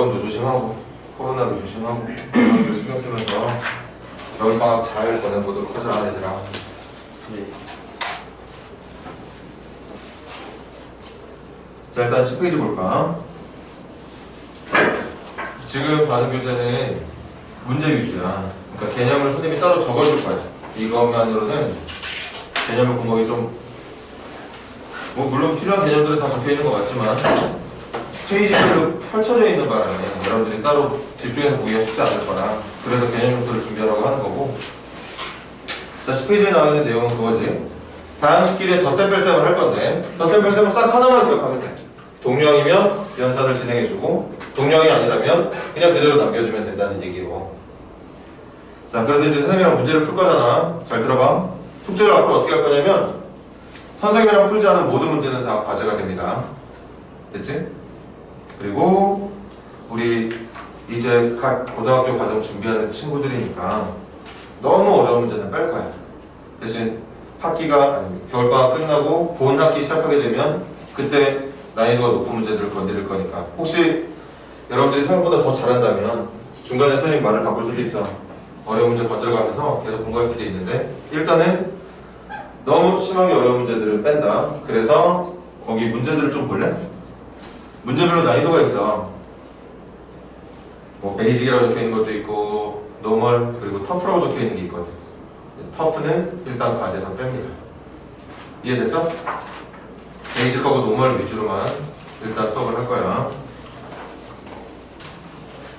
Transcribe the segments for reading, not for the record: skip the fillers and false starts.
독감도 조심하고 코로나도 조심하고 건강도 신경 쓰면서 겨울방학 잘 보내보도록 하자 얘들아. 네. 자, 일단 10페이지 볼까? 지금 받은 교재는 문제 위주야. 그러니까 개념을 선생님이 따로 적어줄 거야. 이것만으로는 개념을 공부하기 좀 물론 필요한 개념들은 다 적혀있는 것 같지만 페이지별로 펼쳐져 있는 바람에 여러분들이 따로 집중해서 보기가 쉽지 않을 거라 그래서 개념 용도를 준비하라고 하는 거고. 자, 10페이지에 나와 있는 내용은 그거지. 다항식끼리 덧셈 뺄셈을 할 건데 덧셈 뺄셈은 딱 하나만 기억하면 돼. 동령이면 연산을 진행해주고 동령이 아니라면 그냥 그대로 남겨주면 된다는 얘기고. 자, 그래서 이제 선생님이랑 문제를 풀 거잖아. 잘 들어봐. 숙제를 앞으로 어떻게 할 거냐면 선생님이랑 풀지 않은 모든 문제는 다 과제가 됩니다. 됐지? 그리고 우리 이제 각 고등학교 과정 준비하는 친구들이니까 너무 어려운 문제는 뺄 거야. 대신 학기가 겨울방학 끝나고 본 학기 시작하게 되면 그때 난이도가 높은 문제들을 건드릴 거니까 혹시 여러분들이 생각보다 더 잘한다면 중간에 선생님 말을 바꿀 수도 있어. 어려운 문제 건들어가면서 계속 공부할 수도 있는데 일단은 너무 심하게 어려운 문제들은 뺀다. 그래서 거기 문제들을 좀 볼래? 문제별로 난이도가 있어. 뭐 베이직이라고 적혀있는 것도 있고 노멀 그리고 터프라고 적혀있는 게 있거든. 터프는 일단 과제에서 뺍니다. 이해됐어? 베이직하고 노멀 위주로만 일단 수업을 할 거야.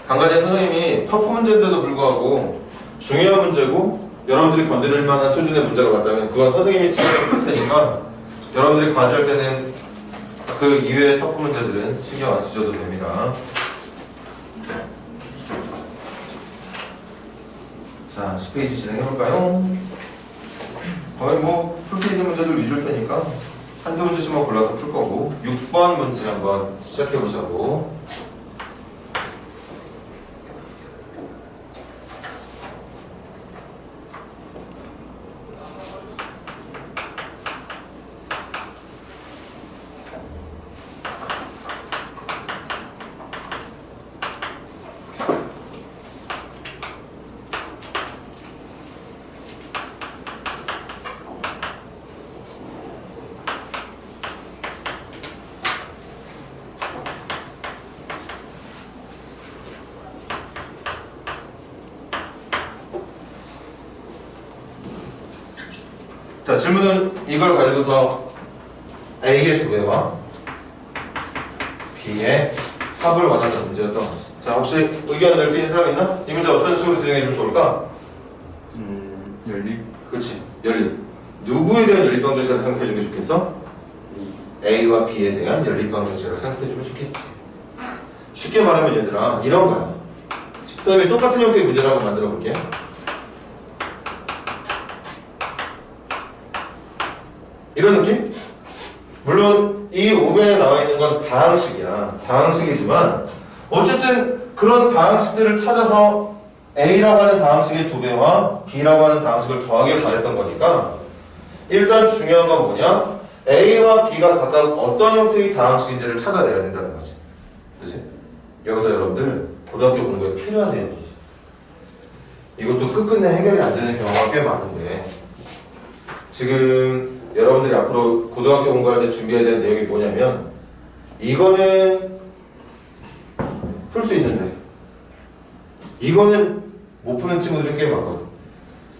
간간히 선생님이 터프 문제인데도 불구하고 중요한 문제고 여러분들이 건드릴 만한 수준의 문제가 맞다면 그건 선생님이 책임을 질 테니까 여러분들이 과제할 때는 그 이외의 터프 문제들은 신경 안 쓰셔도 됩니다. 자, 10페이지 진행해볼까요? 거의 뭐 풀페이지 문제들 위주일 테니까 한두 문제씩만 골라서 풀 거고 6번 문제 한번 시작해보자고. 자, 질문은 이걸 가지고서 A의 2배와 B의 합을 원하는 문제였던 거지. 자, 혹시 의견 낼 수 있는 사람 있나? 이 문제 어떤 식으로 진행해주면 좋을까? 연립. 그렇지, 연립. 누구에 대한 연립방정식을 생각해주는 게 좋겠어? A와 B에 대한 연립방정식을 생각해주면 좋겠지. 쉽게 말하면 얘들아, 이런 거야. 그 다음에 똑같은 형태의 문제를 한번 만들어 볼게. 이런 느낌? 물론 이 5변에 나와 있는 건 다항식이야. 다항식이지만 어쨌든 그런 다항식들을 찾아서 A라고 하는 다항식의 2배와 B라고 하는 다항식을 더하길 바랬던 거니까 일단 중요한 건 뭐냐? A와 B가 각각 어떤 형태의 다항식인지를 찾아내야 된다는 거지. 그렇지? 여기서 여러분들 고등학교 공부에 필요한 내용이 있어. 이것도 끝끝내 해결이 안 되는 경우가 꽤 많은데 지금 여러분들이 앞으로 고등학교 공부할 때 준비해야 되는 내용이 뭐냐면 이거는 풀 수 있는데 이거는 못 푸는 친구들이 꽤 많거든.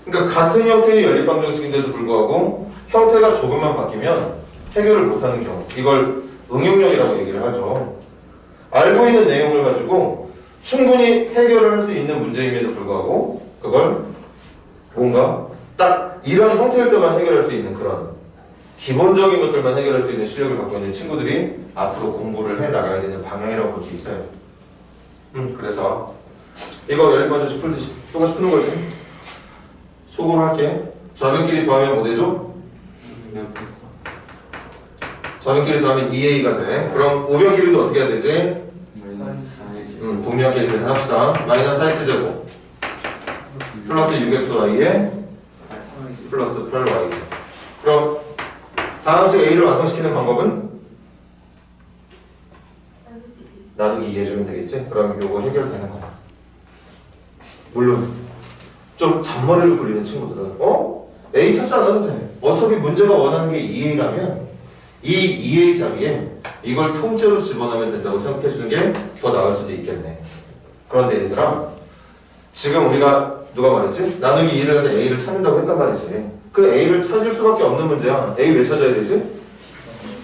그러니까 같은 형태의 연립방정식인데도 불구하고 형태가 조금만 바뀌면 해결을 못하는 경우, 이걸 응용력이라고 얘기를 하죠. 알고 있는 내용을 가지고 충분히 해결을 할 수 있는 문제임에도 불구하고 그걸 뭔가 딱 이런 형태일 때만 해결할 수 있는 그런 기본적인 것들만 해결할 수 있는 실력을 갖고 있는 친구들이 앞으로 공부를 해 나가야 되는 방향이라고 볼 수 있어요. 그래서 이거 연립방정식 풀듯이 똑같이 푸는 거지. 속으로 할게. 좌변끼리 더하면 뭐 되죠? 좌변끼리 더하면 2a가 돼. 그럼 우변끼리도 어떻게 해야 되지? 동량끼리 계산합시다. 마이너스 x제곱 플러스 6xy에 플러스 8y. 그럼 다항식 a를 완성시키는 방법은 나누기 이해해주면 되겠지? 그럼 요거 해결되는 거야. 물론 좀 잔머리를 굴리는 친구들은 A 찾지 않아도 돼. 어차피 문제가 원하는 게 2A라면 이 2A 자리에 이걸 통째로 집어넣으면 된다고 생각해 주는 게 더 나을 수도 있겠네. 그런데 얘들아, 지금 우리가 누가 말했지? 나누기 2를 해서 A를 찾는다고 했단 말이지. 그 A를 찾을 수밖에 없는 문제야. A 왜 찾아야 되지?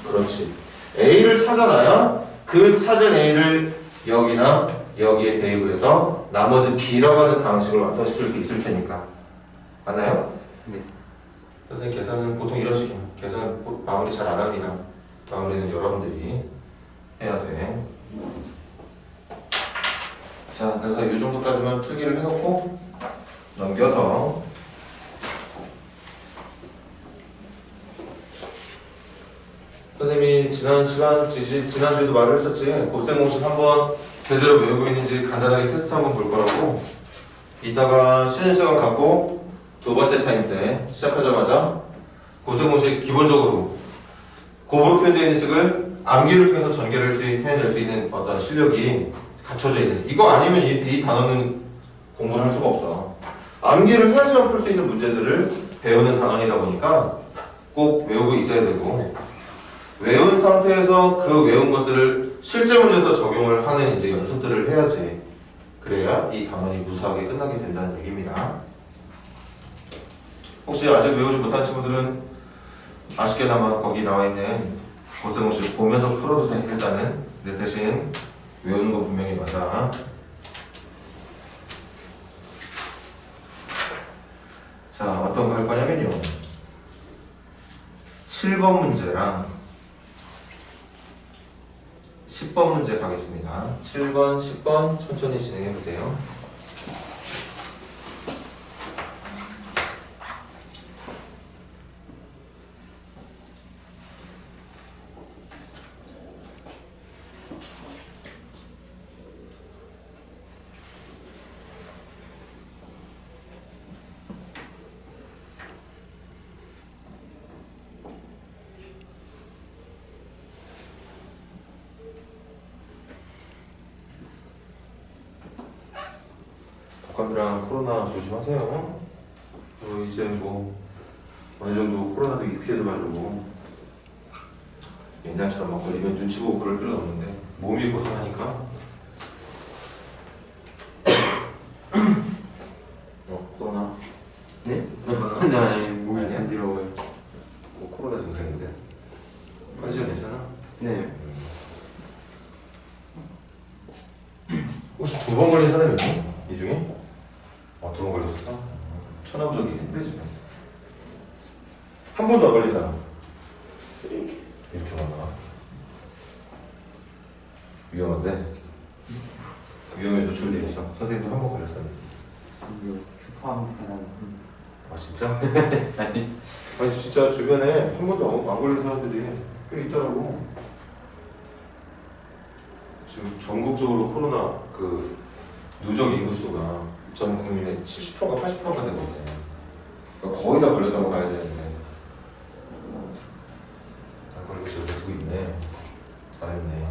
그렇지. A를 찾아놔야 그 찾은 A를 여기나 여기에 대입을 해서 나머지 B라고 하는 방식을 완성시킬 수 있을 테니까. 맞나요? 네. 선생님 계산은 보통 이런 식이에요. 계산은 마무리 잘 안 합니다. 마무리는 여러분들이 해야 돼. 자, 그래서 이 정도까지만 필기를 해놓고 넘겨서 선생님이 지난 주에도 말을 했었지. 곱셈 공식 한번 제대로 외우고 있는지 간단하게 테스트 한번 볼 거라고. 이따가 쉬는 시간 갖고 두 번째 타임 때 시작하자마자 곱셈 공식 기본적으로 곱으로 표현되어 있는 식을 암기를 통해서 전개를 해낼 수 있는 어떤 실력이 갖춰져 있는. 이거 아니면 이 단어는 공부를 할 수가 없어. 암기를 해야지만 풀 수 있는 문제들을 배우는 단원이다 보니까 꼭 외우고 있어야 되고, 외운 상태에서 그 외운 것들을 실제 문제에서 적용을 하는 이제 연습들을 해야지. 그래야 이 단원이 무사하게 끝나게 된다는 얘기입니다. 혹시 아직 외우지 못한 친구들은 아쉽게나마 거기 나와 있는 곱셈 공식 보면서 풀어도 돼. 일단은. 근데 대신 외우는 건 분명히 맞아. 자, 어떤 거 할 거냐면요, 7번 문제랑 10번 문제 가겠습니다. 7번, 10번 천천히 진행해 보세요. 독감이랑 코로나 조심하세요. 이제 뭐 어느 정도 코로나도 익숙해져가지고 옛날처럼 막 걸리면 눈치 보고 그럴 필요는 없는데 몸이 고생하니까. 코로나? 네? 아니, 목이 아니야? 간지러워요. 코로나 증상인데 컨디션 괜찮아? 네. 혹시 2번 걸린 사람이 있니? 이 중에? 2번 걸렸어? 천하무적이인데 지금 한 번도 안 걸린 사람 이렇게 많아. 위험한데? 위험에 노출돼 있어. 선생님도 한 번 걸렸어요. 이거 슈퍼한 사람. 아 진짜? 아니. 아니 진짜 주변에 한 번도 안 걸린 사람들이 꽤 있더라고. 지금 전국적으로 코로나 그 누적 인구수가 전 국민의 70%가 80%가 되거든요. 그러니까 거의 다 걸렸다고 봐야 되는데 안 걸리고 지금 두고 있네. 잘했네.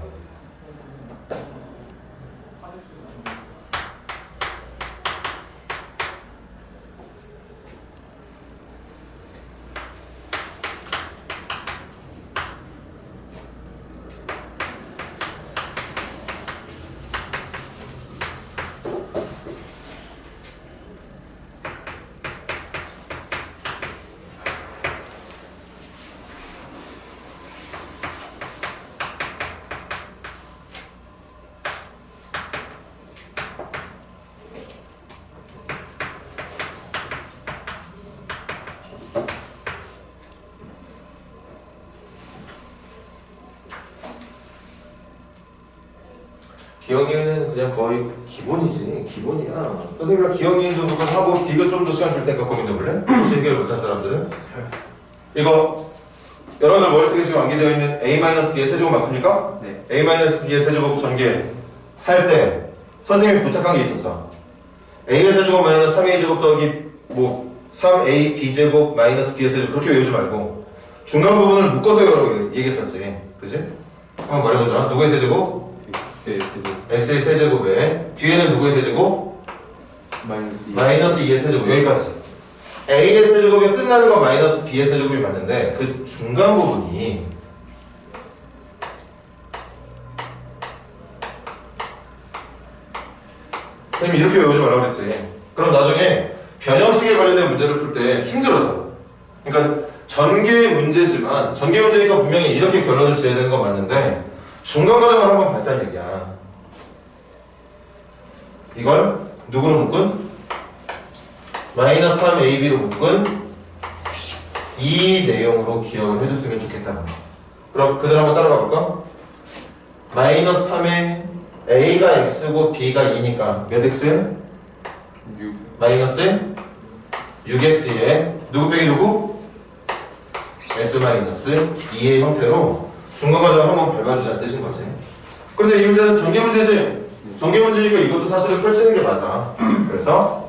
기억이는 그냥 거의 기본이지. 기본이야. 선생님이랑 기억이 정도만 하고 디귿 좀 더 시간 줄 테니까 고민해 볼래? 혹시 해결 못한 사람들은? 이거 여러분들 머릿속에 지금 암기되어 있는 A-B의 세제곱 맞습니까? 네. A-B의 세제곱 전개 할 때 선생님이 부탁한 게 있었어. A의 세제곱 마이너스 3A 제곱 더하기 뭐 3A B제곱 마이너스 B의 세제곱 그렇게 외우지 말고 중간 부분을 묶어서 여러 얘기했었지. 그치? 한번 말해보자. 누구의 세제곱? X의 세제곱 x의 세제곱에 뒤에는 누구의 세제곱? 마이너스 2. 마이너스 2의 세제곱. 여기까지 a의 세제곱이 끝나는 건 마이너스 b의 세제곱이 맞는데 그 중간 부분이 선생님이 이렇게 외우지 말라고 그랬지. 그럼 나중에 변형식에 관련된 문제를 풀 때 힘들어져. 그러니까 전개 문제지만 전개 문제니까 분명히 이렇게 결론을 지어야 되는 건 맞는데 중간 과정을 한번 밟자는 얘기야. 이걸 누구로 묶은? 마이너스 3ab로 묶은 이 내용으로 기억을 해줬으면 좋겠다는 거. 그럼 그대로 한번 따라가 볼까? 마이너스 3에 a가 x고 b가 2니까 몇 x? 6. 마이너스 6x에 누구 빼기 누구? x 마이너스 2의 형태로 중간 과정을 한번 밟아주자는 뜻인 거지. 그런데 이 문제는 전개 문제지? 전개 문제니까 이것도 사실은 펼치는 게 맞아. 그래서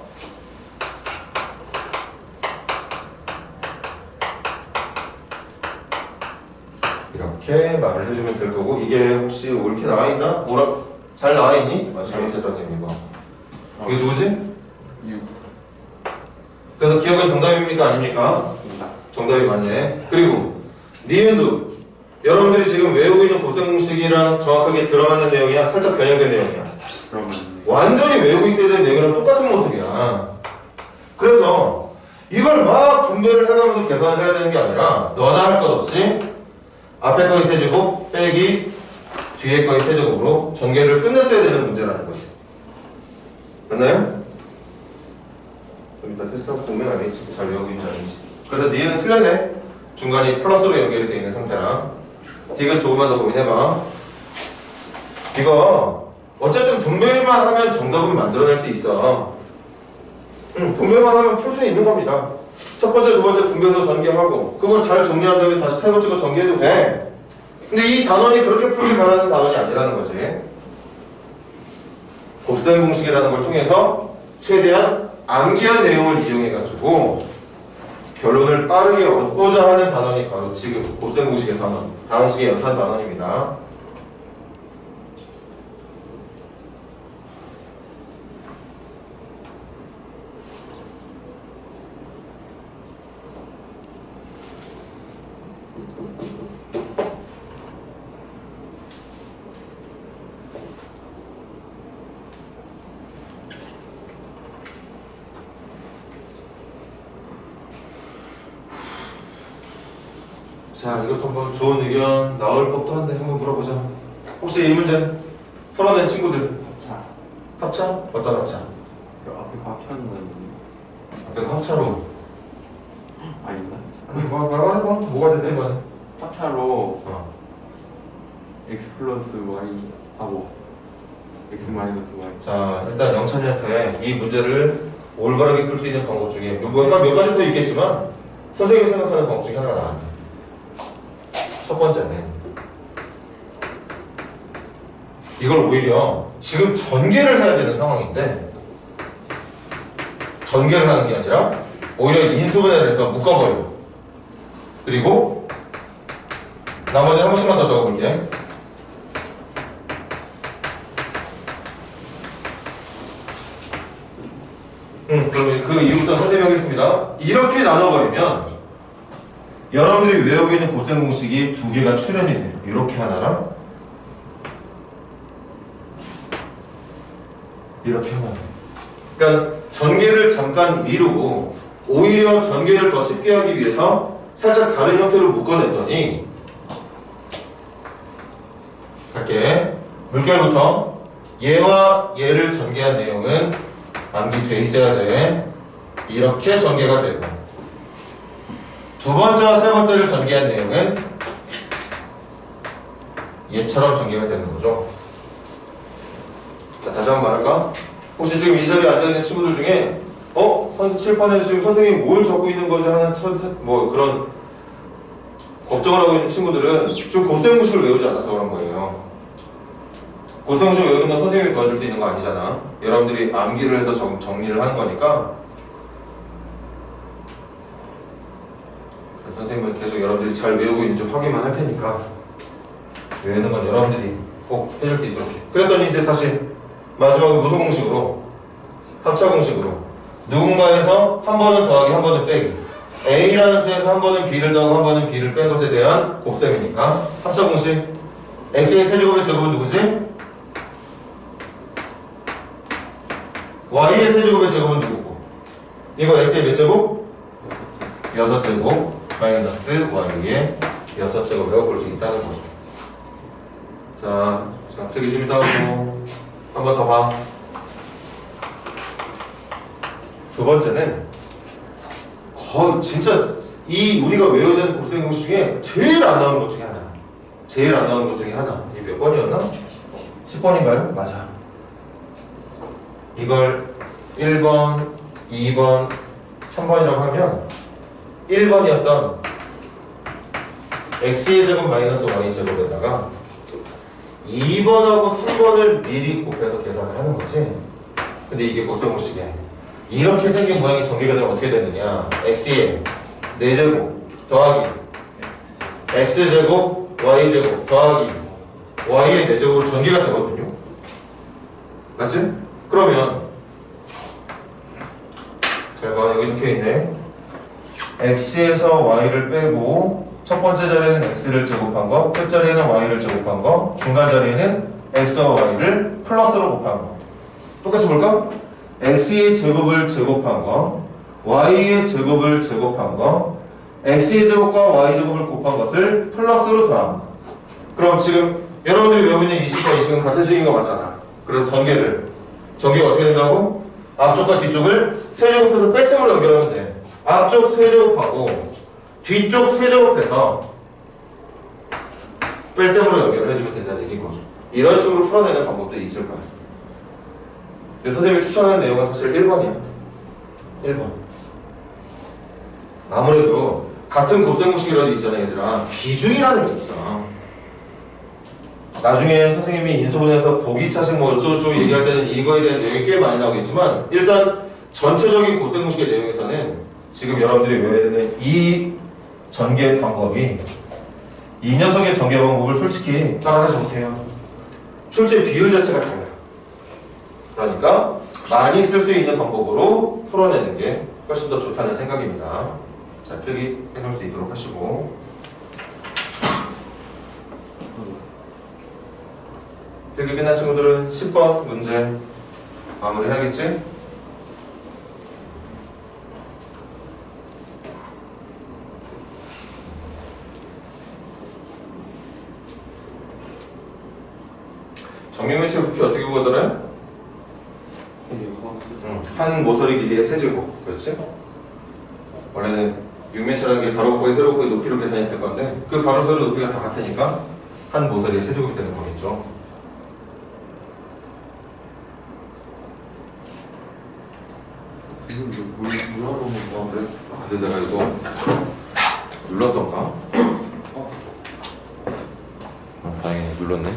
이렇게 말을 해주면 될 거고, 이게 혹시 옳게 나와 있나? 뭐라 잘 나와 있니? 아, 잘못했다 선생님 이거. 이게 누구지? 6. 그래서 기억은 정답입니까 아닙니까? 정답이 맞네. 그리고 니은도 여러분들이 지금 외우고 있는 고생 공식이랑 정확하게 들어맞는 내용이야? 살짝 변형된 내용이야? 그러면 완전히 외우고 있어야 되는 내용이랑 똑같은 모습이야. 그래서 이걸 막 분배를 해가면서 계산을 해야 되는 게 아니라 너나 할 것 없이 앞에 거의 세제곱 빼기 뒤에 거의 세제곱으로 전개를 끝냈어야 되는 문제라는 거지. 맞나요? 좀 이따 테스트하고 보면 알겠지. 잘 외우고 있는지 아닌지. 그래서 니은 틀렸네. 중간이 플러스로 연결이 되어 있는 상태라. 디귿 조금만 더 고민해봐. 이거 어쨌든 분배만 하면 정답은 만들어낼 수 있어. 분배만 하면 풀 수 있는 겁니다. 첫 번째, 두 번째 분배해서 전개하고 그걸 잘 정리한 다음에 다시 세 번째 거 전개해도 돼. 근데 이 단원이 그렇게 풀길 바라는 단원이 아니라는 거지. 곱셈 공식이라는 걸 통해서 최대한 암기한 내용을 이용해가지고 결론을 빠르게 얻고자 하는 단원이 바로 지금 곱셈 공식의 단원, 다항식의 연산 단원입니다. 자, 이것도 한번 좋은 의견 나올 법도 한데 한번 물어보자. 혹시 이 문제 풀어낸 친구들 자, 합차? 어떤 합차? 그 앞에 꽉차는 거는 앞에 합차로 아닌가? 아니 뭐 말해봐. 뭐가 됐든 간에. 합차로 어. x 플러스 y 하고 x 마이너스 y. 자, 일단 영찬이한테 이 문제를 올바르게 풀 수 있는 방법 중에 뭔가 몇 가지 더 있겠지만 선생님이 생각하는 방법 중에 하나가 나왔네. 첫 번째는 이걸 오히려 지금 전개를 해야 되는 상황인데 전개를 하는 게 아니라 오히려 인수분해를 해서 묶어버려. 그리고 나머지 한 번씩만 더 적어볼게. 그럼 그 이유부터 선생님이 하겠습니다. 이렇게 나눠버리면 여러분들이 외우고 있는 곱셈 공식이 두 개가 출현이 돼. 이렇게 하나랑 이렇게 하나. 그러니까 전개를 잠깐 미루고 오히려 전개를 더 쉽게 하기 위해서 살짝 다른 형태로 묶어냈더니 갈게. 물결부터 얘와 얘를 전개한 내용은 암기돼 있어야 돼. 이렇게 전개가 되고 두 번째와 세 번째를 전개한 내용은 얘처럼 전개가 되는 거죠. 자, 다시 한번 말할까? 혹시 지금 이 자리에 앉아있는 친구들 중에 칠판에서 지금 선생님이 뭘 적고 있는 거지 하는 뭐 그런 걱정을 하고 있는 친구들은 지금 곱셈 공식을 외우지 않아서 그런 거예요. 곱셈 공식을 외우는 건 선생님이 도와줄 수 있는 거 아니잖아. 여러분들이 암기를 해서 정리를 하는 거니까. 선생님은 계속 여러분들이 잘 외우고 있는지 확인만 할 테니까 외우는 건 여러분들이 꼭 해줄 수 있도록 해. 그랬더니 이제 다시 마지막에 무슨 공식으로? 합차 공식으로 누군가에서 한 번은 더하기 한 번은 빼기 A라는 수에서 한 번은 B를 더하고 한 번은 B를 뺀 것에 대한 곱셈이니까 합차 공식 X의 세제곱의 제곱은 누구지? Y의 세제곱의 제곱은 누구고? 이거 X의 몇 제곱? 6제곱 마이너스 Y의 6제곱이라고 볼 수 있다는 거죠. 자, 필기 준비 다 하고 한 번 더 봐. 두 번째는 거의 진짜 이 우리가 외워야 되는 곱셈 공식 중에 제일 안 나오는 것 중에 하나. 제일 안 나오는 것 중에 하나. 이 몇 번이었나? 10번인가요? 맞아. 이걸 1번, 2번, 3번이라고 하면 1번이었던 x의 제곱 마이너스 y의 제곱에다가 2번하고 3번을 미리 곱해서 계산을 하는 거지. 근데 이게 곱셈 공식이야. 이렇게 생긴 모양이 전개가 되면 어떻게 되느냐? x의 4제곱 더하기 x제곱 y제곱 더하기 y의 4제곱으로 전개가 되거든요. 맞지? 그러면 잘 봐, 여기 적혀있네. x에서 y를 빼고 첫 번째 자리에는 x를 제곱한 거, 끝자리에는 y를 제곱한 거, 중간 자리에는 x와 y를 플러스로 곱한 거. 똑같이 볼까? x의 제곱을 제곱한 거, y의 제곱을 제곱한 거, x의 제곱과 y 제곱을 곱한 것을 플러스로 더한 거. 그럼 지금 여러분들이 외우고 있는 이 식과 이 식은 같은 식인 거 맞잖아. 그래서 전개가 어떻게 된다고? 앞쪽과 뒤쪽을 세제곱해서 뺄셈으로 연결하면 돼. 앞쪽 세제곱하고 뒤쪽 세제곱해서 뺄셈으로 연결을 해주면 된다는 얘기인 거죠. 이런 식으로 풀어내는 방법도 있을 거야. 근데 선생님이 추천하는 내용은 사실 1번이야. 1번. 아무래도 같은 곱셈 공식이라도 있잖아, 얘들아. 비중이라는 게 있어. 나중에 선생님이 인수분해서 보기차식 뭐 어쩌고저쩌고 얘기할 때는 이거에 대한 내용이 꽤 많이 나오겠지만 일단 전체적인 곱셈 공식의 내용에서는 지금 여러분들이 외워야 되는 이 전개 방법이 이 녀석의 전개 방법을 솔직히 따라가지 못해요. 출제 비율 자체가 달라. 그러니까 많이 쓸 수 있는 방법으로 풀어내는 게 훨씬 더 좋다는 생각입니다. 자, 필기 해놓을 수 있도록 하시고 필기 끝난 친구들은 10번 문제 마무리 해야겠지? 정명면체 부피 어떻게 구하더라? 한 모서리 길이의 세제곱. 그렇지? 원래는 육면체라는 게 가로 곱하기 세로 곱하기 높이로 계산이 될 건데 그 가로 세로 높이가 다 같으니까 한 모서리의 세제곱이 되는 거겠죠. 근데 내가 이거 눌렀던가? 다행히 눌렀네.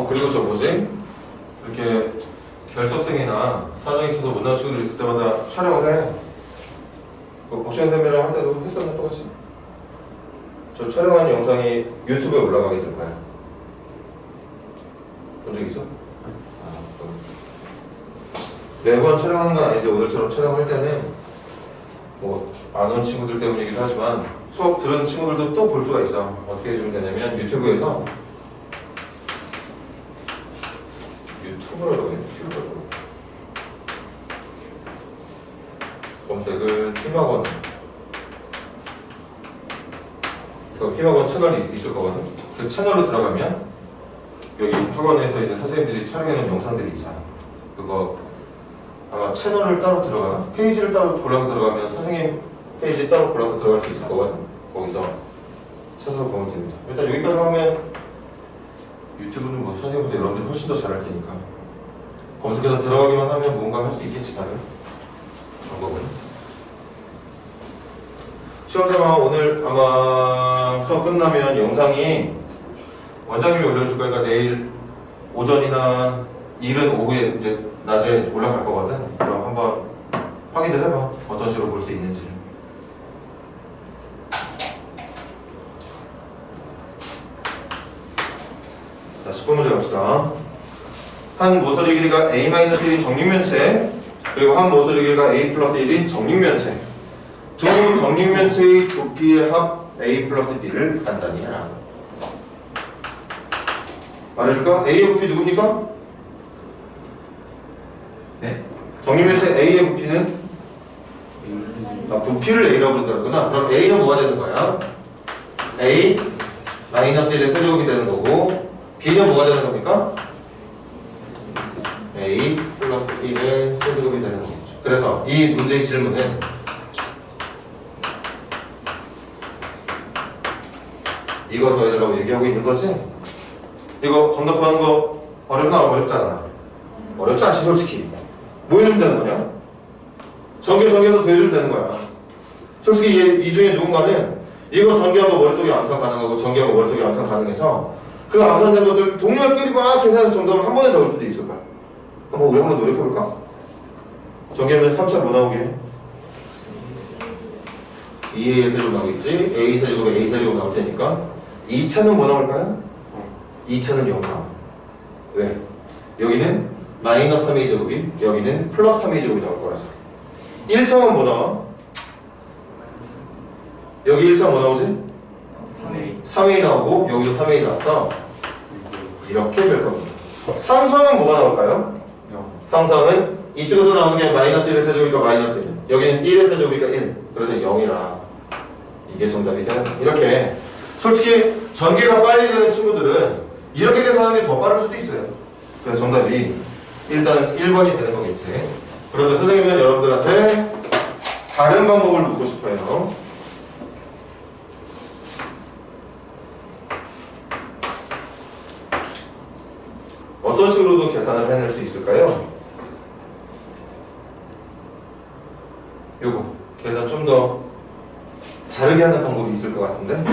그리고 저 뭐지? 이렇게 결석생이나 사정이 있어서 못 나온 친구들 있을 때마다 촬영을 해. 그 복싱 선배랑 할 때도 했었나 똑같이? 저 촬영한 영상이 유튜브에 올라가게 될 거야. 본 적 있어? 매번 촬영하는 건 아닌데 오늘처럼 촬영할 때는 뭐 안 온 친구들 때문이기도 하지만 수업 들은 친구들도 또 볼 수가 있어. 어떻게 해주면 되냐면 유튜브에서 유튜브라고 해. 유튜브라고. 검색을 힘학원. 그 힘학원 채널이 있을 거거든. 그 채널로 들어가면 여기 학원에서 이제 선생님들이 촬영해놓은 영상들이 있어요. 그거 아마 채널을 따로 들어가나? 페이지를 따로 골라서 들어가면 선생님 페이지 따로 골라서 들어갈 수 있을 거거든. 거기서 찾아서 보면 됩니다. 일단 여기까지 하면 유튜브는 뭐 선생님보다 여러분들이 훨씬 더 잘할 테니까 검색해서 들어가기만 하면 뭔가 할 수 있겠지 다른 방법은. 시험삼아 오늘 아마 수업 끝나면 영상이 원장님이 올려줄 거니까 내일 오전이나 일은 오후에 이제 낮에 올라갈 거거든. 그럼 한번 확인을 해봐. 어떤 식으로 볼 수 있는지. 자, 10번 문제 갑시다. 한 모서리 길이가 a-1인 정육면체 그리고 한 모서리 길이가 a 플러스 1인 정육면체 두 정육면체의 부피의 합 a 플러스 b를 간단히 해라. 말해줄까? a의 부피 누굽니까? 네? 정육면체 a의 부피는? 부피를 a라고 부른다구나. 그럼 a는 뭐가 되는 거야? a 마이너스 1의 세제곱이 되는 거고 b는 뭐가 되는 겁니까? a 플러스 1의 세제곱이 되는 거죠. 그래서 이 문제의 질문은 이거 더해달라고 얘기하고 있는 거지? 이거 정답하는 거 어렵나? 어렵잖아. 어렵지 않지 솔직히. 뭐 해주면 되는 거냐? 전개해서 더해주면 되는 거야. 솔직히 이 중에 누군가는 이거 전개한 거 머릿속에 암산 가능하고 전개한 거 머릿속에 암산 가능해서 그 암산된 것들 동료끼리 막 계산해서 정답을 한 번에 적을 수도 있을 거야. 한번 우리 한번 노력해볼까? 전개하면 3차 뭐 나오게 해? 2a 세제곱 나오겠지? a 세제곱에 a 세제곱 나올 테니까 2차는 뭐 나올까요? 2차는 0 나와. 왜? 여기는 마이너스 3a 제곱이 여기는 플러스 3a 제곱이 나올 거라서 1차는 뭐 나와? 여기 1차 뭐 나오지? 3a 나오고 여기도 3a 나와서 이렇게 될 겁니다. 상수항은 뭐가 나올까요? 상수항은 이쪽에서 나오는 게 마이너스 1의 세제곱이니까 마이너스 1 여기는 1의 세제곱이니까 1 그래서 0이라 이게 정답이 되는 거예요. 이렇게 솔직히 전개가 빨리 되는 친구들은 이렇게 계산하는 게 더 빠를 수도 있어요. 그래서 정답이 일단 1번이 되는 거겠지. 그런데 선생님은 여러분들한테 다른 방법을 묻고 싶어요. 어떤 식으로도 계산을 해낼 수 있을까요? 요거 계산 좀 더 다르게 하는 방법이 있을 것 같은데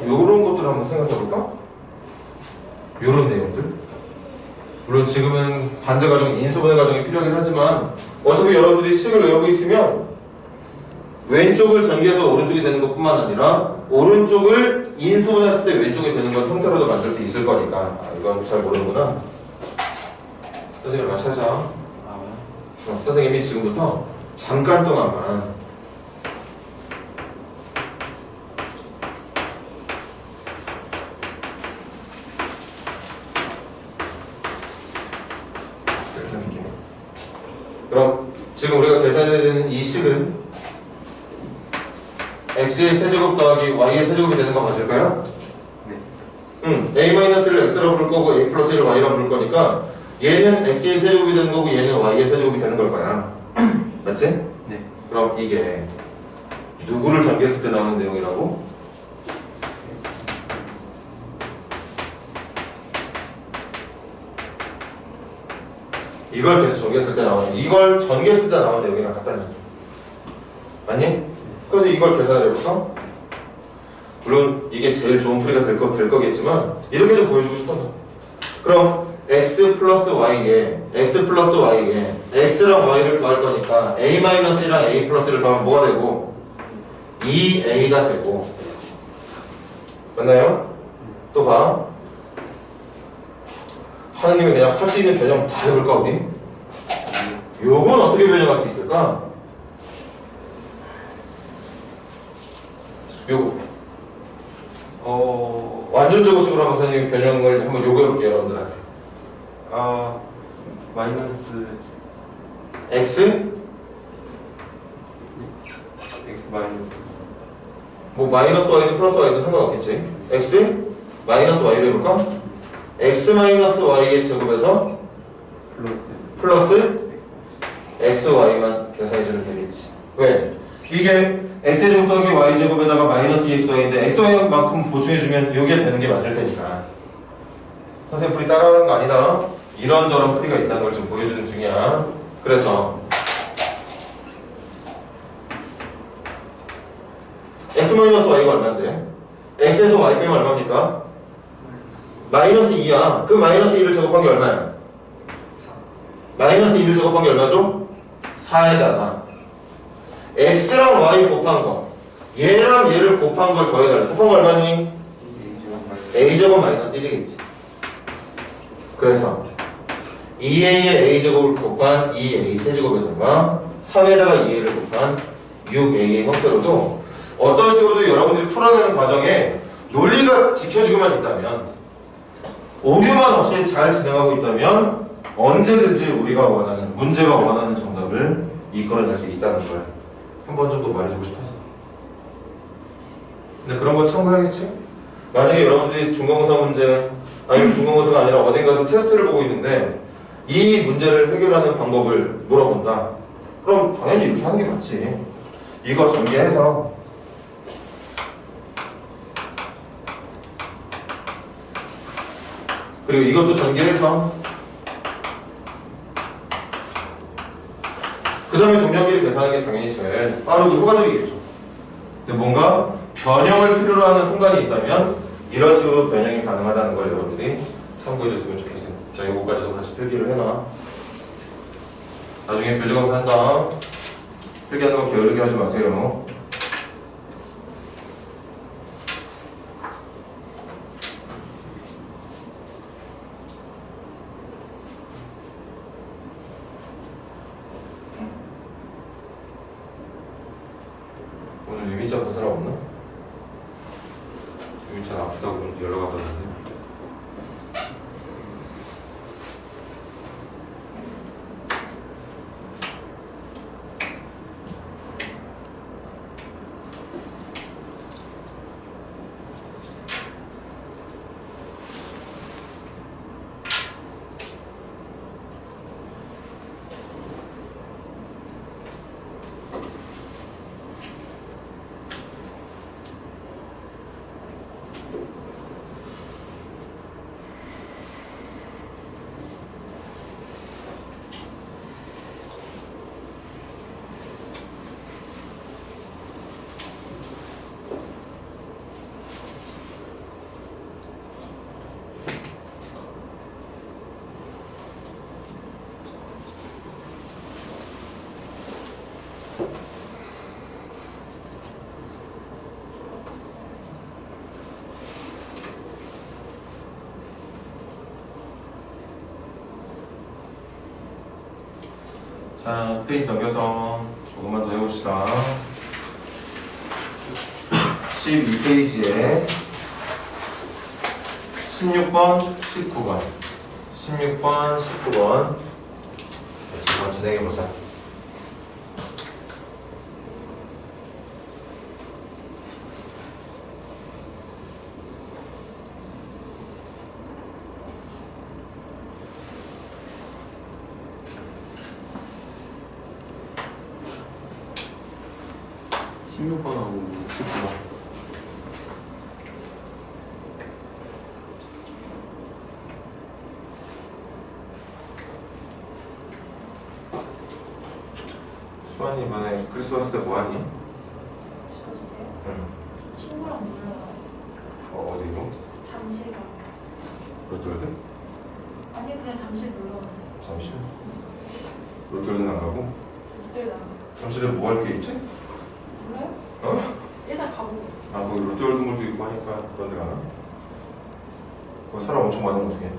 요런 것들을 한번 생각해 볼까? 요런 내용들 물론 지금은 반대 과정, 인수분해 과정이 필요하긴 하지만 어차피 여러분들이 식을 외우고 있으면 왼쪽을 전개해서 오른쪽이 되는 것 뿐만 아니라 오른쪽을 인수분해했을 때 왼쪽이 되는 건 형태로도 만들 수 있을 거니까 이건 잘 모르는구나. 선생님 같이 하자. 선생님이 지금부터 잠깐 동안만 이렇게 할게요. 그럼 지금 우리가 계산해야 되는 이 식은 x의 세제곱 더하기 y의 세제곱이 되는 거 맞을까요? 네. a-를 x라고 부를 거고 a 플러스 1을 y라고 부를 거니까 얘는 x의 세제곱이 되는 거고 얘는 y의 세제곱이 되는 걸 거야. 맞지? 네. 그럼 이게 누구를 전개했을 때 나오는 내용이라고? 이걸 계속 전개했을 때 나오는 이걸 전개했을 때 나오는 내용이랑 같다는 얘기. 맞니? 그래서 이걸 계산을 해볼까? 물론 이게 제일 좋은 풀이가 될 거겠지만 이렇게 좀 보여주고 싶어서 그럼 x 플러스 y에 x랑 y를 더할 거니까 a-1이랑 a 플러스 1을 더하면 뭐가 되고 2a가 되고 맞나요? 또 봐 하느님이 그냥 할 수 있는 변형 다 해볼까 우리? 요건 어떻게 변형할 수 있을까? 요거 완전 제곱식으로 한번 선생님이 변형을 한번 요구해볼게요 여러분들한테. 마이너스 x 마이너스 뭐 마이너스 y든 플러스 y든 상관없겠지. x 마이너스 y를 해볼까? x 마이너스 y의 제곱에서 플러스 x y만 계산해주면 되겠지. 왜? 이게 x제곱 더하기 y제곱에다가 마이너스 2xy인데 xy만큼 보충해주면 이게 되는 게 맞을 테니까 선생님 풀이 따라하는 거 아니다. 이런저런 풀이가 있다는 걸 지금 보여주는 중이야. 그래서 x-y가 얼마인데? x에서 y 빼면 얼마입니까? 마이너스 2야. 그 마이너스 2를 제곱한 게 얼마야? 마이너스 2를 제곱한 게 얼마죠? 4잖아. x랑 y 곱한 거, 얘랑 얘를 곱한 걸 더해달라. 곱한 거 얼마니? a제곱 마이너스 1이겠지. 그래서 2a의 a제곱을 곱한 2a 세제곱에다가 3에다가 2a를 곱한 6a의 형태로도 어떤 식으로도 여러분들이 풀어내는 과정에 논리가 지켜지고만 있다면, 오류만 없이 잘 진행하고 있다면 언제든지 우리가 원하는, 문제가 원하는 정답을 이끌어낼 수 있다는 걸 한 번 정도 말해주고 싶어서. 근데 그런 거 참고해야겠지? 만약에 여러분들이 중간고사 문제, 아니면 중간고사가 아니라 어딘 가서 테스트를 보고 있는데 이 문제를 해결하는 방법을 물어본다. 그럼 당연히 이렇게 하는 게 맞지. 이거 전개해서 그리고 이것도 전개해서 그 다음에 동량비를 계산하는 게 당연히 제일 빠르고 효과적이겠죠. 근데 뭔가 변형을 필요로 하는 순간이 있다면 이런 식으로 변형이 가능하다는 걸 여러분들이 참고해 줬으면 좋겠어요. 자, 이거까지도 같이 필기를 해놔. 나중에 교재강사 한다. 필기하는 거 게으르게 하지 마세요. 오늘 유민자 본 사람 없나? 유민자 아프다고 연락 왔다는데. 자, 페이지 넘겨서 조금만 더 해봅시다. 12페이지에 16번, 19번 16번, 19번 한번 진행해보자. 수환이 이번에 크리스마스 때 뭐하니? 싫었어요? 응. 친구랑 놀러 가요. 어디로? 잠실 가. 롯데월드? 아니 그냥 잠실 놀러 가요. 잠실? 롯데월드는 안 가고? 롯데 나. 잠실에 뭐 할 게 있지? 몰라요? 어? 일단 가보고. 아, 거기 롯데월드몰도 있고 하니까 그런 데 가나? 거기 사람 엄청 많으면 어떡해?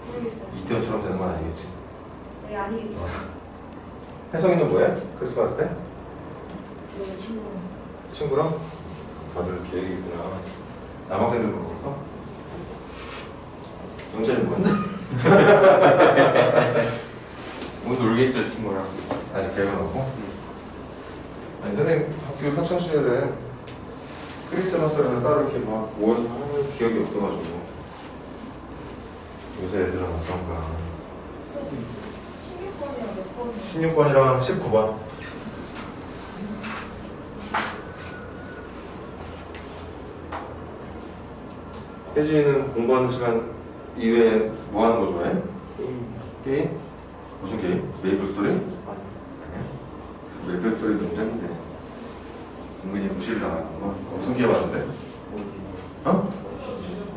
모르겠어요. 이태원처럼 되는 건 아니겠지? 네 아니겠죠. 혜성이는 뭐해? 크리스마스 때? 네 친구랑. 친구랑? 다들 계획이 있구나. 남학생들 물어볼까? 영철이 뭐였나? 뭐 놀겠죠 친구랑. 아직 계획은 없고? 아니, 선생님 학교 학창시절에 크리스마스를 따로 이렇게 막 모여서 하는 기억이 없어가지고 요새 애들은 어떤가? 16번이랑 몇 번? 16번이랑 19번. 혜진이는 공부하는 시간 이외에 뭐 하는 거 좋아해? 게임? 무슨 게임? 메이플 스토리? 메이플 스토리 농장인데 은근히 무시를 당하는 거. 무슨 게임 하는데? 어?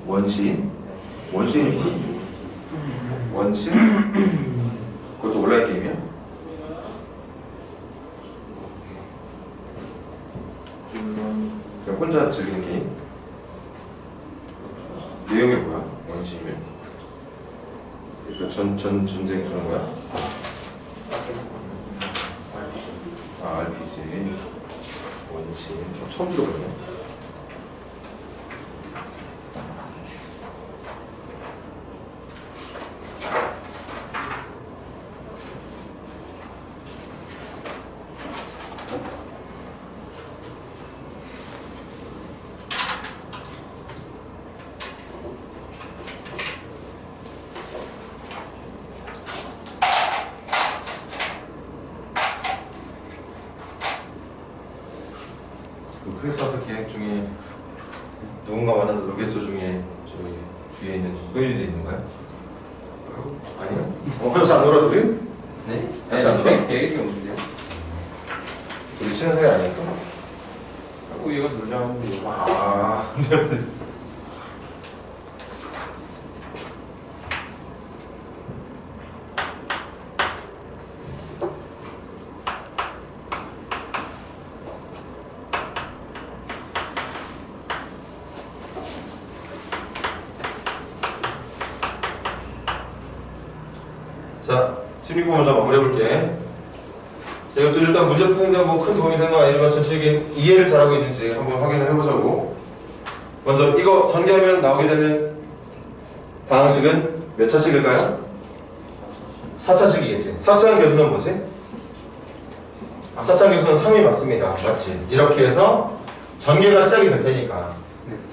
원시인? 원시인이 뭐야? 원신? 그것도 온라인 게임이야? 그냥 혼자 즐기는 게임? 내용이 뭐야? 원시인이면? 그러니까 전쟁 그런 거야? 아, RPG. 원신. 처음 들어보네. 크리스마스 계획 중에 누군가 만나서 로켓조 중에 저기 뒤에 있는 효인이도 있는 거야? 아니야? 같이 안 놀아 둘이? 네? 같이 안 놀아? 계획이 없는데요? 우리 친한 사이 아니었어? 하고 이거 놀자고 아 자, 16번 먼저 마무리해볼게. 자, 이것도 일단 문제 푸는데 뭐 큰 도움이 되는 건 아니지만 전체적인 이해를 잘하고 있는지 한번 확인을 해보자고. 먼저 이거 전개하면 나오게 되는 방식은 몇 차식일까요? 4차식이겠지. 4차항 계수는 뭐지? 4차항 계수는 3이 맞습니다. 맞지? 이렇게 해서 전개가 시작이 될 테니까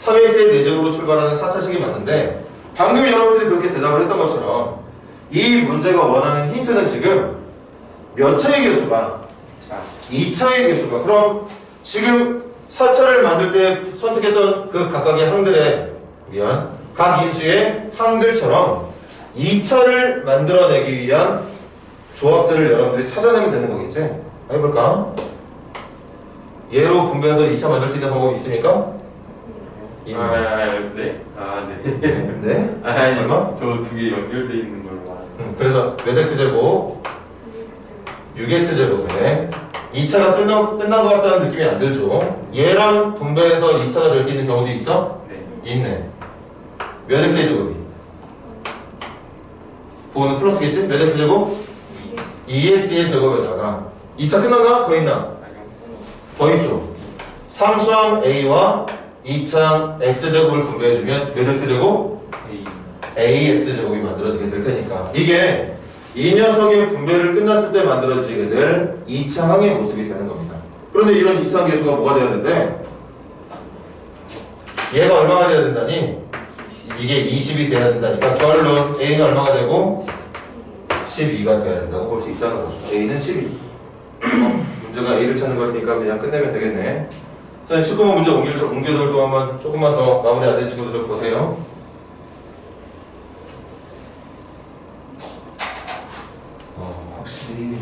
3S의 4제곱으로 출발하는 4차식이 맞는데 방금 여러분들이 그렇게 대답을 했던 것처럼 이 문제가 원하는 힌트는 지금 몇 차의 개수가? 2차의 개수가. 그럼 지금 4차를 만들 때 선택했던 그 각각의 항들의 각 인수의 항들처럼 2차를 만들어내기 위한 조합들을 여러분들이 찾아내면 되는 거겠지? 해볼까? 얘로 분배해서 2차 만들 수 있는 방법이 있습니까? 네? 아, 네. 네? 아니, 얼마? 저 두 개 연결돼 있는 걸로 알아요. 그래서 몇 x제곱? 6x제곱에 2차가 끝난 것 같다는 느낌이 안 들죠? 얘랑 분배해서 2차가 될 수 있는 경우도 있어? 네. 있네. 몇 x의 제곱이? 부호는 플러스겠지? 몇 x제곱? 2x의 제곱에다가 2차 끝났나? 더 있나? 아니요. 더 있죠. 상수항 a와 2차항 x제곱을 분배해주면 몇 x제곱? A. ax제곱이 만들어지게 될 테니까 이게 이 녀석의 분배를 끝났을 때 만들어지게 될 2차항의 모습이 되는 겁니다. 그런데 이런 2차항 계수가 뭐가 되어야 되는데 얘가 얼마가 되어야 된다니? 이게 20이 돼야 된다니까 결론 a는 얼마가 되고 12가 돼야 된다고 볼 수 있다는 거죠. a는 12. 문제가 a를 찾는 거였으니까 그냥 끝내면 되겠네. 자, 19번 문제 옮겨줄 동안만 조금만 더 마무리 안 된 친구들 보세요. 확실히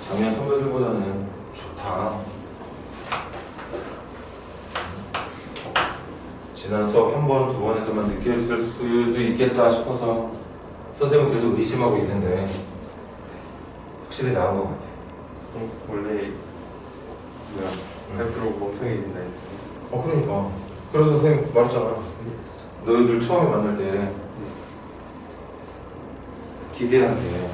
작년 선배들보다는 좋다. 지난 수업 한 번, 두 번에서만 느꼈을 수도 있겠다 싶어서 선생님은 계속 의심하고 있는데 확실히 나은 것 같아요. 원래 뭐야? 갈수록 멍청해진다 했어요. 그러니까. 그래서 선생님 말했잖아. 너희들 처음에 만날 때 기대한대.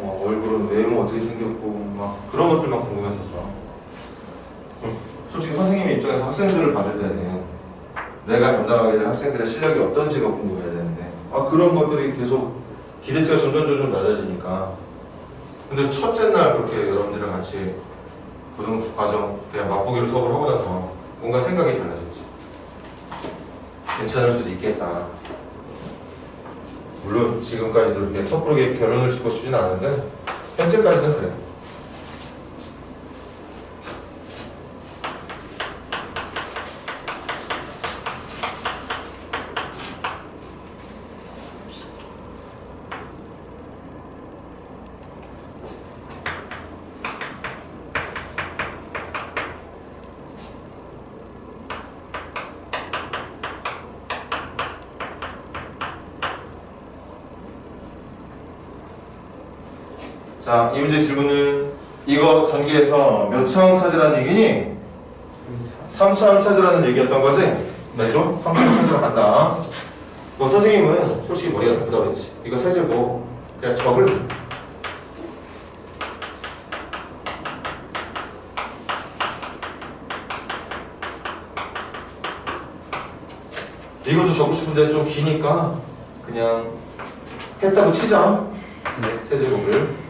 얼굴은 외모 어떻게 생겼고 막 그런 것들만 궁금했었어. 솔직히 선생님의 입장에서 학생들을 받을 때는 내가 담당하게 될 학생들의 실력이 어떤지가 궁금해야 되는데 그런 것들이 계속 기대치가 점점 낮아지니까. 근데 첫째 날 그렇게 여러분들이랑 같이 고등 과정 그냥 맛보기로 수업을 하고 나서 뭔가 생각이 달라졌지. 괜찮을 수도 있겠다. 물론 지금까지도 이렇게 섣부르게 결론을 짓고 싶진 않은데 현재까지는 그래. 자, 이 문제 질문은 이거 전기에서 몇 차항 찾으라는 얘기니? 3차항 찾으라는 얘기였던 거지? 맞죠? 3차항 찾으러 간다. 뭐 선생님은 솔직히 머리가 나쁘다고 그랬지. 이거 세제고 그냥 적을 이것도 적고 싶은데 좀 기니까 그냥 했다고 치자. 세제곱을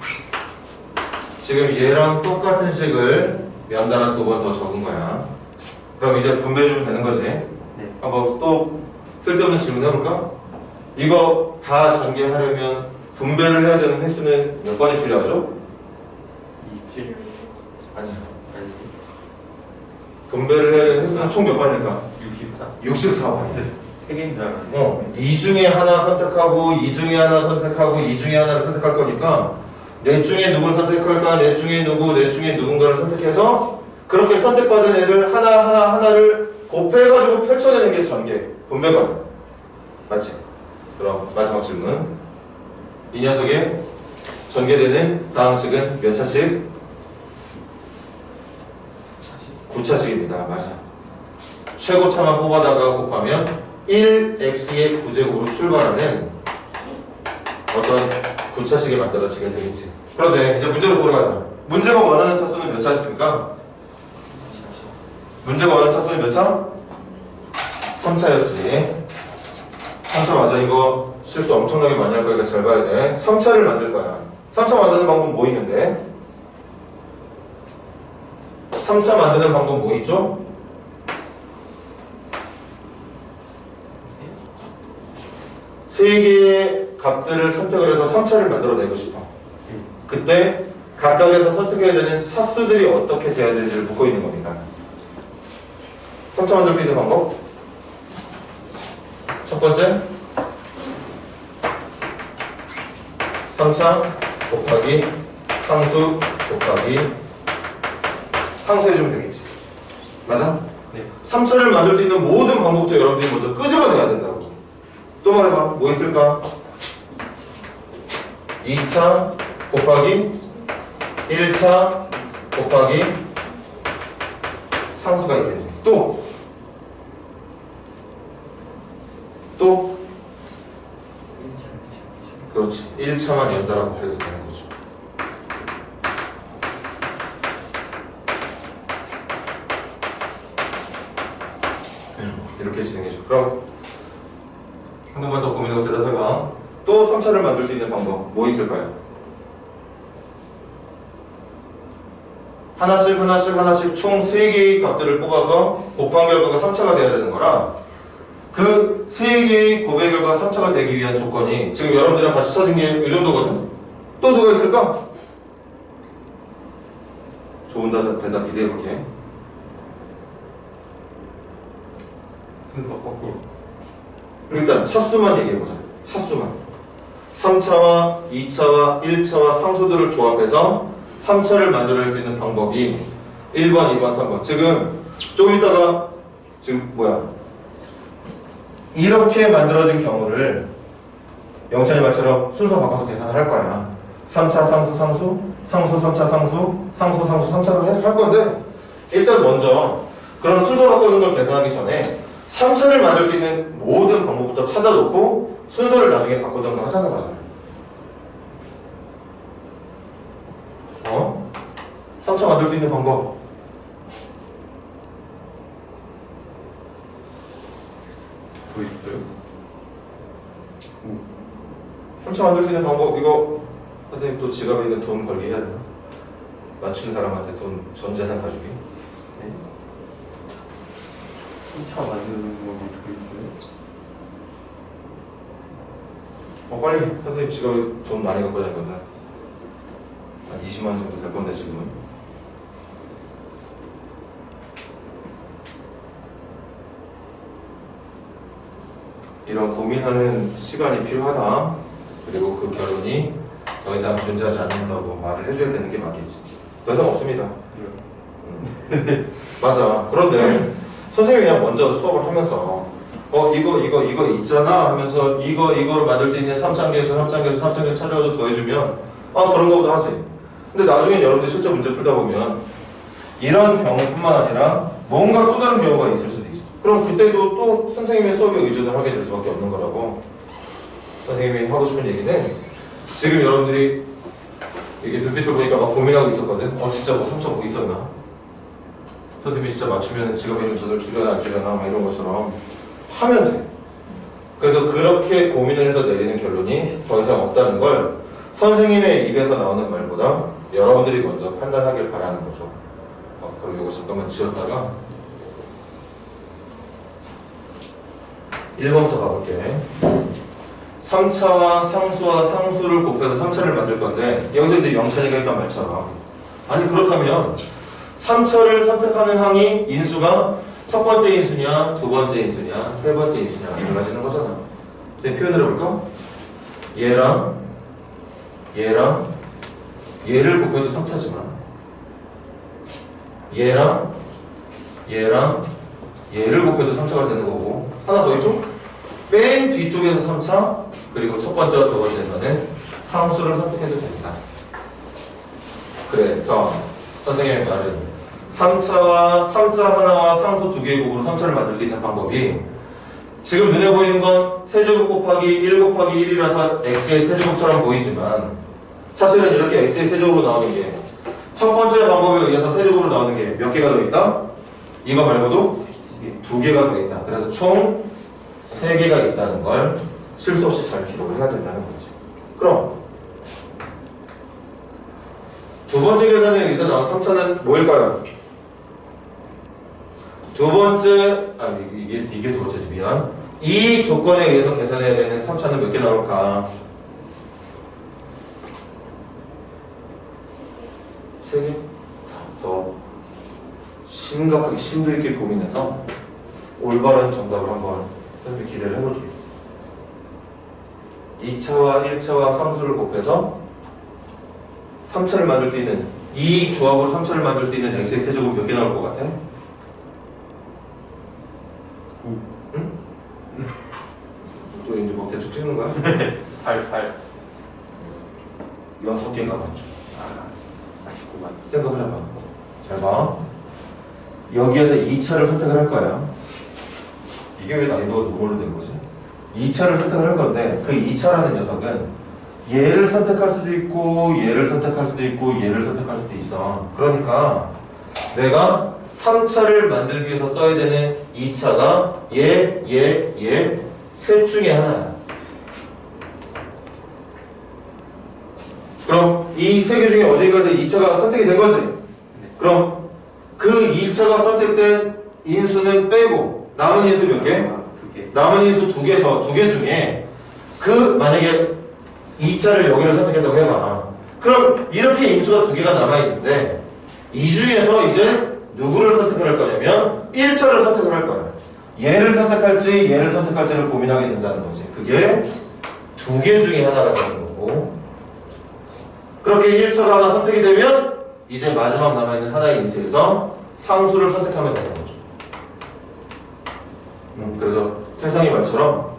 지금 얘랑 똑같은 식을 연달아 2번 더 적은 거야. 그럼 이제 분배해 주면 되는 거지. 한번 또 쓸데없는 질문 해볼까? 이거 다 전개하려면 분배를 해야 되는 횟수는 몇 번이 필요하죠? 27. 아니야. 아니. 분배를 해야 되는 횟수는 총 몇 번일까? 64. 64번. 3개인 줄 알았네. 이 중에 하나 선택하고 이 중에 하나 선택하고 이 중에 하나를 선택할 거니까 넷 중에 누굴 선택할까? 넷 중에 누구, 넷 중에 누군가를 선택해서 그렇게 선택받은 애들 하나를 곱해가지고 펼쳐내는 게 전개, 분배거든. 맞지? 그럼 마지막 질문. 이 녀석의 전개되는 다항식은 몇 차식? 9차식입니다. 맞아. 최고차만 뽑아다가 곱하면 1x의 9제곱으로 출발하는 어떤 9차식이 만들어지게 되겠지. 그런데 이제 문제로 돌아가자. 문제가 원하는 차수는 몇 차였습니까? 문제가 원하는 차수는 몇 차? 3차였지. 3차 맞아. 이거 실수 엄청나게 많이 할 거니까 잘 봐야 돼. 3차를 만들 거야. 3차 만드는 방법 뭐 있는데? 3차 만드는 방법 뭐 있죠? 세 개의 값들을 선택을 해서 3차를 만들어내고 싶어. 그때 각각에서 선택해야 되는 차수들이 어떻게 돼야 되는지를 묻고 있는 겁니다. 3차 만들 수 있는 방법? 첫 번째 3차 곱하기 상수 곱하기 상수 해주면 되겠지. 맞아? 네. 3차를 만들 수 있는 모든 방법도 여러분들이 먼저 끄집어내야 된다고. 또 말해봐. 뭐 있을까? 2차 곱하기 1차 곱하기 상수가 있겠네. 또 그렇지. 1차만 연달아 곱해도 되는 거죠. 이렇게 진행해줘. 그럼 한 번만 더 고민하고 대답해봐. 또 3차를 만들 수 있는 방법 뭐 있을까요? 하나씩 총 3개의 값들을 뽑아서 곱한 결과가 3차가 돼야 되는 거라 그 3개의 곱의 결과가 3차가 되기 위한 조건이 지금 여러분들이랑 같이 찾은 게 이 정도거든? 또 누가 있을까? 좋은 대답 기대해볼게. 순서 거꾸로. 일단 차수만 얘기해보자. 차수만 3차와 2차와 1차와 상수들을 조합해서 3차를 만들어낼 수 있는 방법이 1번, 2번, 3번. 지금 조금 있다가 지금 이렇게 만들어진 경우를 영찬이 말처럼 순서 바꿔서 계산을 할 거야. 3차 상수 3차 상수 3차로 할 건데 일단 먼저 그런 순서 바꾸는 걸 계산하기 전에 3차를 만들 수 있는 모든 방법부터 찾아놓고 순서를 나중에 바꾸던가 하자는 거잖아요. 3차 만들 수 있는 방법. 더 있어요? 3차 만들 수 있는 방법. 이거 선생님 또 지갑에 있는 돈 걸게 해야 되나? 맞춘 사람한테 돈 전 재산 가지기. 네. 3차 만드는 법이 더 있어요? 빨리 선생님 지갑에 돈 많이 갖고 다니거든. 20만 원 정도 될 건데 지금. 이런 고민하는 시간이 필요하다. 그리고 그 결론이 더 이상 존재하지 않는다고 말을 해줘야 되는 게 맞겠지. 더 이상 없습니다. 맞아. 그런데 선생님이 그냥 먼저 수업을 하면서 이거 있잖아 하면서 이거를 만들 수 있는 3단계에서 찾아가지고 더해주면 그런 거보다 하지. 근데 나중에 여러분들 실제 문제 풀다 보면 이런 경우뿐만 아니라 뭔가 또 다른 경우가 있을 수도 있어. 그럼 그때도 또 선생님의 수업에 의존을 하게 될 수밖에 없는 거라고. 선생님이 하고 싶은 얘기는 지금 여러분들이 이게 눈빛을 보니까 막 고민하고 있었거든. 진짜 뭐 3.5 있었나? 선생님이 진짜 맞추면 직업에 있는 돈을 줄여나 안 줄여나 막 이런 것처럼 하면 돼. 그래서 그렇게 고민을 해서 내리는 결론이 더 이상 없다는 걸 선생님의 입에서 나오는 말보다 여러분들이 먼저 판단하길 바라는 거죠. 그럼 이거 잠깐만 지웠다가 1번부터 가볼게. 3차와 상수와 상수를 곱해서 3차를 만들 건데 여기서 이제 0차니까 일단 말처럼 아니 그렇다면 3차를 선택하는 항이 인수가 첫 번째 인수냐 두 번째 인수냐 세 번째 인수냐 달라지는 거잖아. 근데 표현을 해볼까? 얘랑 얘를 곱해도 3차지만 얘를 곱해도 3차가 되는 거고 하나 더 있죠? 맨 뒤쪽에서 3차 그리고 첫 번째와 두 번째에서는 상수를 선택해도 됩니다. 그래서 선생님의 말은 3차 하나와 상수 두 개의 곱으로 3차를 만들 수 있는 방법이 지금 눈에 보이는 건 세제곱 곱하기 1 곱하기 1이라서 x의 세제곱처럼 보이지만 사실은 이렇게 x의 세제곱으로 나오는 게 첫 번째 방법에 의해서 세제곱으로 나오는 게 몇 개가 더있다? 이거 말고도 두 개가 더있다. 그래서 총 3개가 있다는 걸 실수 없이 잘 기록을 해야 된다는 거지. 그럼 두 번째 계산에 의해서 나온 3차는 뭐일까요? 두 번째, 이게 두 번째지, 미안. 이 조건에 의해서 계산해야 되는 3차는 몇 개 나올까? 3개? 더 심각하게 심도 있게 고민해서 올바른 정답을 한번 선생님이 기대를 해볼게요. 2차와 1차와 상수를 곱해서 3차를 만들 수 있는 이 조합으로 3차를 만들 수 있는 x의 세제곱은 몇 개 나올 것 같아? 9. 응? 또 이제 뭐 대충 찍는 거야? 8 6개가 맞죠. 아쉽구만. 생각을 해봐. 잘 봐. 여기에서 2차를 선택을 할 거야. 이게 왜 난이도가 누구로 된 거지? 2차를 선택을 할 건데 그 2차라는 녀석은 얘를 선택할 수도 있고 얘를 선택할 수도 있고 얘를 선택할 수도 있어. 그러니까 내가 3차를 만들기 위해서 써야 되는 2차가 얘 셋 중에 하나야. 그럼 이 세 개 중에 어디가서 2차가 선택이 된 거지? 그럼 그 2차가 선택된 인수는 빼고 남은 인수 몇 개? 2개. 남은 인수 2개 중에 만약에 2차를 여기를 선택했다고 해봐. 그럼 이렇게 인수가 2개가 남아있는데 이 중에서 이제 누구를 선택을 할 거냐면 1차를 선택을 할 거야. 얘를 선택할지를 고민하게 된다는 거지. 그게 2개 중에 하나가 되는 거고 그렇게 1차가 하나 선택이 되면 이제 마지막 남아있는 하나의 인수에서 상수를 선택하면 되는 거죠. 그래서 태성이 말처럼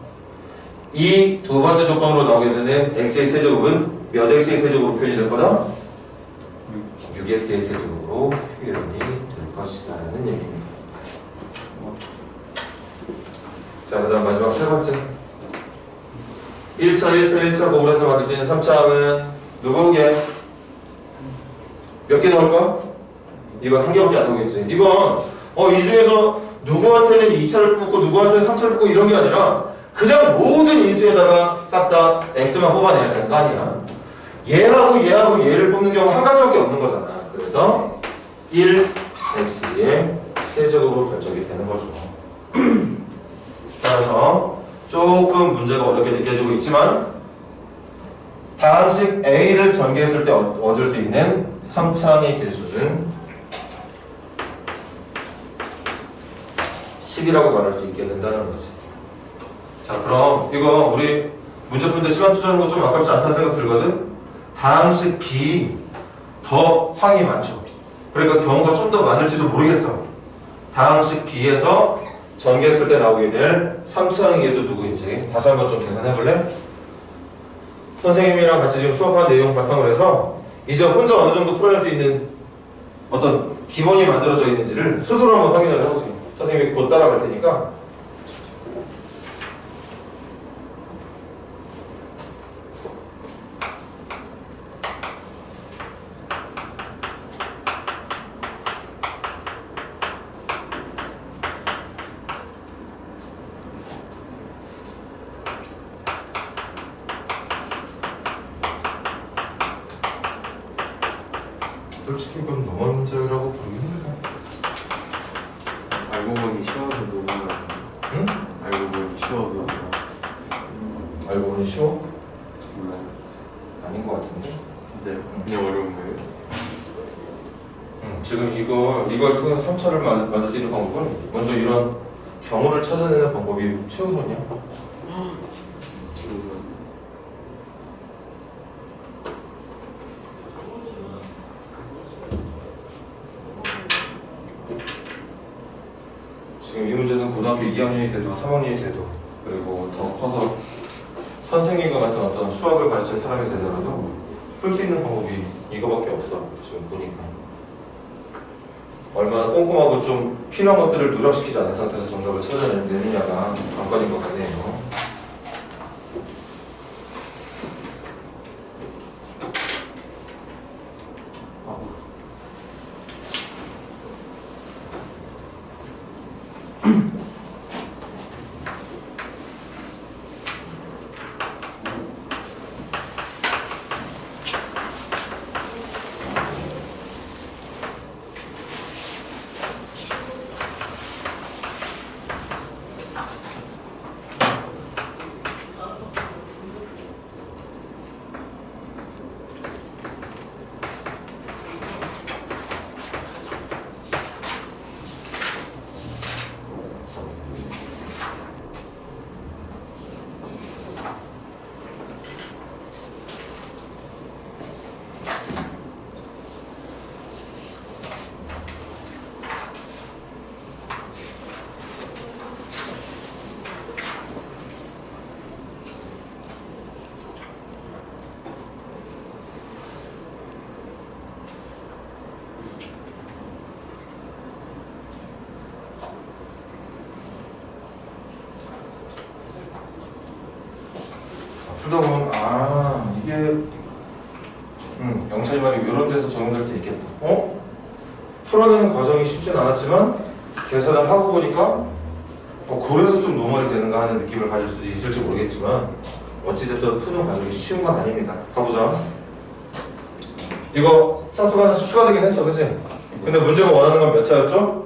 이 두 번째 조건으로 나오게 되는 x의 세제곱은 몇 x의 세제곱으로 표현이 될 거다? 6x의 세제곱으로 표현이 될 것이라는 얘기입니다. 자, 그 다음 마지막 세 번째 1차 곱을 해서 만들 수 있는 3차는 누구게? 몇 개 나올까? 이건 한 개밖에 안 나오겠지. 이건 이 중에서 누구한테는 2차를 뽑고 누구한테는 3차를 뽑고 이런 게 아니라 그냥 모든 인수에다가 싹 다 x만 뽑아내야 되는 거 아니야. 얘하고 얘를 뽑는 경우 한 가지밖에 없는 거잖아. 그래서 1x의 세제곱으로 결정이 되는 거죠. 따라서 조금 문제가 어렵게 느껴지고 있지만 다항식 A를 전개했을 때 얻을 수 있는 3차항의 개수는 10이라고 말할 수 있게 된다는 거지. 자, 그럼 이거 우리 문제 풀 때 시간 투자하는 거 좀 아깝지 않다는 생각 들거든? 다항식 B 더 항이 많죠. 그러니까 경우가 좀 더 많을지도 모르겠어. 다항식 B에서 전개했을 때 나오게 될 3차항의 개수 누구인지 다시 한번 좀 계산해 볼래? 선생님이랑 같이 지금 수업한 내용 바탕으로 해서 이제 혼자 어느 정도 풀어낼 수 있는 어떤 기본이 만들어져 있는지를 스스로 한번 확인을 해보세요. 선생님이 곧 따라갈 테니까. 솔직히 이건 너무 문제라고 부르기 힘들다. 알고 보니 쉬워서 너무 응? 알고 보니 쉬워서 알고 보니 쉬워? 몰라요. 아닌 것 같은데? 진짜요? 그냥 어려운 거예요? 지금 이걸 통해서 3차를 만들 수 있는 방법은 먼저 이런 경우를 찾아내는 방법이 최우선이야. 지금은 지금 이 문제는 고등학교 2학년이 돼도 3학년이 돼도 그리고 더 커서 선생님과 같은 어떤 수학을 가르칠 사람이 되더라도 풀 수 있는 방법이 이거밖에 없어. 지금 보니까 얼마나 꼼꼼하고 좀 필요한 것들을 누락시키지 않은 상태에서 정답을 찾아내느냐가 관건인 것 같네요. 풀다 보면 이게 영찬이 말이 이런 데서 적용될 수 있겠다. 풀어내는 과정이 쉽진 않았지만 계산을 하고 보니까 그래서 좀 노멀이 되는가 하는 느낌을 가질 수도 있을지 모르겠지만 어찌됐든 푸는 과정이 쉬운 건 아닙니다. 가보자. 이거 차수가 하나씩 추가되긴 했어, 그치? 근데 문제가 원하는 건 몇 차였죠?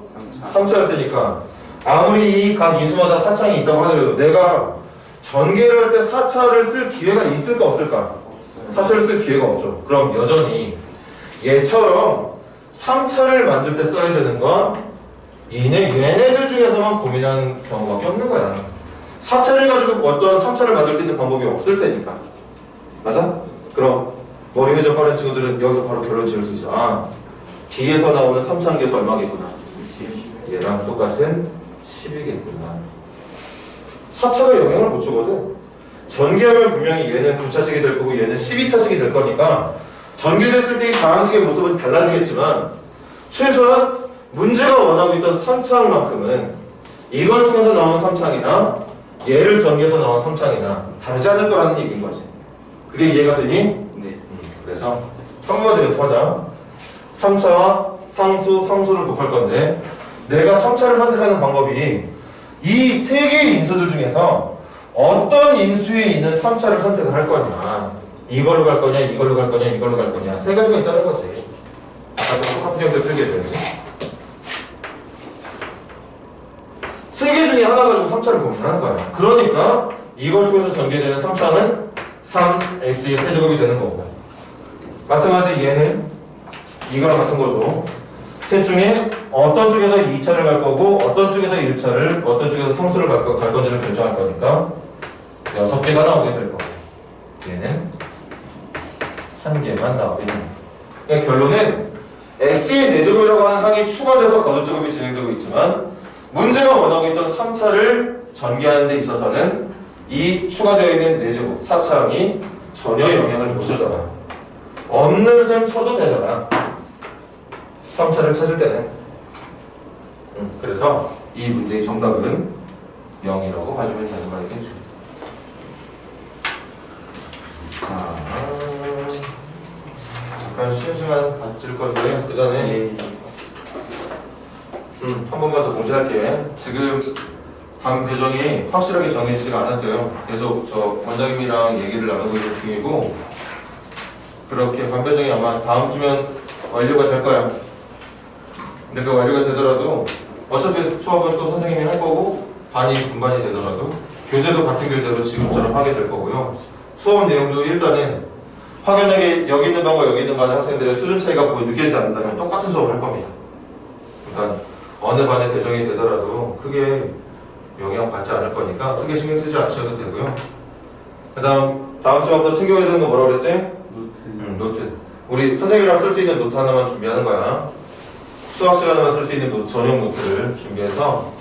3차였으니까 아무리 이 각 인수마다 4차항이 있다고 하더라도 내가 전개를 할 때 4차를 쓸 기회가 있을까 없을까? 4차를 쓸 기회가 없죠. 그럼 여전히 얘처럼 3차를 만들 때 써야 되는 건 얘네들 중에서만 고민하는 경우밖에 없는 거야. 4차를 가지고 어떤 3차를 만들 수 있는 방법이 없을 테니까. 맞아? 그럼 머리 회전 빠른 친구들은 여기서 바로 결론 지을 수 있어. B에서 나오는 3차항 계수 얼마겠구나? 얘랑 똑같은 10이겠구나. 4차가 영향을 못 주거든. 전개하면 분명히 얘는 9차식이 될 거고 얘는 12차식이 될 거니까 전개됐을 때 이 다항식의 모습은 달라지겠지만 최소한 문제가 원하고 있던 3차항만큼은 이걸 통해서 나오는 3차항이나 얘를 전개해서 나온 3차항이나 다르지 않을 거라는 얘기인 거지. 그게 이해가 되니? 네. 그래서 한 번만 더 연습하자. 3차와 상수를 곱할 건데 내가 3차를 선택하는 방법이 이 세 개의 인수들 중에서 어떤 인수에 있는 3차를 선택을 할 거냐, 이걸로 갈 거냐, 이걸로 갈 거냐, 이걸로 갈 거냐, 세 가지가 있다는 거지. 아까 똑같은 형태를 풀게 돼야지. 세 개 중에 하나 가지고 3차를 고민하는 거야. 그러니까 이걸 통해서 전개되는 3차는 3x의 세제곱이 되는 거고, 마찬가지 얘는 이거랑 같은 거죠. 셋 중에 어떤 쪽에서 2차를 갈 거고 어떤 쪽에서 1차를, 어떤 쪽에서 상수를 갈 건지를 결정할 거니까 6개가 나오게 될 거고, 얘는 1개만 나오게 됩니다. 그러니까 결론은 x의 4제곱이라고 하는 항이 추가돼서 거듭제곱이 진행되고 있지만, 문제가 원하고 있던 3차를 전개하는 데 있어서는 이 추가되어 있는 4제곱 4차항이 전혀 영향을 못 주더라. 없는 셈 쳐도 되더라, 3차를 찾을 때는. 그래서 이 문제의 정답은 0이라고 봐주면 되는 거겠죠. 자, 잠깐 쉬는 시간 가질 건데 그 전에 한 번만 더 공지할게. 지금 다음 배정이 확실하게 정해지지가 않았어요. 계속 저 원장님이랑 얘기를 나누고 있는 중이고, 그렇게 반 배정이 아마 다음 주면 완료가 될 거야. 근데 그 완료가 되더라도 어차피 수업은 또 선생님이 할 거고, 반이 분반이 되더라도 교재도 같은 교재로 지금처럼 하게 될 거고요. 수업 내용도 일단은 확연하게 여기 있는 반과 여기 있는 반의 학생들의 수준 차이가 느껴지지 않는다면 똑같은 수업을 할 겁니다. 그러니까 어느 반에 배정이 되더라도 크게 영향 받지 않을 거니까 크게 신경 쓰지 않으셔도 되고요. 그 다음 수업부터 챙겨야 되는 거 뭐라고 그랬지? 노트. 우리 선생님이랑 쓸 수 있는 노트 하나만 준비하는 거야. 수학 시간에만 쓸 수 있는 전용 노트를 준비해서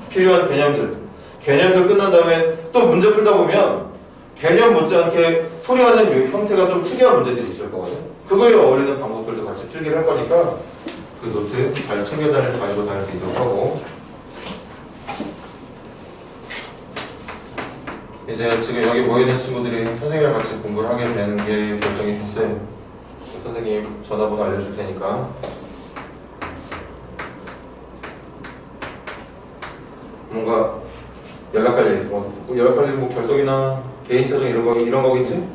필요한 개념들 끝난 다음에 또 문제 풀다 보면 개념 못지않게 풀이하는 형태가 좀 특이한 문제들이 있을 거거든. 그거에 어울리는 방법들도 같이 필기를 할 거니까 그 노트 잘 챙겨 가지고 다닐 수 있도록 하고, 이제 지금 여기 모여있는 친구들이 선생님이랑 같이 공부를 하게 되는 게 결정이 됐어요. 선생님 전화번호 알려줄 테니까 뭔가 연락할 일, 뭐 결석이나 개인 사정 이런 거겠지?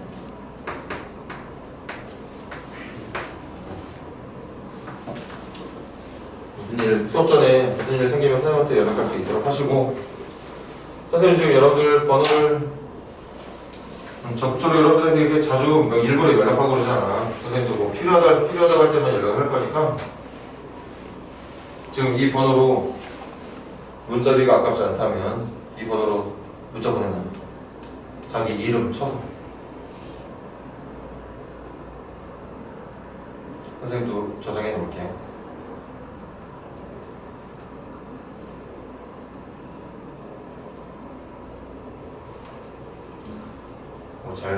무슨 일, 수업 전에 무슨 일 생기면 선생님한테 연락할 수 있도록 하시고, 선생님 지금 여러분들 번호를 적극적으로 여러분들에게 자주 일부러 연락하고 그러잖아. 선생님도 뭐 필요하다 할 때만 연락을 할 거니까 지금 이 번호로 문자비가 아깝지 않다면 이 번호로 문자 보내놔. 자기 이름 쳐서. 선생님도 저장해 놓을게요.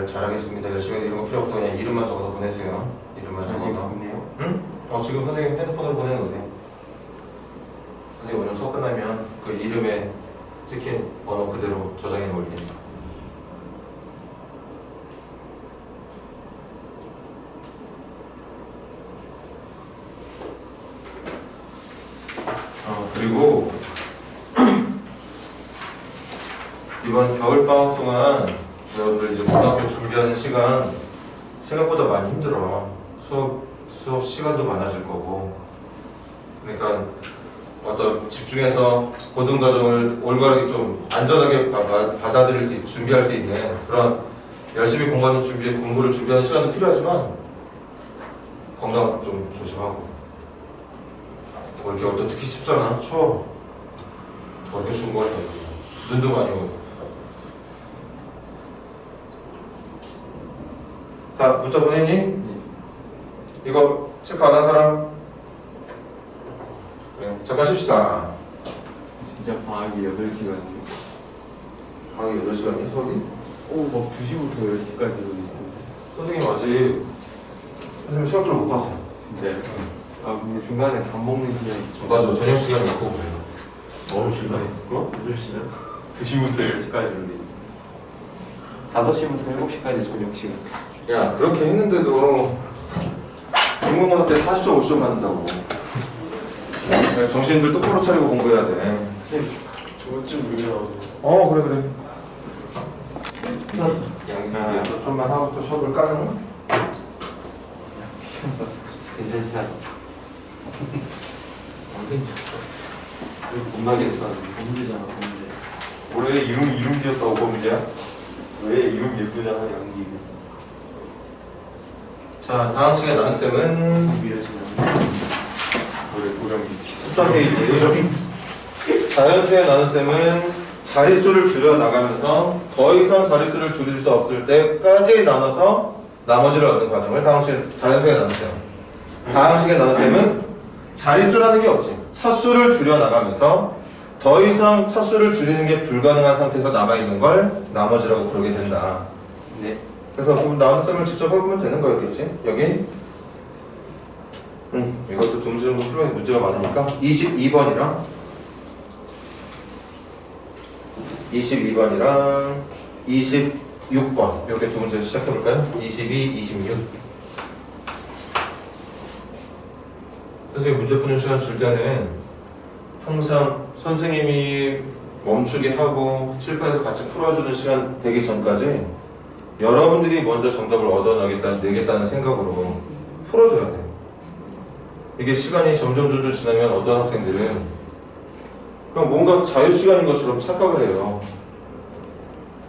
잘하겠습니다. 열심히 해서 이런 거 필요 없어. 그냥 이름만 적어서 보내세요. 이름만 적어서. 응? 선생님 핸드폰으로 보내놓으세요. 선생님 오늘 수업 끝나면 그 이름에 찍힌 번호 그대로 저장해 놓을 테니까. 그리고 이번 겨울방학 동안 여러분들 이제 고등학교 준비하는 시간 생각보다 많이 힘들어. 수업 시간도 많아질 거고. 그러니까 어떤 집중해서 고등과정을 올바르게 좀 안전하게 받아들일 준비할 수 있는 그런 열심히 공부를 준비하는 시간도 필요하지만 건강 좀 조심하고. 올겨울도 특히 춥잖아. 추워. 더럽게 추운 거 같아. 눈도 많이 오고. 다 문자 보내니? 네. 이거 체크 안 한 사람? 그래, 잠깐 쉽시다. 진짜 방학이 8시간. 방학이 8시간이야, 수업이? 막 2시부터 10시까지 있는데. 선생님 아직 시험표를 못 봤어요. 진짜요? 근데 중간에 밥 먹는 시간이 있어. 맞아, 저녁 시간이 있고 그래요. 시간에? 8시간? 2시부터 10시까지 오는데 5시부터 7시까지 저녁 시간. 야, 그렇게 했는데도 중간고사 때 40점, 50점 받는다고. 그냥 정신들 똑바로 차리고 공부해야 돼. 저번 주 물이 나오세요. 그래. 양이 또 좀만 하고 또 수업을 까는? 괜찮지 않아? 겁나겠다. 범죄잖아, 범죄. 올해 이름 지었다고 범죄야? 왜 이름 예쁘냐 연기. 자, 다음 시간에 나눗셈은 노래 고령기. 13페이지. 자연수의 나눗셈은 자릿수를 줄여 나가면서 더 이상 자릿수를 줄일 수 없을 때까지 나눠서 나머지를 얻는 과정을 자연수의 나눗셈. 다항식의 나눗셈은 자릿수라는 게 없지. 차수를 줄여 나가면서 더 이상 차수를 줄이는 게 불가능한 상태에서 남아있는 걸 나머지라고 부르게 된다. 네. 그래서 나눗셈을 직접 해보면 되는 거였겠지? 여기 이것도 두 문제 정도 풀어야 문제가 많으니까 22번이랑 26번 이렇게 두 문제 시작해볼까요? 22, 26. 선생님 문제 푸는 시간 줄 때는 항상 선생님이 멈추게 하고 칠판에서 같이 풀어주는 시간 되기 전까지 여러분들이 먼저 정답을 얻어내겠다는 생각으로 풀어줘야 돼요. 이게 시간이 점점 지나면 어떤 학생들은 그냥 뭔가 자유시간인 것처럼 착각을 해요.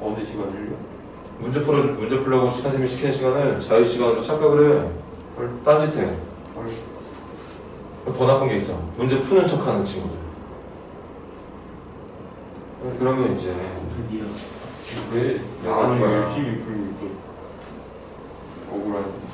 어느 시간을요? 문제 풀려고 선생님이 시키는 시간을 자유시간으로 착각을 해. 딴짓해. 더 나쁜 게 있죠. 문제 푸는 척하는 친구들. 그러면 이제 왜 나는 열심히 풀고 있고 억울한데.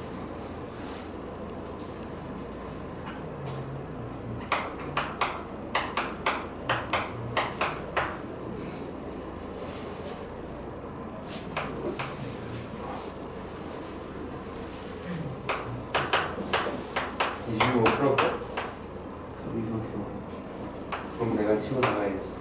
이거 풀었고 그럼 내가 치고 나가야지.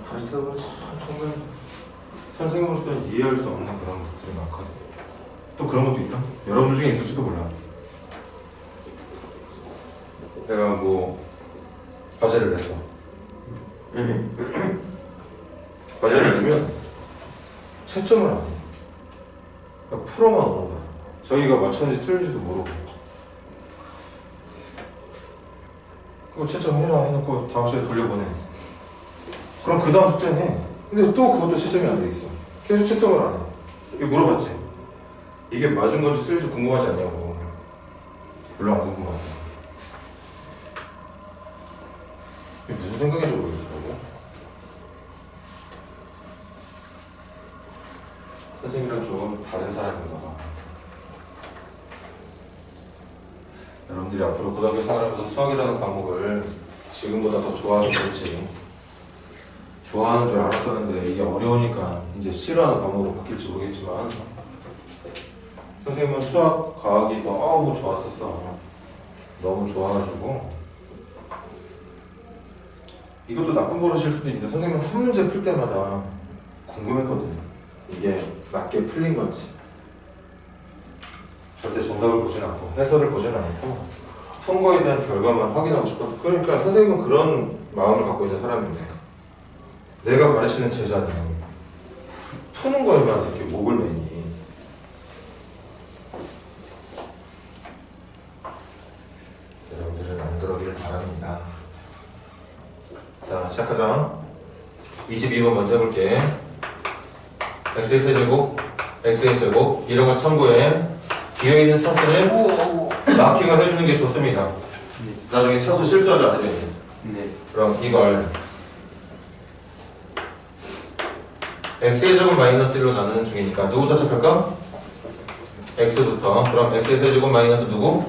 가르치다 참 정말 선생님으로서는 이해할 수 없는 그런 것들이 많거든. 또 그런 것도 있다. 여러분 중에 있을지도 몰라. 내가 뭐 과제를 냈어. 과제를 내면 채점을 안 해. 그냥 풀어만 오는 거야. 저희가 맞췄는지 틀린지도 모르고. 그거 채점해라 해놓고 다음 시간에 돌려보내. 그럼 그 다음 숙제는 해. 근데 또 그것도 채점이 안 돼 있어. 계속 채점을 안 해. 이거 물어봤지? 이게 맞은 건지 틀린지 궁금하지 않냐고. 별로 안 궁금하지. 이게 무슨 생각인지 모르겠더라고. 선생님이랑 좀 다른 사람인가 봐. 여러분들이 앞으로 고등학교 생활하면서 수학이라는 과목을 지금보다 더 좋아하게 될지, 좋아하는 줄 알았었는데 이게 어려우니까 이제 싫어하는 과목으로 바뀔지 모르겠지만, 선생님은 수학, 과학이 너무 좋았었어. 너무 좋아가지고. 이것도 나쁜 버릇일 수도 있는데, 선생님은 한 문제 풀 때마다 궁금했거든요. 이게 맞게 풀린 건지. 절대 정답을 보진 않고 해설을 보진 않고 푼 거에 대한 결과만 확인하고 싶었어. 그러니까 선생님은 그런 마음을 갖고 있는 사람인데, 내가 가르치는 제자는 푸는 거에만 이렇게 목을 매니. 여러분들은 안 그러기를 바랍니다. 자, 시작하자. 22번 먼저 해볼게. x의 세제곱, x의 제곱 이런 거 참고해. 뒤에 있는 차수는 마킹을 해주는 게 좋습니다. 나중에 차수 실수하지 않아야 돼. 네. 그럼 이걸 x의 제곱 마이너스 1로 나누는 중이니까 누구부터 시작할까? x부터. 그럼 x의 세제곱 마이너스 누구?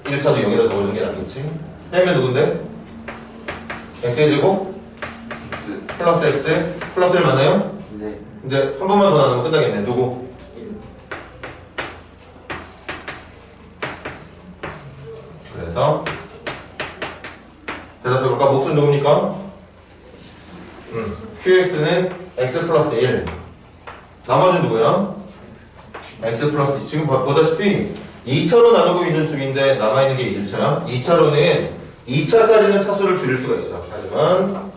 1차도 여기다 넣어주는 게 낫겠지? 빼면 누군데? x의 제곱 플러스 x 플러스 1 맞나요? 네. 이제 한 번만 더 나누면 끝나겠네. 누구? 그래서 대답해볼까? 몫은 누굽니까? QX는 x 플러스 1. 나머지는 누구야? x 플러스 지금 보다시피 2차로 나누고 있는 중인데 남아있는 게 1차 2차로는 2차까지는 차수를 줄일 수가 있어. 하지만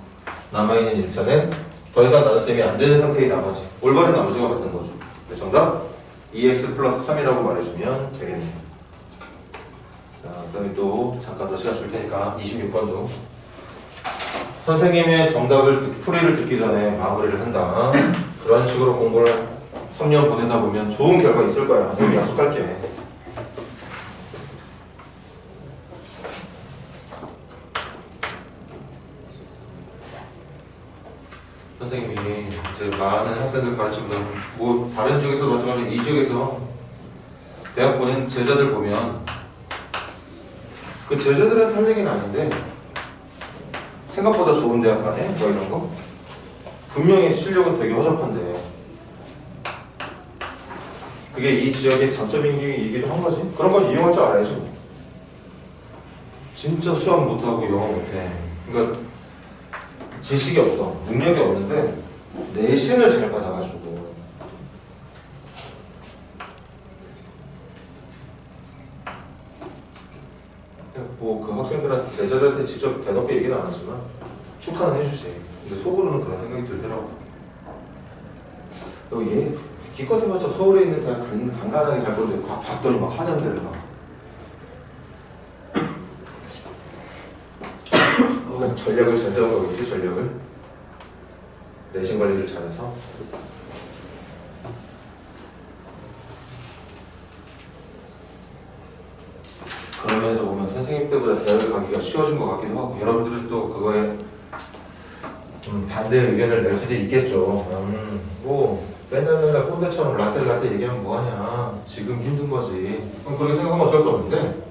남아있는 1차는 더 이상 나눗셈이 안 되는 상태의 나머지 올바른 나머지가 맞는 거죠. 네, 정답 2x 플러스 3이라고 말해주면 되겠네요. 자, 그다음에 또 잠깐 더 시간 줄 테니까 26번도 선생님의 정답을 풀이를 듣기 전에 마무리를 한다. 그런 식으로 공부를 3년 보내다 보면 좋은 결과 있을 거야. 선생님 약속할게. 선생님이 이제 많은 학생들 가르치면 뭐 다른 지역에서 마찬가지로 이 지역에서 대학 보낸 제자들 보면 그 제자들은 할 얘기는 아닌데 생각보다 좋은 대학 가네? 뭐 이런 거? 분명히 실력은 되게 허접한데 그게 이 지역의 장점이기도 한 거지? 그런 건 이용할 줄 알아야지. 진짜 수학 못하고 영어 못해. 그러니까 지식이 없어. 능력이 없는데 내신을 잘 받아가지고 뭐 그 학생들한테 제자들한테 직접 대놓고 얘기는 안 하지만 축하는 해주지. 근데 속으로는 그런 생각이 들더라고. 얘 기껏 해봤자 서울에 있는 대학 간간하게 갈 건데 봤더니 막 한양대를 가. 전략을 잘 세운 거겠지. 전략을 내신 관리를 잘해서. 그러면서 보면 선생님 때보다 대학을 가기가 쉬워진 것 같기도 하고 여러분들은 또 그거에 반대 의견을 낼 수도 있겠죠. 뭐 맨날 꼰대처럼 라떼 얘기하면 뭐하냐. 지금 힘든 거지. 그렇게 생각하면 어쩔 수 없는데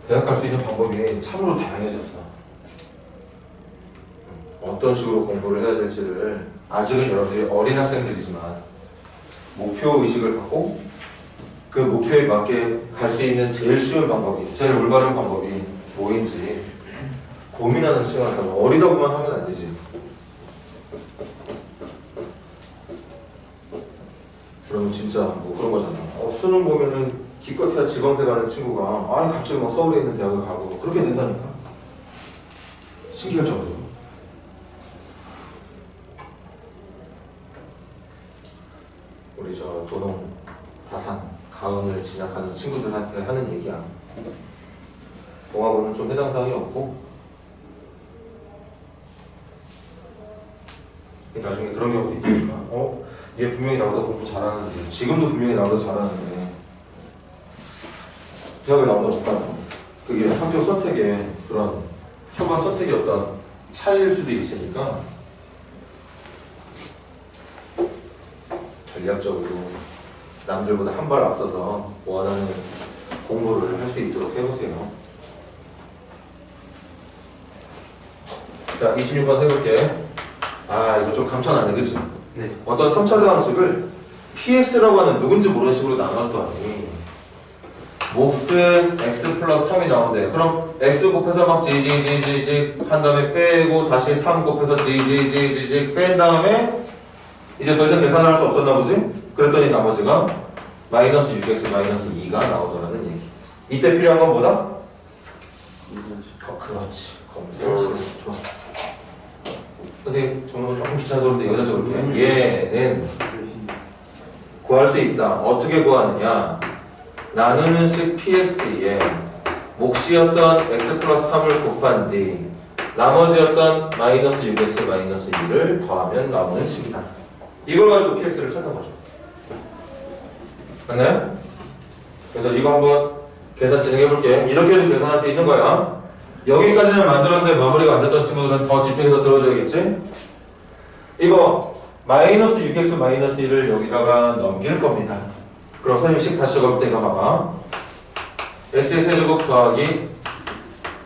대학 갈 수 있는 방법이 참으로 다양해졌어. 어떤 식으로 공부를 해야 될지를 아직은 여러분들이 어린 학생들이지만 목표의식을 갖고 그 목표에 맞게 갈 수 있는 제일 쉬운 방법이 제일 올바른 방법이 뭐인지 고민하는 시간을 가져. 어리다고만 하면 안 되지. 그러면 진짜 뭐 그런 거잖아. 수능 보면은 기껏해야 지방대 가는 친구가 아니 갑자기 막 서울에 있는 대학을 가고 그렇게 된다니까. 신기할 정도로. 우리 저 도농 다산 가은을 진학하는 친구들한테 하는 얘기야. 공학원은 좀 해당 사항이 없고 나중에 그런 경우도 있으니까 얘 분명히 나보다 공부 잘하는데 지금도 분명히 나보다 잘하는데 대학을 나보다 못하고 그게 학교 선택의 그런 초반 선택의 어떤 차이일 수도 있으니까 전략적으로 남들보다 한 발 앞서서 원하는 공부를 할 수 있도록 해보세요. 자, 26번 해볼게. 이거 좀 감춰놨네, 그치? 네. 어떤 3차례 방식을 PX라고 하는 누군지 모르는 식으로 나눴더니 몫은 X 플러스 3이 나오는데 그럼 X 곱해서 막 GGGG 한 다음에 빼고 다시 3 곱해서 GGGG 뺀 다음에 이제 더 이상 계산할 수 없었나 보지? 그랬더니 나머지가 마이너스 6x 마이너스 2가 나오더라는 얘기. 이때 필요한 건 뭐다? 그렇지. 검색. 좋아. 선생님 정말 조금 귀찮아서 그런데 여기다 적을게. 얘는 구할 수 있다. 어떻게 구하느냐? 나누는 식 px에 몫이었던 x 플러스 3을 곱한 뒤 나머지였던 마이너스 6x 마이너스 2를 더하면 나오는 식이다. 이걸 가지고 px를 찾는 거죠. 맞나요? 그래서 이거 한번 계산 진행해 볼게. 이렇게도 계산할 수 있는 거야. 여기까지는 만들었는데 마무리가 안 됐던 친구들은 더 집중해서 들어줘야겠지? 이거 마이너스 6x 마이너스 1을 여기다가 넘길 겁니다. 그럼 선생님 식 다시 적을 테니까 봐봐. x의 세제곱 더하기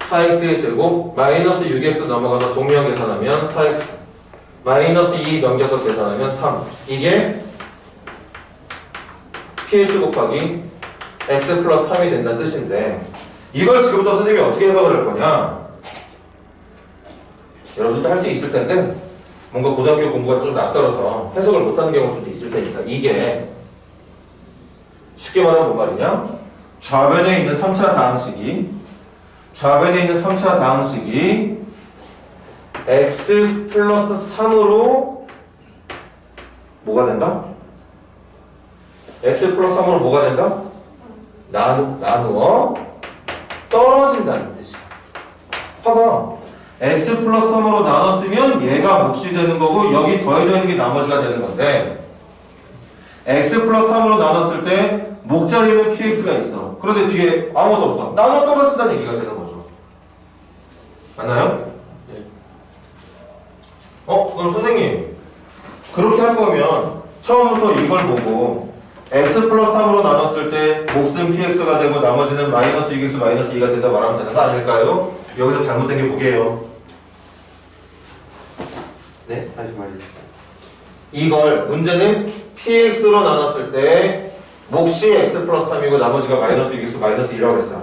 4x의 제곱 마이너스 6x 넘어가서 동명 계산하면 4x 마이너스 2 넘겨서 계산하면 3. 이게 px 곱하기 x 플러스 3이 된다는 뜻인데 이걸 지금부터 선생님이 어떻게 해석을 할 거냐? 여러분들도 할 수 있을 텐데 뭔가 고등학교 공부가 좀 낯설어서 해석을 못하는 경우일 수도 있을 테니까 이게 쉽게 말하면 뭔 말이냐? 좌변에 있는 3차 다항식이 x 플러스 3으로 뭐가 된다? x 플러스 3으로 뭐가 된다? 나누어 떨어진다는 뜻이야. 봐봐. x 플러스 3으로 나눴으면 얘가 몫이 되는 거고 여기 더해져 있는 게 나머지가 되는 건데 x 플러스 3으로 나눴을 때 목자리는 px가 있어. 그런데 뒤에 아무것도 없어. 나눠 떨어진다는 얘기가 되는 거죠. 맞나요? 그럼 선생님 그렇게 할 거면 처음부터 이걸 보고 x 플러스 3으로 나눴을 때 몫은 px가 되고 나머지는 마이너스 6x 마이너스 2가 돼서 말하면 되는 거 아닐까요? 여기서 잘못된 게 뭐게요? 네? 다시 말해주세요. 이걸 문제는 px로 나눴을 때 몫이 x 플러스 3이고 나머지가 마이너스 6x 마이너스 2라고 했어.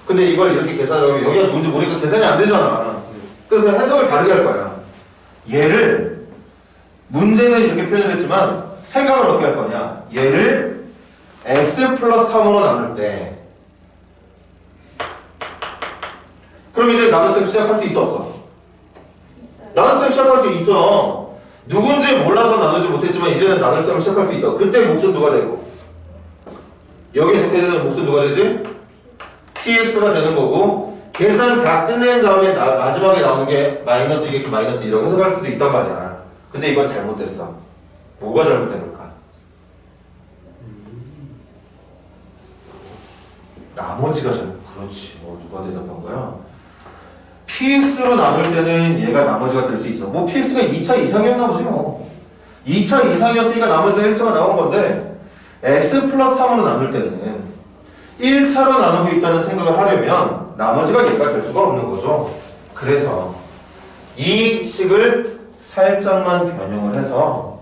근데 이걸 이렇게 계산하면 여기가 뭔지 모르니까 계산이 안 되잖아. 그래서 해석을 다르게 할 거야. 얘를 문제는 이렇게 표현을 했지만 생각을 어떻게 할 거냐. 얘를 x 플러스 3으로 나눌 때 그럼 이제 나눗셈 시작할 수 있어 없어? 있어요. 나눗셈 시작할 수 있어. 누군지 몰라서 나누지 못했지만 이제는 나눗셈을 시작할 수 있다. 그때 몫은 누가 되고 여기에 적혀있는 몫은 누가 되지? px가 되는 거고 계산 다 끝낸 다음에 마지막에 나오는 게 마이너스 2x 마이너스 2라고 해석할 수도 있단 말이야. 근데 이건 잘못됐어. 뭐가 잘못된 걸까? 나머지가 잘못. 그렇지. 누가 대답한 거야? px로 나눌 때는 얘가 나머지가 될 수 있어. 뭐 px가 2차 이상이었나 보지 뭐. 2차 이상이었으니까 나머지가 1차가 나온 건데 x 플러스 3으로 나눌 때는 1차로 나누고 있다는 생각을 하려면 나머지가 얘가 될 수가 없는 거죠. 그래서 이 식을 살짝만 변형을 해서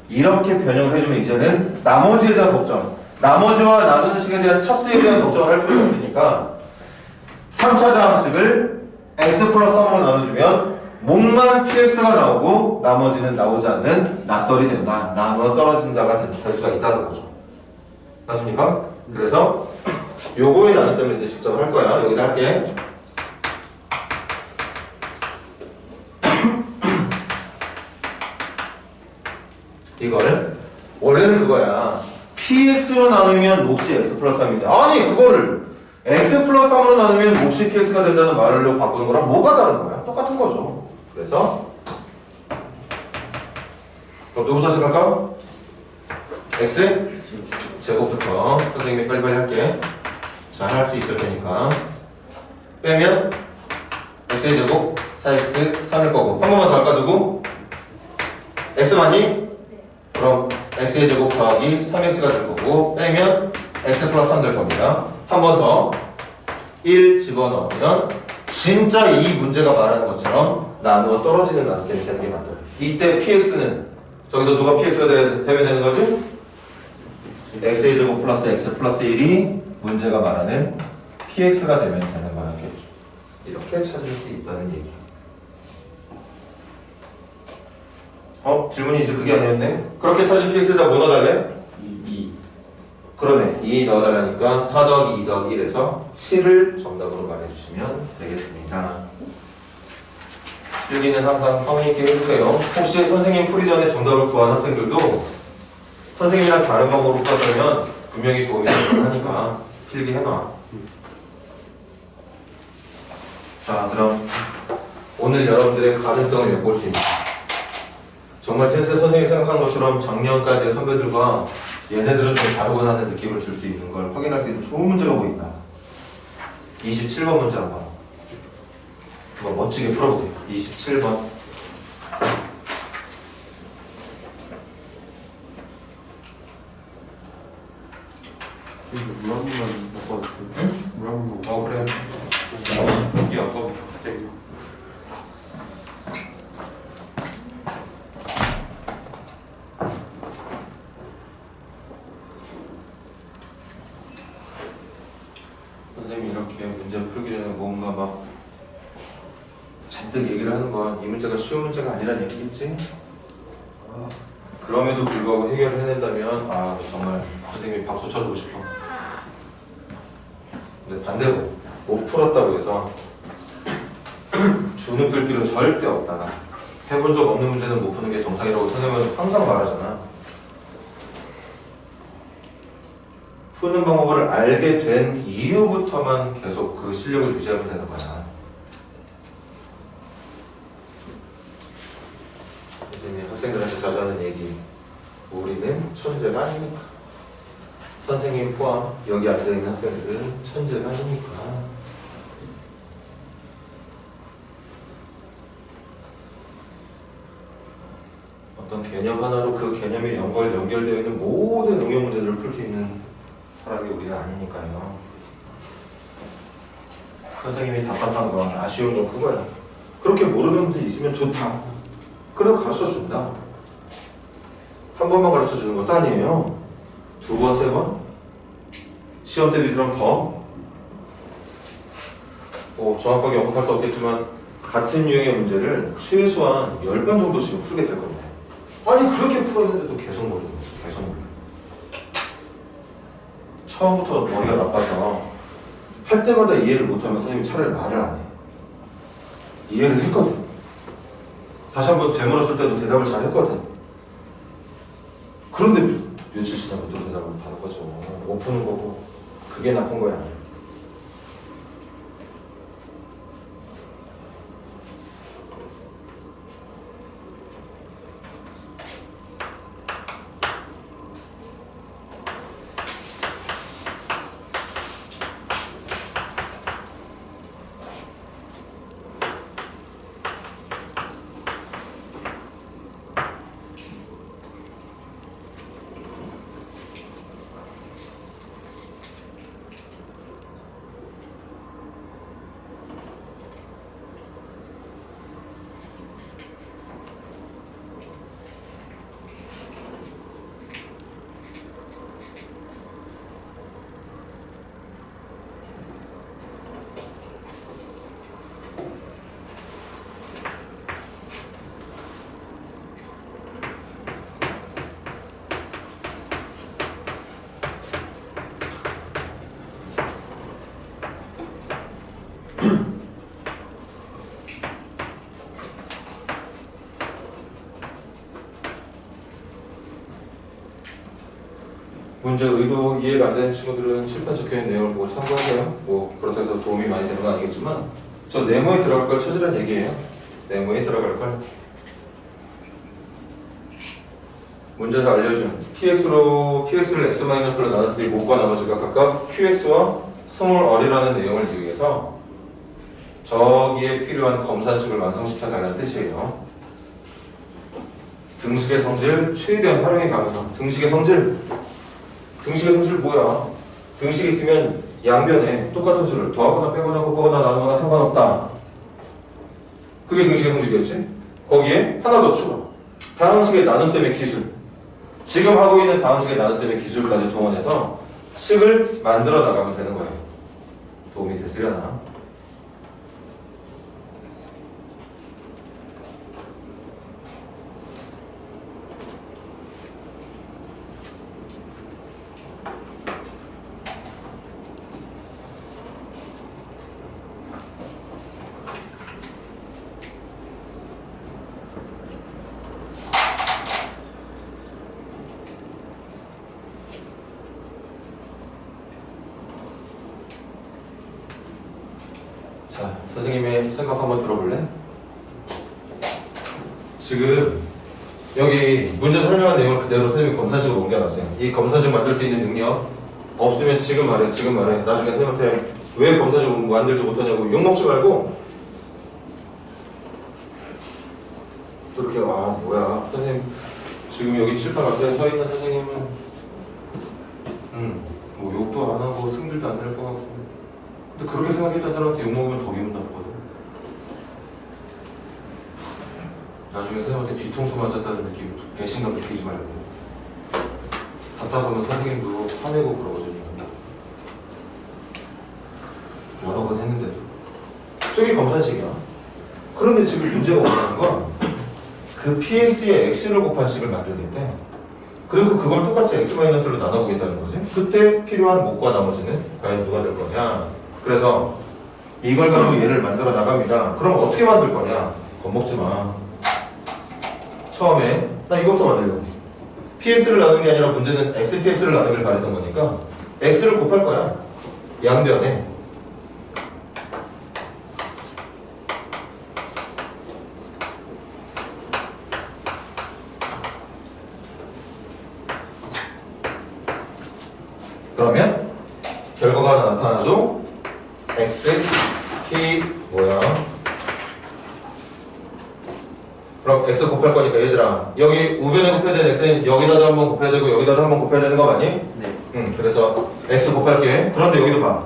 이렇게 변형을 해주면 이제는 나머지에 대한 걱정, 나머지와 나누는 식에 대한 차수에 대한 걱정을 할 필요가 없으니까 3차 다항식을 x 플러스 3으로 나눠주면 몫만 px가 나오고 나머지는 나오지 않는 낫떨이 된다. 나누어 떨어진다가 될 수가 있다는 거죠. 맞습니까? 그래서 요거의 나눗셈을 이제 직접 할 거야. 여기다 할게. 이거를 원래는 그거야. px로 나누면 몫이 x 플러스 3인데 아니 그거를 x 플러스 3으로 나누면 몫이 px가 된다는 말로 바꾸는 거랑 뭐가 다른 거야? 똑같은 거죠. 그래서 그럼 누구부터 시작할까? x 제곱부터 선생님이 빨리빨리 할게. 잘 할 수 있을 테니까 빼면 x의 제곱 4x 3일 거고 한 번만 더 할까 누구? x 맞니? 네. 그럼 x의 제곱 더하기 3x가 될 거고 빼면 x 플러스 3 될 겁니다. 한 번 더 1 집어넣으면 진짜 이 문제가 말하는 것처럼 나누어 떨어지는 나눗셈이 되는 게 맞아요. 이때 px는 저기서 누가 px가 되면 되는 거지? x의 제곱 플러스 x 플러스 1이 문제가 말하는 px가 되면 되는 거였겠죠. 이렇게 찾을 수 있다는 얘기. 질문이 이제 그게 아니었네? 그렇게 찾은 px에다 뭐 넣어달래? 2. 그러네. 2 넣어달라니까 4 더하기 2 더하기 1에서 7을 정답으로 말해주시면 되겠습니다. 여기는 항상 성의 있게 해주세요. 혹시 선생님 풀이 전에 정답을 구한 학생들도 선생님이랑 다른 방법으로 풀었다면 분명히 도움이 되니까 필기 해놔. 자, 그럼 오늘 여러분들의 가능성을 엿볼 수 있는 정말 센스 선생님이 생각한 것처럼 작년까지의 선배들과 얘네들은 좀 다르구나 하는 느낌을 줄 수 있는 걸 확인할 수 있는 좋은 문제가 보인다. 27번 문제 한번 멋지게 풀어보세요. 27번. 물 한 번만 먹고 왔어요. 응? 물 한 번만 먹고. 그래. 여기 아까부터 갑자기. 선생님이 이렇게 문제 풀기 전에 뭔가 막 잔뜩 잔뜩 얘기를 하는 건 이 문제가 쉬운 문제가 아니란 얘기겠지? 그럼에도 불구하고 해결을 해낸다면 아 정말 선생님이 박수 쳐주고 싶어. 근데 반대로 못 풀었다고 해서 주눅 들 필요는 절대 없다. 해본 적 없는 문제는 못 푸는 게 정상이라고 선생님은 항상 말하잖아. 푸는 방법을 알게 된 이후부터만 계속 그 실력을 유지하면 되는 거야. 선생님이 학생들한테 자주 하는 얘기, 우리는 천재가 아니니까. 선생님 포함 여기 앉아있는 학생들은 천재가 아니니까. 어떤 개념 하나로 그 개념이 연결되어 있는 모든 응용 문제들을 풀 수 있는 사람이 우리는 아니니까요. 선생님이 답답한 건 아쉬운 건 그거야. 그렇게 모르는 문제 있으면 좋다. 그래서 가르쳐준다. 한 번만 가르쳐주는 것도 아니에요. 두 번, 세 번? 시험 때 비슷하면 더? 정확하게 언급할 수 없겠지만 같은 유형의 문제를 최소한 10번 정도씩은 풀게 될 겁니다. 아니 그렇게 풀었는데도 계속 모르는 거죠. 계속 모르는 거죠. 처음부터 머리가 나빠서 할 때마다 이해를 못하면 선생님이 차라리 말을 안 해. 이해를 했거든. 다시 한번 되물었을 때도 대답을 잘 했거든. 그런데 며칠 지나고 또 대답을 못 하는 거죠. 못 푸는 거고. 그게 나쁜 거야. 문제 의도 이해가 안 되는 친구들은 칠판 적혀있는 내용을 보고 참고하세요. 그렇다고 해서 도움이 많이 되는 건 아니겠지만 저 네모에 들어갈 걸 찾으란 얘기예요. 네모에 들어갈 걸. 문제에서 알려준 px를 x-로 나눴을 때 목과 나머지가 각각 qx와 스몰 r이라는 내용을 이용해서 저기에 필요한 검산식을 완성시켜 달라는 뜻이에요. 등식의 성질 최대한 활용해 가면서 등식의 성질 뭐야? 등식이 있으면 양변에 똑같은 수를 더하거나 빼거나 곱하거나 나누거나 상관없다. 그게 등식의 성질이었지? 거기에 하나 더 추가. 다항식의 나눗셈의 기술. 지금 하고 있는 다항식의 나눗셈의 기술까지 동원해서 식을 만들어 나가면 되는 거예요. 도움이 됐으려나? 자, 선생님의 생각 한번 들어볼래? 지금 여기 문제 설명한 내용을 그대로 선생님이 검사식으로 옮겨놨어요. 이 검사식 만들 수 있는 능력 없으면 지금 말해. 나중에 선생님한테 왜 검사식 만들지 못하냐고 욕먹지 말고 그렇게 뭐야 선생님 지금 여기 칠판 앞에 서 있는 선생님은 뭐 욕도 안 하고 승질도 안 낼 것 같고 근데 그렇게 생각했던 사람한테 욕먹으면 더 기분 나쁘거든. 나중에 선생님한테 뒤통수 맞았다는 느낌, 배신감 느끼지 말고. 답답하면 선생님도 화내고 그러거든요. 여러 번 했는데도. 저기 검사식이야. 그런데 지금 문제가 뭐냐는 건 그 px에 x를 곱한 식을 만들겠대. 그리고 그걸 똑같이 x-로 나눠보겠다는 거지. 그때 필요한 목과 나머지는 과연 누가 될 거냐. 그래서 이걸 가지고 얘를 만들어 나갑니다. 그럼 어떻게 만들 거냐. 겁먹지 마. 처음에 나 이것부터 만들려고. px를 나누는 게 아니라 문제는 xpx를 나누길 바랬던 거니까 x를 곱할 거야. 양변에. 그러면 결과가 하나 나타나죠. x, p 뭐야? 그럼 x 곱할 거니까 얘들아 여기 우변에 곱해야 되는 x는 여기다도 한번 곱해야 되고 여기다도 한번 곱해야 되는 거 맞니? 네. 그래서 x 곱할게. 그런데 여기도 봐.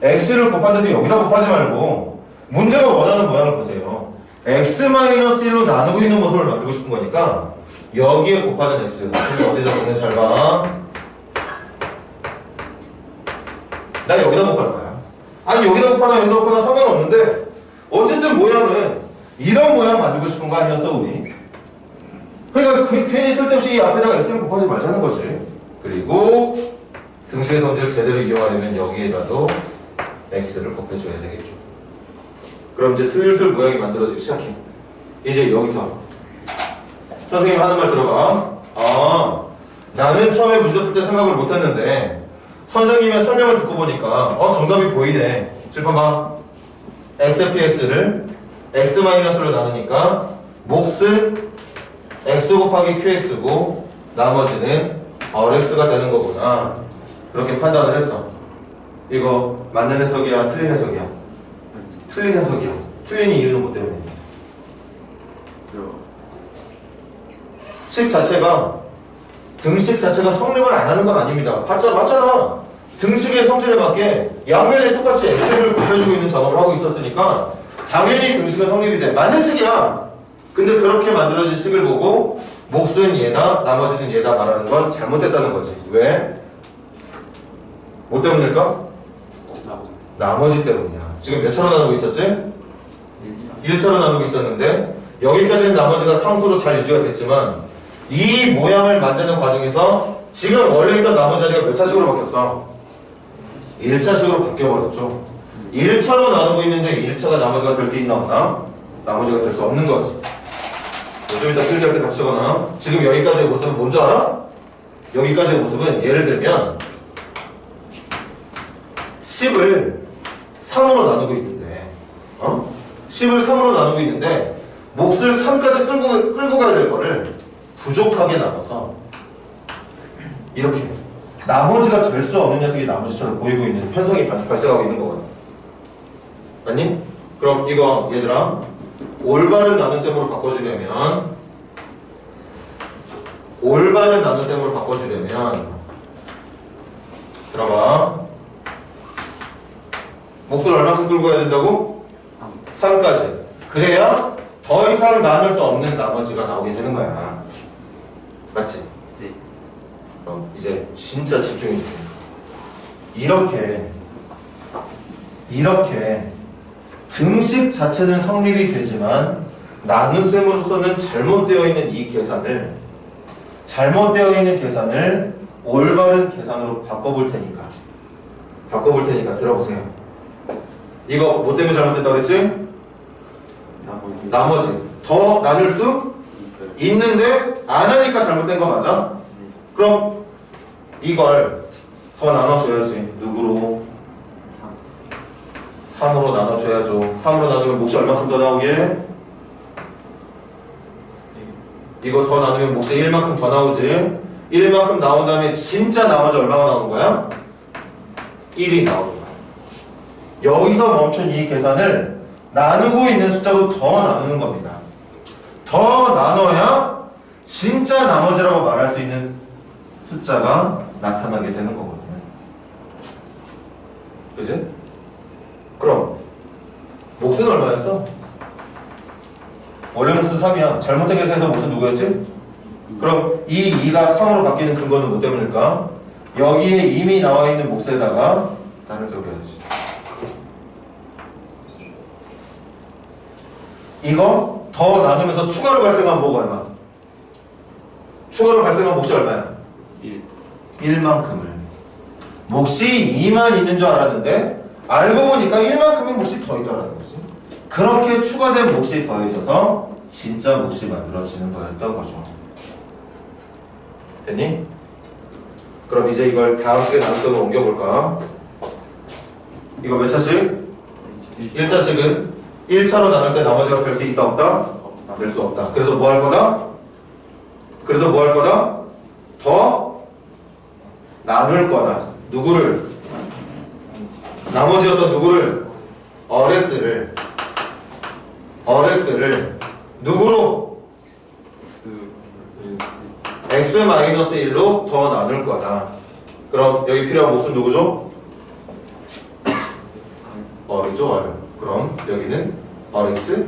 x를 곱하는데 여기다 곱하지 말고 문제가 원하는 모양을 보세요. x-1로 나누고 있는 모습을 만들고 싶은 거니까 여기에 곱하는 x. 그럼 어디다 보내 잘 봐. 나 여기다 곱할 거야. 아니 여기다 곱하나 여기다 곱하나 상관없는데 어쨌든 모양은 이런 모양 만들고 싶은 거 아니었어 우리? 그러니까 괜히 쓸데없이 이 앞에다가 x를 곱하지 말자는 거지. 그리고 등식의 성질을 제대로 이용하려면 여기에다도 x를 곱해줘야 되겠죠. 그럼 이제 슬슬 모양이 만들어지기 시작해. 이제 여기서 선생님 하는 말 들어봐. 아, 나는 처음에 문제 풀 때 생각을 못했는데 선생님의 설명을 듣고 보니까 정답이 보이네. 칠판 봐. xpx를 x-로 나누니까 몫은 x 곱하기 qx고 나머지는 rx가 되는 거구나. 그렇게 판단을 했어. 이거 맞는 해석이야? 틀린 해석이야? 틀린 해석이야. 틀린 이유는 뭐 때문에? 식 자체가 등식 자체가 성립을 안 하는 건 아닙니다. 맞잖아. 등식의 성질에 맞게 양면에 똑같이 x를 곱해주고 있는 작업을 하고 있었으니까 당연히 등식은 성립이 돼. 맞는 식이야. 근데 그렇게 만들어진 식을 보고 몫은 얘다, 나머지는 얘다 말하는 건 잘못됐다는 거지. 왜? 뭐 때문일까? 나머지 때문이야. 지금 몇 차로 나누고 있었지? 1차로 나누고 있었는데 여기까지는 나머지가 상수로 잘 유지가 됐지만 이 모양을 만드는 과정에서 지금 원래 있던 나머지 자리가 몇 차식으로 바뀌었어? 1차식으로 바뀌어버렸죠. 1차로 나누고 있는데 1차가 나머지가 될 수 있나 없나? 나머지가 될 수 없는 거지. 좀 이따 필기할 때 같이 적어놔. 지금 여기까지의 모습은 뭔지 알아? 여기까지의 모습은 예를 들면 10을 3으로 나누고 있는데 10을 3으로 나누고 있는데 몫을 3까지 끌고 가야 될 거를 부족하게 나눠서 이렇게 나머지가 될 수 없는 녀석이 나머지처럼 보이고 있는 현상이 발생하고 있는 거거든. 아니? 그럼 이거 얘들아 올바른 나눗셈으로 바꿔주려면 들어봐. 몫을 얼마큼 끌고 가야 된다고? 3까지. 그래야 더 이상 나눌 수 없는 나머지가 나오게 되는 거야. 맞지? 네. 그럼 이제 진짜 집중해 주세요. 이렇게 등식 자체는 성립이 되지만 나눗셈으로서는 잘못되어 있는 계산을 올바른 계산으로 바꿔볼 테니까 들어보세요. 이거 뭐 때문에 잘못됐다고 그랬지? 나머지 더 나눌 수 있는데 안 하니까 잘못된 거 맞아? 그럼 이걸 더 나눠줘야지. 누구로? 3으로 나눠줘야죠. 3으로 나누면 몫이 얼마큼 더 나오게? 이거 더 나누면 몫이 1만큼 더 나오지. 1만큼 나온 다음에 진짜 나머지 얼마가 나오는 거야? 1이 나오는 거야. 여기서 멈춘 이 계산을 나누고 있는 숫자로 더 나누는 겁니다. 더 나눠야 진짜 나머지라고 말할 수 있는 숫자가 나타나게 되는 거거든요. 그치? 그럼 몫은 얼마였어? 원래 몫은 3이야. 잘못된 계산에서 몫은 누구였지? 그럼 이 2가 3으로 바뀌는 근거는 뭐 때문일까? 여기에 이미 나와 있는 몫에다가 다른 적을 해야지. 이거 더 나누면서 추가로 발생한 뭐가 얼마? 추가로 발생한 몫이 얼마야? 1만큼을. 몫이 2만 있는 줄 알았는데 알고 보니까 1만큼의 몫이 더 있더라는 거지. 그렇게 추가된 몫이 더해져서 진짜 몫이 만들어지는 거였던 거죠. 됐니? 그럼 이제 이걸 다음 시간에 나눠서 옮겨볼까? 이거 몇 차씩? 1차씩은 1차로 나눌 때 나머지가 될 수 있다 없다? 될 수 없다. 그래서 뭐 할 거다? 그래서 뭐 할 거다? 더 나눌 거다. 누구를? 나머지 어떤 누구를? RS를 누구로? x-1로 더 나눌 거다. 그럼 여기 필요한 몫은 누구죠? R이죠, R. 그럼 여기는 RX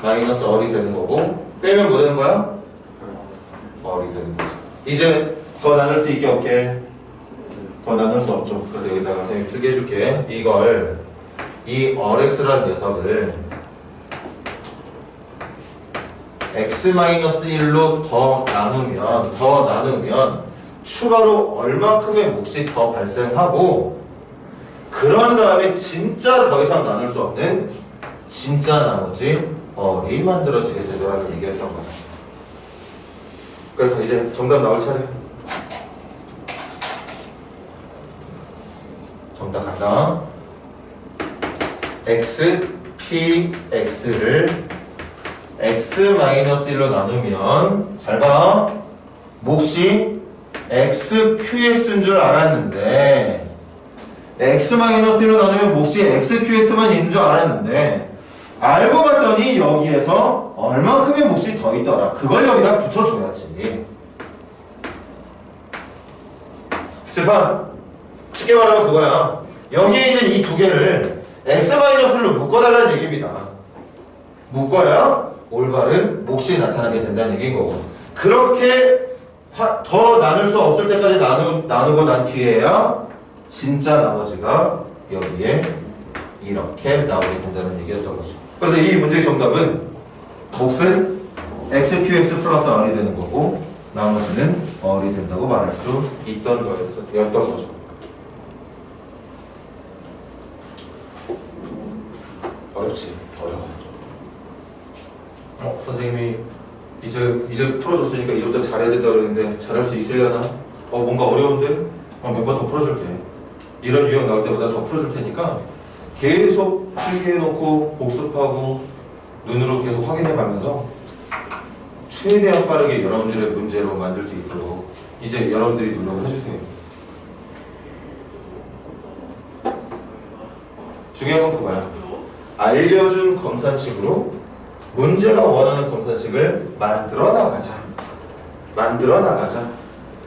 마이너스 R이 되는 거고 빼면 뭐 되는 거야? R이 되는 거지. 이제 더 나눌 수 있게 없게? 더 나눌 수 없죠. 그래서 여기다가 선생님이 틀게 해줄게. 이걸 이 RX라는 녀석을 x-1로 더 나누면 추가로 얼마큼의 몫이 더 발생하고 그런 다음에 진짜 더 이상 나눌 수 없는 진짜 나머지 R이 만들어지게 되더라는 얘기였던 거야. 그래서 이제 정답 나올 차례. 정답 간다. x, p, x를 x-1로 나누면 잘 봐. 몫이 xqx인 줄 알았는데 x-1로 나누면 몫이 xqx만 있는 줄 알았는데 알고 봤더니 여기에서 얼만큼의 몫이 더 있더라. 그걸 여기다 붙여줘야지. 재판 쉽게 말하면 그거야. 여기에 있는 이 두 개를 x-로 묶어달라는 얘기입니다. 묶어야 올바른 몫이 나타나게 된다는 얘기인 거고. 그렇게 더 나눌 수 없을 때까지 나누고 난 뒤에야 진짜 나머지가 여기에 이렇게 나오게 된다는 얘기였던 거죠. 그래서 이 문제의 정답은 몫은 xqx 플러스 r이 되는 거고 나머지는 r이 된다고 말할 수 있던 거였던 거죠. 어렵지? 어려워. 선생님이 이제 풀어줬으니까 이제부터 잘해야 된다 그러는데 잘할 수 있으려나? 뭔가 어려운데? 몇 번 더 풀어줄게. 이런 유형 나올 때마다 더 풀어줄 테니까 계속 필기해놓고 복습하고 눈으로 계속 확인해가면서 최대한 빠르게 여러분들의 문제로 만들 수 있도록 이제 여러분들이 노력을 해주세요. 중요한 건 그거야. 알려준 검산식으로 문제가 원하는 검산식을 만들어 나가자.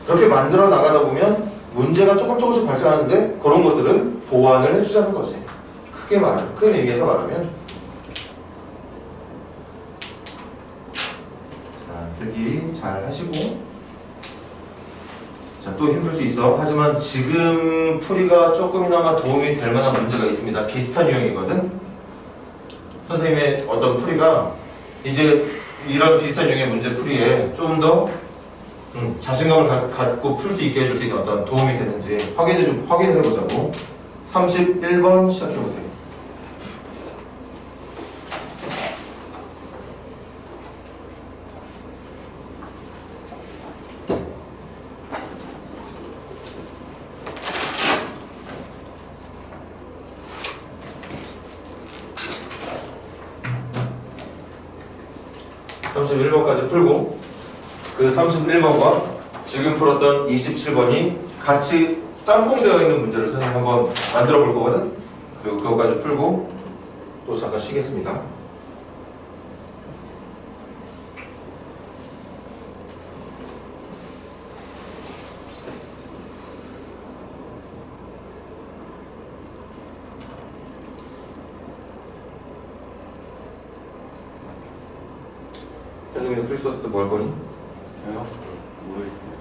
그렇게 만들어 나가다 보면 문제가 조금씩 발생하는데 그런 것들은 보완을 해주자는 거지. 큰 의미에서 말하면. 자, 필기 잘 하시고. 자, 또 힘들 수 있어. 하지만 지금 풀이가 조금이나마 도움이 될 만한 문제가 있습니다. 비슷한 유형이거든. 선생님의 어떤 풀이가 이제 이런 비슷한 유형의 문제 풀이에 좀 더 자신감을 갖고 풀 수 있게 해줄 수 있는 어떤 도움이 되는지 확인해 보자고. 31번 시작해 보세요. (31번까지) 풀고 그 31번과 지금 풀었던 27번이 같이 짬뽕되어 있는 문제를 선생님 한번 만들어 볼 거거든. 그리고 그거까지 풀고 또 잠깐 쉬겠습니다. 현중이는 크리스마스 때 뭐 할 거니? 저요? 모르겠어요.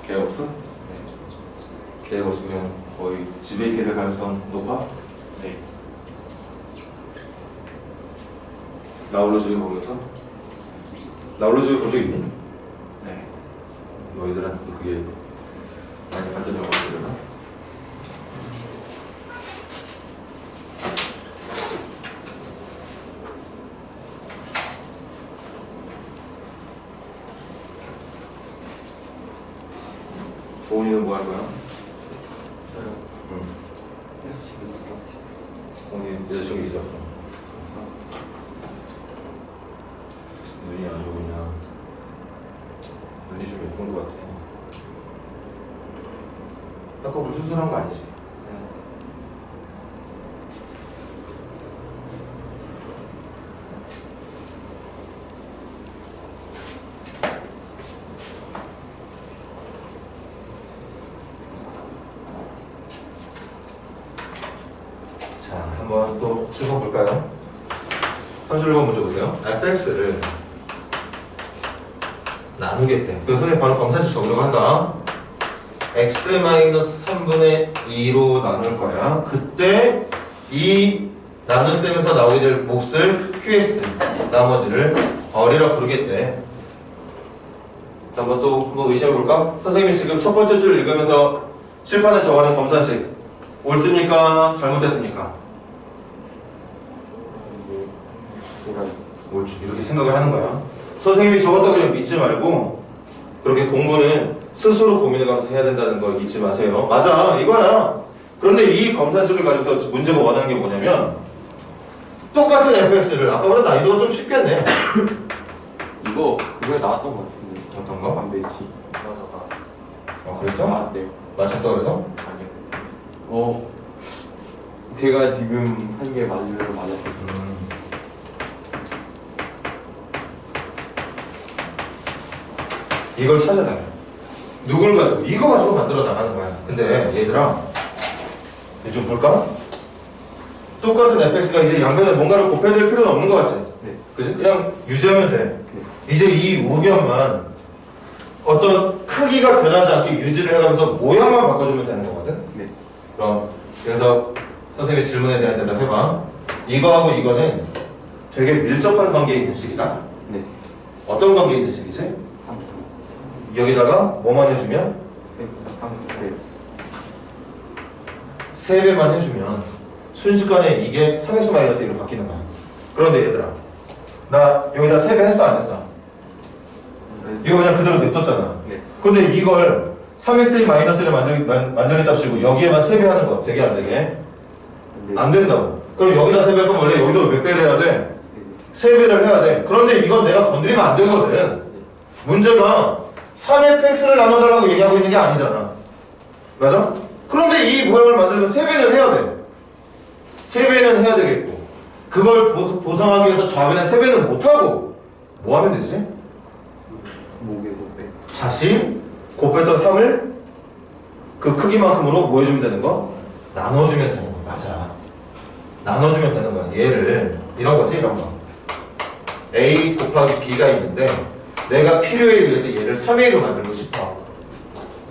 계획 없어? 네. 계획 없으면 거의 집에 있게 될 가능성 높아? 네. 나홀로즈기 보면서 나홀로즈기 본 적 있니? 네. 너희들한테도 그게 많이 반전이 없었려나? 보은이는 뭐 할 거야? 응. 해수식 있을 것 같아요. 보은이 여자친구 있었어. 눈이 아주 그냥 눈이 좀 예쁜 것 같아. 아까 뭐 수술한 거 아니지? 자, 한번 또 7번 볼까요? 31번 먼저 보세요. fx를 나누겠대. 그래서 선생님 바로 검사식 적으려고 한다. x-3분의 2로 나눌 거야. 그때 이 나눗셈에서 나오게 될 몫을 qx, 나머지를 어리라 부르겠대. 자, 한번 또 한번 의심해볼까? 선생님이 지금 첫 번째 줄 읽으면서 칠판에 적어놓은 검사식 옳습니까? 잘못됐습니까? 옳지. 이렇게 생각을 하는 거야. 선생님이 적었다고 그냥 믿지 말고 그렇게 공부는 스스로 고민해가면서 해야 된다는 걸 잊지 마세요. 맞아, 이거야. 그런데 이 검사식을 가지고서 문제가 원하는 게 뭐냐면 똑같은 fx를 아까보다 난이도가 좀 쉽겠네. 이거 그거에 나왔던 것 같은데. 어떤 거? 반배치. 그랬어? 나왔대요. 맞췄어 그래서? 아니요. 제가 지금 한 게 맞으면 맞았어요. 이걸 찾아다녀. 누굴 가지고 이거 가지고 만들어 나가는 거야. 근데 얘들아 이제 좀 볼까? 똑같은 fx가 이제 양변에 뭔가를 곱해야 될 필요는 없는 것 같지? 네. 그래서 그냥 유지하면 돼. 이제 이 우변만 어떤 크기가 변하지 않게 유지를 해가면서 모양만 바꿔주면 되는 거거든? 네. 그럼 그래서 선생님의 질문에 대한 대답 해봐. 이거하고 이거는 되게 밀접한 관계에 있는 식이다. 네. 어떤 관계에 있는 식이지? 여기다가 뭐만 해주면? 네. 3배만 해주면 순식간에 이게 3x-1로 바뀌는 거야. 그런데 얘들아 나 여기다 3배 했어 안 했어? 이거 그냥 그대로 냅뒀잖아. 네. 근데 이걸 3x-1을 만들겠답시고 여기에만 3배 하는 거 되게 안 되게? 안 된다고. 그럼 여기다 3배 할 거면 원래 여기도 몇 배를 해야 돼? 3배를 해야 돼. 그런데 이건 내가 건드리면 안 되거든. 문제가 3fx를 나눠달라고 얘기하고 있는 게 아니잖아. 맞아? 그런데 이 모양을 만들면 3배는 해야 돼. 3배는 해야 되겠고 그걸 보상하기 위해서 좌변에 3배는 못하고 뭐 하면 되지? 목에 곱배. 다시 곱했던 3을 그 크기만큼으로 뭐 해주면 되는 거? 나눠주면 되는 거. 맞아. 나눠주면 되는 거야. 얘를 이런 거지 이런 거. A 곱하기 B가 있는데 내가 필요에 의해서 얘를 3A로 만들고 싶어.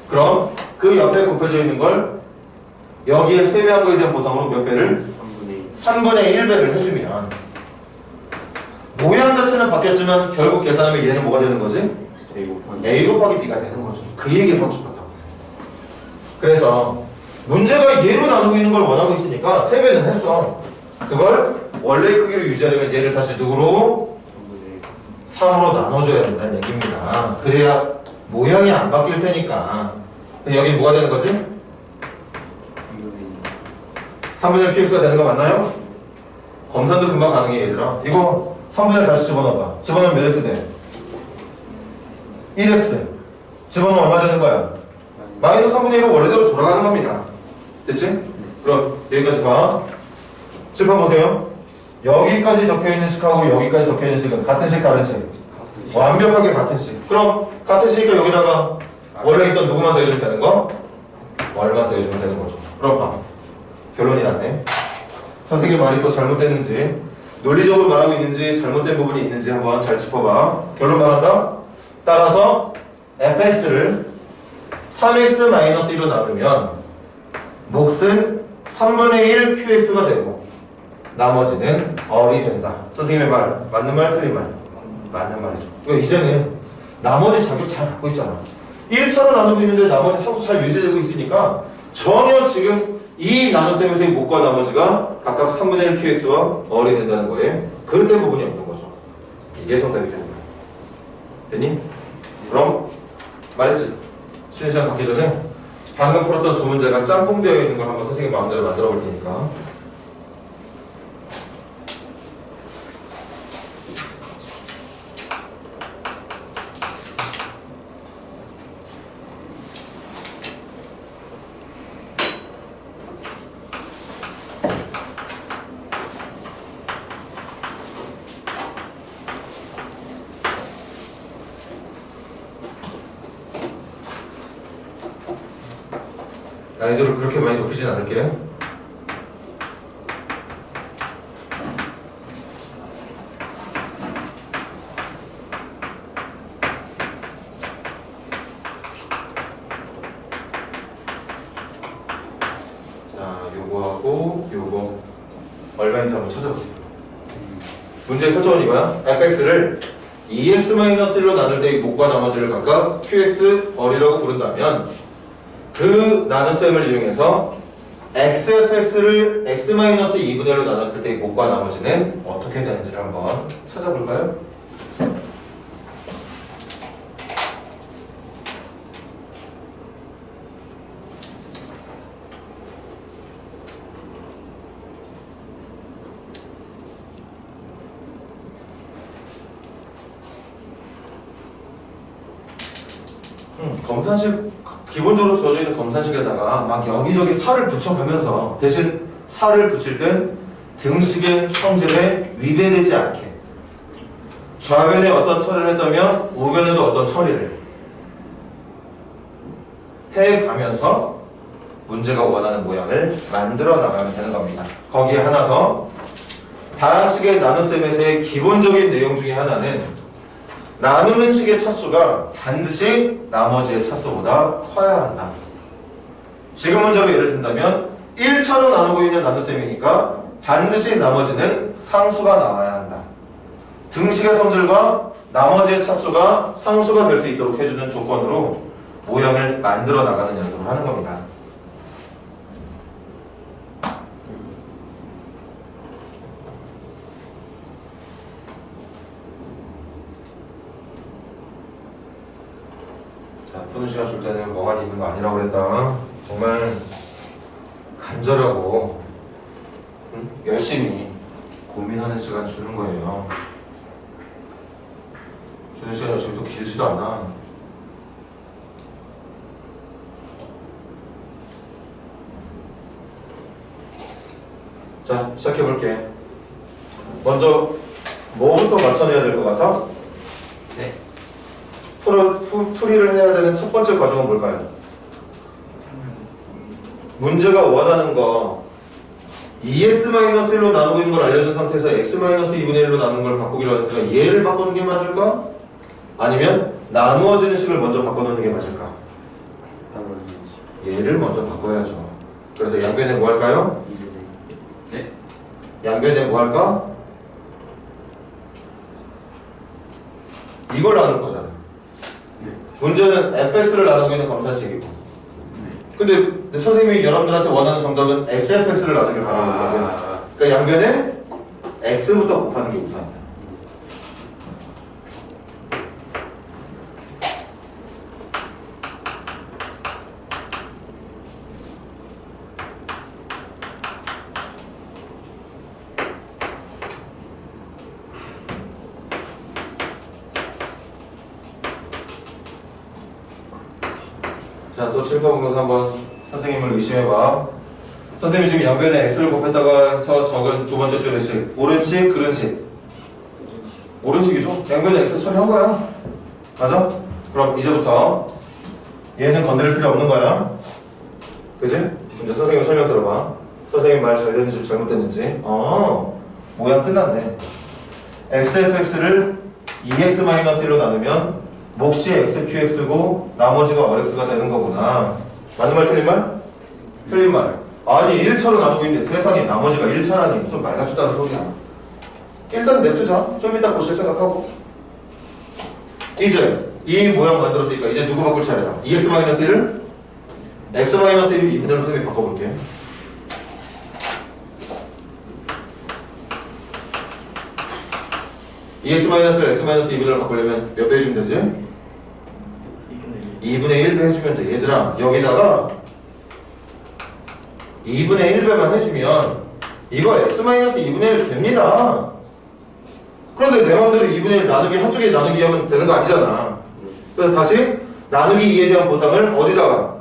그럼 그 옆에 곱해져 있는 걸 여기에 3배한 거에 대한 보상으로 몇 배를? 3분의 1배를 해주면 모양 자체는 바뀌었지만 결국 계산하면 얘는 뭐가 되는 거지? A 곱하기 B가 되는 거죠. 그 얘기를 하고 싶었다고. 그래서 문제가 얘로 나누고 있는 걸 원하고 있으니까 3배는 했어. 그걸 원래의 크기로 유지하려면 얘를 다시 누구로? 3으로 나눠줘야 된다는 얘기입니다. 그래야 모양이 안 바뀔 테니까. 여기 뭐가 되는 거지? 3분의 1 px가 되는 거 맞나요? 검산도 금방 가능해 얘들아. 이거 3분의 1 다시 집어넣어봐. 집어넣으면 몇 x 돼? 1x. 집어넣으면 얼마 되는 거야? 마이너스 3분의 1로 원래대로 돌아가는 겁니다. 됐지? 그럼 여기까지 봐. 칠판 보세요. 여기까지 적혀있는 식하고 여기까지 적혀있는 식은 같은 식 다른 식? 완벽하게 같은 식. 그럼 같은 식이니까 여기다가 원래 있던 누구만 더해주면 되는 거? 얼마 더해주면 되는 거죠. 그럼 봐. 결론이 났네. 선생님 말이 또 잘못됐는지 논리적으로 말하고 있는지 잘못된 부분이 있는지 한번 잘 짚어봐. 결론 말한다. 따라서 fx를 3x-1로 나누면 몫은 3분의 1 qx가 되고 나머지는 얼이 된다. 선생님의 말 맞는 말 틀린 말? 맞는 말이죠. 왜 이제는 나머지 자격 잘 갖고 있잖아. 1차로 나누고 있는데 나머지 상수 잘 유지되고 있으니까 전혀 지금 이 나눗셈에서의 못과 나머지가 각각 3분의 1 qx와 얼이 된다는 거에 그릇된 부분이 없는 거죠. 이게 정답이 되는 거야. 됐니? 그럼 말했지? 쉬는 시간 갖기 전에 방금 풀었던 두 문제가 짬뽕되어 있는 걸 한번 선생님 마음대로 만들어 볼 테니까. 난이도를 그렇게 많이 높이진 않을게. 자, 요거하고 요거 얼마인지 한번 찾아보세요. 문제의 설정은 이거야. fx를 2x-1로 나눌 때의 못과 나머지를 각각 qx 얼이라고 부른다면 그 나눗셈을 이용해서 xfx를 x-2분의 1로 나눴을 때의 못과 나머지는 어떻게 되는지를 한번 찾아볼까요? 검산식 기본적으로 주어져 있는 검산식에다가 막 여기저기 살을 붙여가면서 대신 살을 붙일 땐 등식의 성질에 위배되지 않게 좌변에 어떤 처리를 했다면 우변에도 어떤 처리를 해가면서 문제가 원하는 모양을 만들어 나가면 되는 겁니다. 거기에 하나 더 다항식의 나눗셈에서의 기본적인 내용 중에 하나는 나누는 식의 차수가 반드시 나머지의 차수보다 커야 한다. 지금 문제로 예를 든다면 1차로 나누고 있는 나눗셈이니까 반드시 나머지는 상수가 나와야 한다. 등식의 성질과 나머지의 차수가 상수가 될 수 있도록 해주는 조건으로 모양을 만들어 나가는 연습을 하는 겁니다. 푸는 시간 줄 때는 멍하니 있는 거 아니라고 그랬다. 정말 간절하고 열심히 고민하는 시간 주는 거예요. 주는 시간이 어차피 또 길지도 않아. 자, 시작해볼게. 먼저 뭐부터 맞춰내야 될 것 같아? 네. 풀이를 해야 되는 첫 번째 과정은 뭘까요? 문제가 원하는 거 2x-1로 나누고 있는 걸 알려준 상태에서 x-2분의 1로 나누는 걸 바꾸기로 했으니까 얘를 바꾸는 게 맞을까? 아니면 나누어지는 식을 먼저 바꿔놓는 게 맞을까? 얘를 먼저 바꿔야죠. 그래서 양변에 뭐 할까요? 네. 양변에 뭐 할까? 이걸 나눌 거잖아. 문제는 fx를 나누고 있는 검산식이고 근데 선생님이 여러분들한테 원하는 정답은 xfx를 나누길 바라는 거거든. 그러니까 양변에 x부터 곱하는 게 우선이야. 자, 또 7번 분모서 한번 선생님을 의심해봐. 선생님이 지금 양변에 x를 곱했다가 해서 적은 두 번째 줄의 식 옳은식, 그른식. 옳은식이죠? 양변에 x 처리한 거야. 맞아? 그럼 이제부터 얘는 건드릴 필요 없는 거야. 그치? 이제 선생님 설명 들어봐. 선생님 말 잘 됐는지 잘못됐는지. 모양 끝났네. xfx를 2x-1로 나누면 몫이 xqx고 나머지가 rx가 되는 거구나. 맞는 말 틀린 말? 틀린 말. 아니 1차로 나누고 있는데 세상에 나머지가 1차라니 무슨 말 같지도 소리야. 일단 냅두자. 좀 이따 보실 생각하고. 이제 이 모양 만들었으니까 이제 누구 바꿀 차례야? 2x-1을 x-1 2분의 1로 선생님이 바꿔볼게. EX-를 X-2분의 1로 바꾸려면 몇 배 해주면 되지? 2분의 1배 해주면 돼. 얘들아 여기다가 2분의 1배만 해주면 이거 X-2분의 1 됩니다. 그런데 내 맘대로 2분의 1 나누기 한쪽에 나누기 하면 되는 거 아니잖아. 그래서 다시 나누기 2에 대한 보상을 어디다가?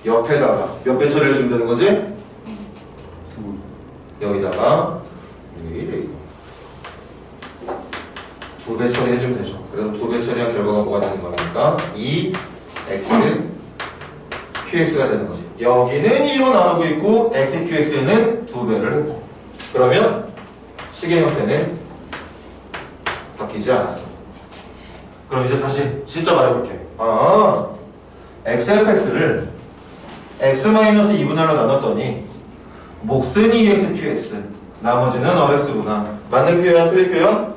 옆에다가 몇 배 처리를 해주면 되는 거지? 여기다가 왜 이래 이거 2배 처리해주면 되죠. 그래서 2배 처리한 결과가 뭐가 되는 겁니까? 2x qx가 되는 거지. 여기는 2로 나누고 있고 x qx는 2배를 했고 그러면 식의 형태는 바뀌지 않았어. 그럼 이제 다시 진짜 말해볼게. xfx를 x-2분의 1로 나눴더니 몫은 2x-qx 나머지는 rx구나. 맞는 표현, 틀린 표현?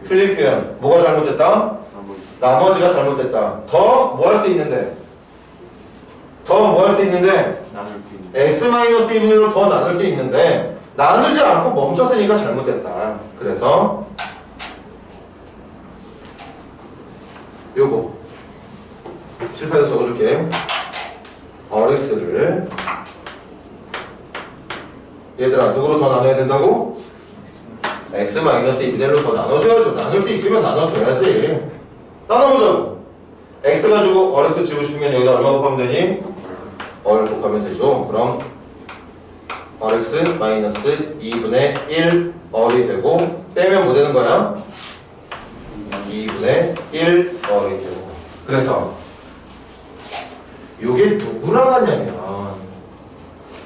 틀린 표현. 뭐가 잘못됐다? 나머지가 잘못됐다. 더 뭐 할 수 있는데? 더 뭐 할 수 있는데? 나눌 수 있는. x-2분의 1로 더 나눌 수 있는데 나누지 않고 멈췄으니까 잘못됐다. 그래서 요거 실패해서 적어줄게. rx를 얘들아 누구로 더 나눠야 된다고? x-2분의 1로 더 나눠줘야죠. 나눌 수 있으면 나눠줘야지. 나눠보자고. x 가지고 rx 지우고 싶으면 여기다 얼마 곱하면 되니? r 곱하면 되죠. 그럼 rx-2분의 1 r이 되고 빼면 뭐 되는 거야? 2분의 1 r이 되고. 그래서 요게 누구랑 같냐면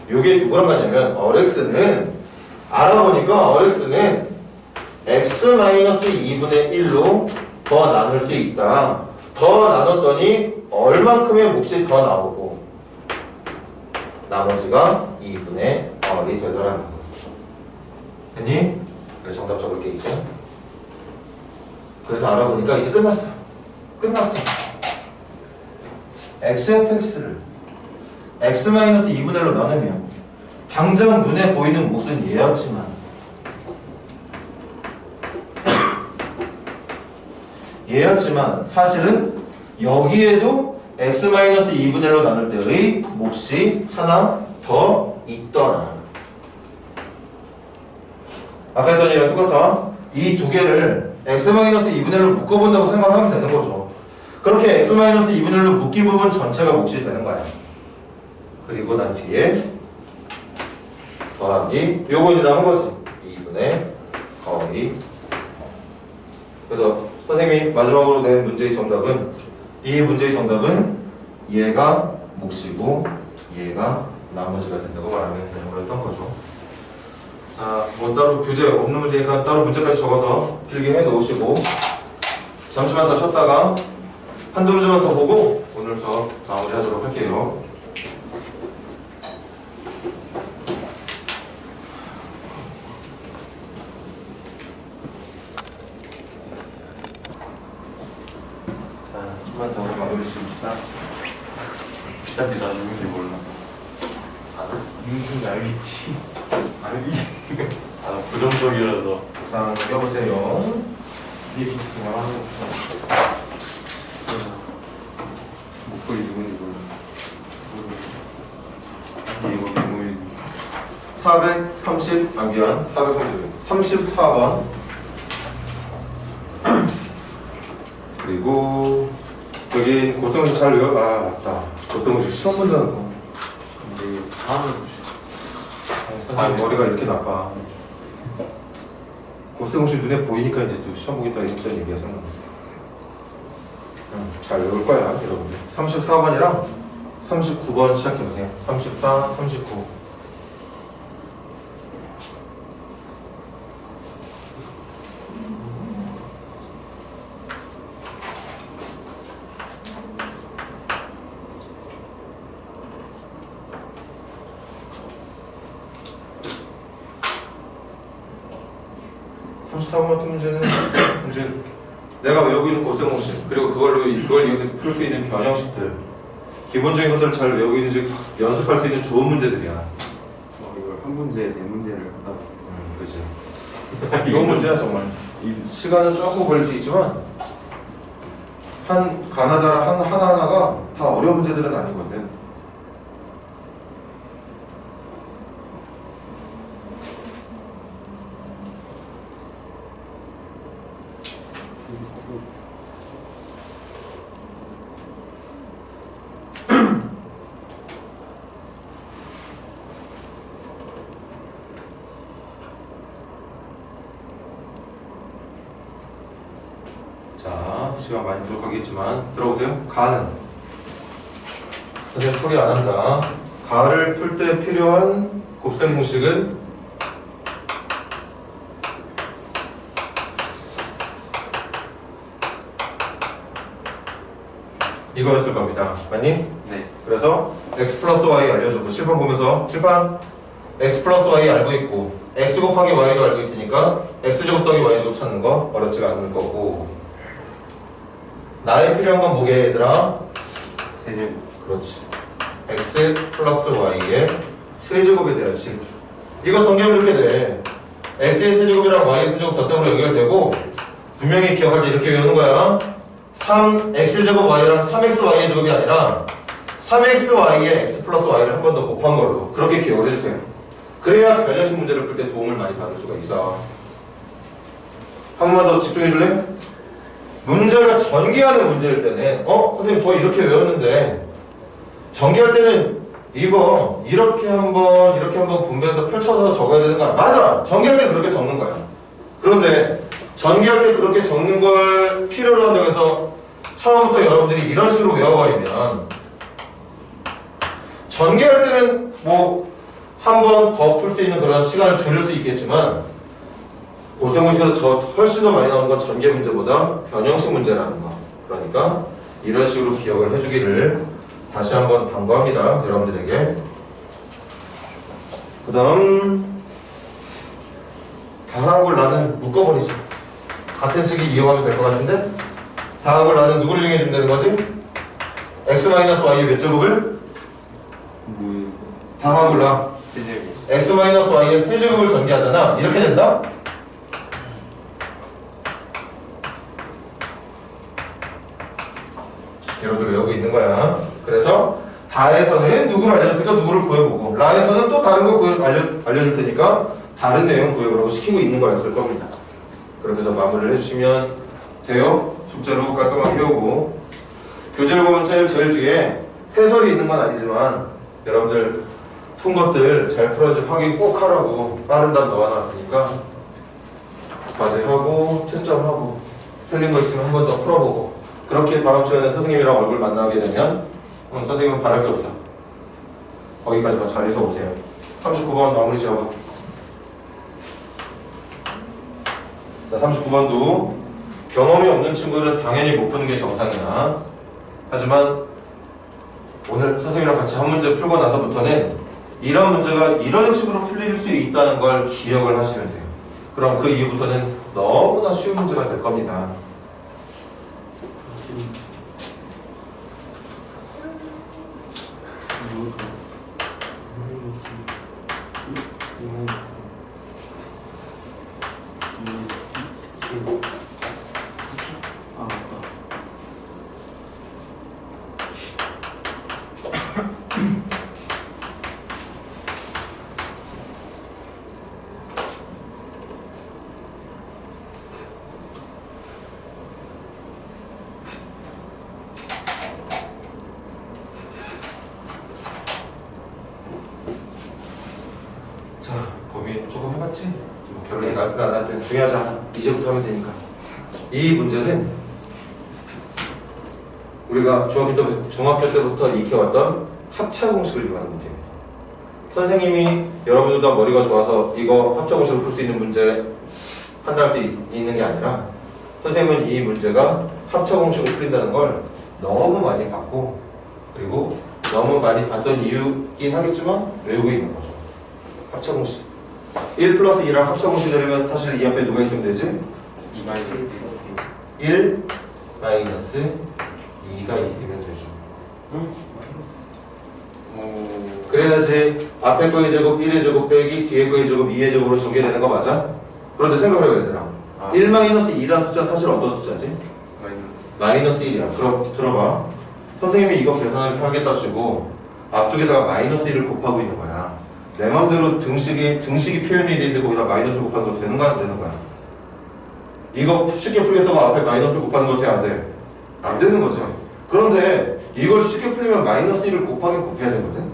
요게 누구랑 같냐면 rx는 알아보니까 rx는 x-2분의 1로 더 나눌 수 있다. 더 나눴더니 얼만큼의 몫이 더 나오고 나머지가 2분의 r이 되더라는 거. 됐니? 그래서 정답 적을게 이제. 그래서 알아보니까 이제 끝났어. xfx를 x-2분의 1로 나누면 당장 눈에 보이는 몫은 얘였지만 사실은 여기에도 x-2분의 1로 나눌 때의 몫이 하나 더 있더라. 아까 했던 얘기랑 똑같아. 이 두 개를 x-2분의 1로 묶어본다고 생각하면 되는 거죠. 그렇게 x-2분의 1로 묶인 부분 전체가 몫이 되는 거야. 그리고 난 뒤에 더하기 요거 이제 남은 거지. 2분의 거의. 그래서 선생님이 마지막으로 낸 문제의 정답은 이 문제의 정답은 얘가 몫이고 얘가 나머지가 된다고 말하면 되는 거였던 거죠. 자, 뭐 따로 교재 없는 문제니까 따로 문제까지 적어서 길게 해 놓으시고 잠시만 더 쉬었다가 한두 문제만 더 보고 오늘 수업 마무리하도록 할게요. 자, 좀만 더 마무리 지읍시다. 어차피 나 누군지 몰라. 누군지 알겠지. 아, 부정적이라서. 자, 여보세요. 이게 진짜 말하는 거. 목소리 누군지 몰라. 이거 메모리. 430, 미안. 34번. 그리고 여기 고성식 잘 외워. 맞다. 고성식 시험 문제는 거. 근데 다음은 선생님 머리가 이렇게 나빠. 고성식 눈에 보이니까 이제 또 시험 보겠다 이랬던 얘기야 생각. 잘 외울 거야 여러분들. 34번이랑 39번 시작해보세요. 34, 39. 34번 같은 문제는 이제 내가 외우고 있는 고생 공식 그리고 그걸 이용해서 풀 수 있는 변형식들 기본적인 것들을 잘 외우고 있는지 연습할 수 있는 좋은 문제들이야. 이걸 한 문제에 네 문제를 하다. 그치. 좋은 문제야 정말. 이 시간은 조금 걸릴 수 있지만 한 가나다라 하나하나가 다 어려운 문제들은 아니거든. 자, 시간 많이 부족하겠지만 들어보세요. 가는 선생님 소리 안 한다. 가를 풀 때 필요한 곱셈 공식은 이거였을 겁니다. 맞니? 네. 그래서 x 플러스 y 알려줬고 칠판 보면서 칠판 x 플러스 y 알고 있고 x 곱하기 y도 알고 있으니까 x제곱 더하기 y제곱 찾는 거 어렵지가 않을 거고 나에 필요한 건 뭐게 얘들아? 세제곱. 그렇지. x 플러스 y의 세제곱에 대한 식. 이거 정리하면 이렇게 돼. x의 세제곱이랑 y의 세제곱 덧셈으로 연결되고 분명히 기억할 때 이렇게 외우는 거야. 3x제곱 y랑 3xy의 제곱이 아니라 3xy의 x 플러스 y를 한 번 더 곱한 걸로 그렇게 기억을 해주세요. 그래야 변형식 문제를 풀 때 도움을 많이 받을 수가 있어. 한 번만 더 집중해 줄래? 문제가 전개하는 문제일 때는 선생님 저 이렇게 외웠는데 전개할 때는 이거 이렇게 한번 분배해서 펼쳐서 적어야 되는 거야. 맞아! 전개할 때 그렇게 적는 거야. 그런데 전개할 때 그렇게 적는 걸 필요로 한다고 해서 처음부터 여러분들이 이런 식으로 외워버리면 전개할 때는 뭐 한 번 더 풀 수 있는 그런 시간을 줄일 수 있겠지만 고생문제에서 저 훨씬 더 많이 나오는 건 전개 문제보다 변형식 문제라는 거. 그러니까 이런 식으로 기억을 해주기를 다시 한번 당부합니다. 여러분들에게. 그 다음 다하고 나는 묶어버리죠. 같은 식이 이용하면 될 것 같은데 다하고 나는 누구를 이용해주면 되는 거지? x-y의 몇 제곱을? 뭐 다하고 나 세제곱. x-y의 세제곱을 전개하잖아. 이렇게 된다? 여러분들 외우고 있는 거야. 그래서 다에서는 누구를 알려줬으니까 누구를 구해보고 라에서는 또 다른 거 알려줄 테니까 다른 내용 구해보라고 시키고 있는 거였을 겁니다. 그렇게 해서 마무리를 해주시면 돼요. 숙제로 깔끔하게 해오고 교재를 보면 제일 뒤에 해설이 있는 건 아니지만 여러분들 푼 것들 잘 풀었는지 확인 꼭 하라고 빠른 답 넣어놨으니까 과제하고 채점하고 틀린 거 있으면 한 번 더 풀어보고 그렇게 다음 시간에 선생님이랑 얼굴 만나게 되면 선생님은 바랄 게 없어. 거기까지만 잘해서 오세요. 39번 마무리 지어봐. 자, 39번도 경험이 없는 친구들은 당연히 못 푸는 게 정상이야. 하지만 오늘 선생님이랑 같이 한 문제 풀고 나서부터는 이런 문제가 이런 식으로 풀릴 수 있다는 걸 기억을 하시면 돼요. 그럼 그 이후부터는 너무나 쉬운 문제가 될 겁니다. 자, 고민 조금 해봤지? 뭐 결론이 나한테는 중요하지 않아. 이제부터 하면 되니까. 이 문제는 우리가 중학교 때부터 익혀왔던 합차 공식을 이용하는 문제입니다. 선생님이 여러분들도 머리가 좋아서 이거 합차 공식을 풀 수 있는 문제 판단할 수 있는 게 아니라 선생님은 이 문제가 합차 공식을 풀린다는 걸 너무 많이 봤고 그리고 너무 많이 봤던 이유긴 하겠지만 외우고 있는 거죠. 합차 공식. 1 플러스 2랑 합쳐공식 내리면 사실 이 앞에 누가 있으면 되지? 2 마이너스 1 마이너스 2가 있으면 되죠. 그래야지 앞에 거의 제곱 1의 제곱 빼기 뒤에 거의 제곱 2의 제곱으로 전개되는 거 맞아? 그런데 생각을 해봐야 되나? 1 마이너스 2라는 숫자는 사실 어떤 숫자지? 마이너스 1이야. 그럼 들어봐. 선생님이 이거 계산을 하겠다 치고 앞쪽에다가 마이너스 1을 곱하고 있는 거야. 내 마음대로 등식이 표현이 되는데 거기다 마이너스를 곱하는 거 되는 거야 안 되는 거야? 이거 쉽게 풀겠다고 앞에 마이너스를 곱하는 거 돼 안 돼? 안 되는 거죠. 그런데 이걸 쉽게 풀리면 마이너스 1을 곱하긴 곱해야 되거든.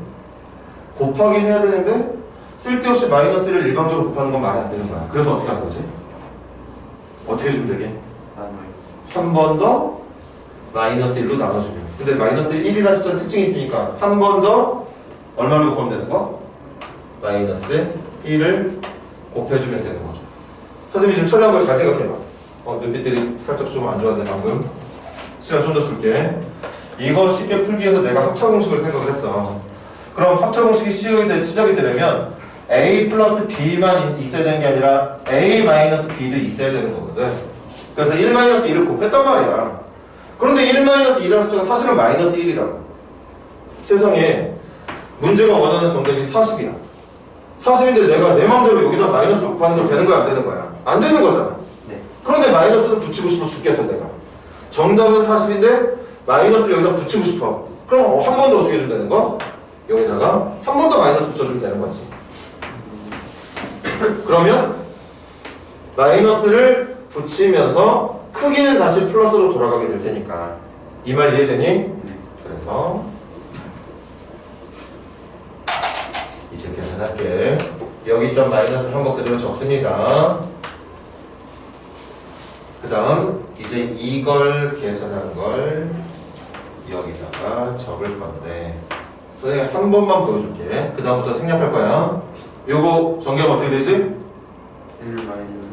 곱하긴 해야 되는데 쓸데없이 마이너스 1을 일방적으로 곱하는 건 말이 안 되는 거야. 그래서 어떻게 하는 거지? 어떻게 해주면 되게? 한 번 더 마이너스 1로 나눠주면. 근데 마이너스 1이라는 숫자는 특징이 있으니까 한 번 더 얼마를 곱하면 되는 거? 마이너스 1을 곱해주면 되는 거죠. 선생님이 지금 처리한 걸 잘 생각해봐. 눈빛들이 살짝 좀 안 좋았네 방금. 시간 좀 더 줄게. 이거 쉽게 풀기 위해서 내가 합차공식을 생각을 했어. 그럼 합차공식이 시작이 되려면 A 플러스 B만 있어야 되는 게 아니라 A 마이너스 B도 있어야 되는 거거든. 그래서 1 마이너스 1을 곱했단 말이야. 그런데 1 마이너스 2라는 숫자가 사실은 마이너스 1이라고. 세상에 문제가 원하는 정답이 40이야. 40인데 내가 내 마음대로 여기다 마이너스를 곱하는 거 되는 거야 안 되는 거야? 안 되는 거잖아. 네. 그런데 마이너스는 붙이고 싶어 죽겠어 내가. 정답은 40인데 마이너스를 여기다 붙이고 싶어. 그럼 한 번 더 어떻게 해주면 되는 거? 여기다가 한 번 더 마이너스 붙여주면 되는 거지. 그러면 마이너스를 붙이면서 크기는 다시 플러스로 돌아가게 될 테니까. 이 말 이해되니? 그래서 이제 계산할게. 여기 있던 마이너스를 한번 그대로 적습니다. 그 다음 이제 이걸 계산한 걸 여기다가 적을 건데 선생님 한 번만 보여줄게. 그 다음부터 생략할 거야. 요거 전개하면 어떻게 되지? 1 마이너스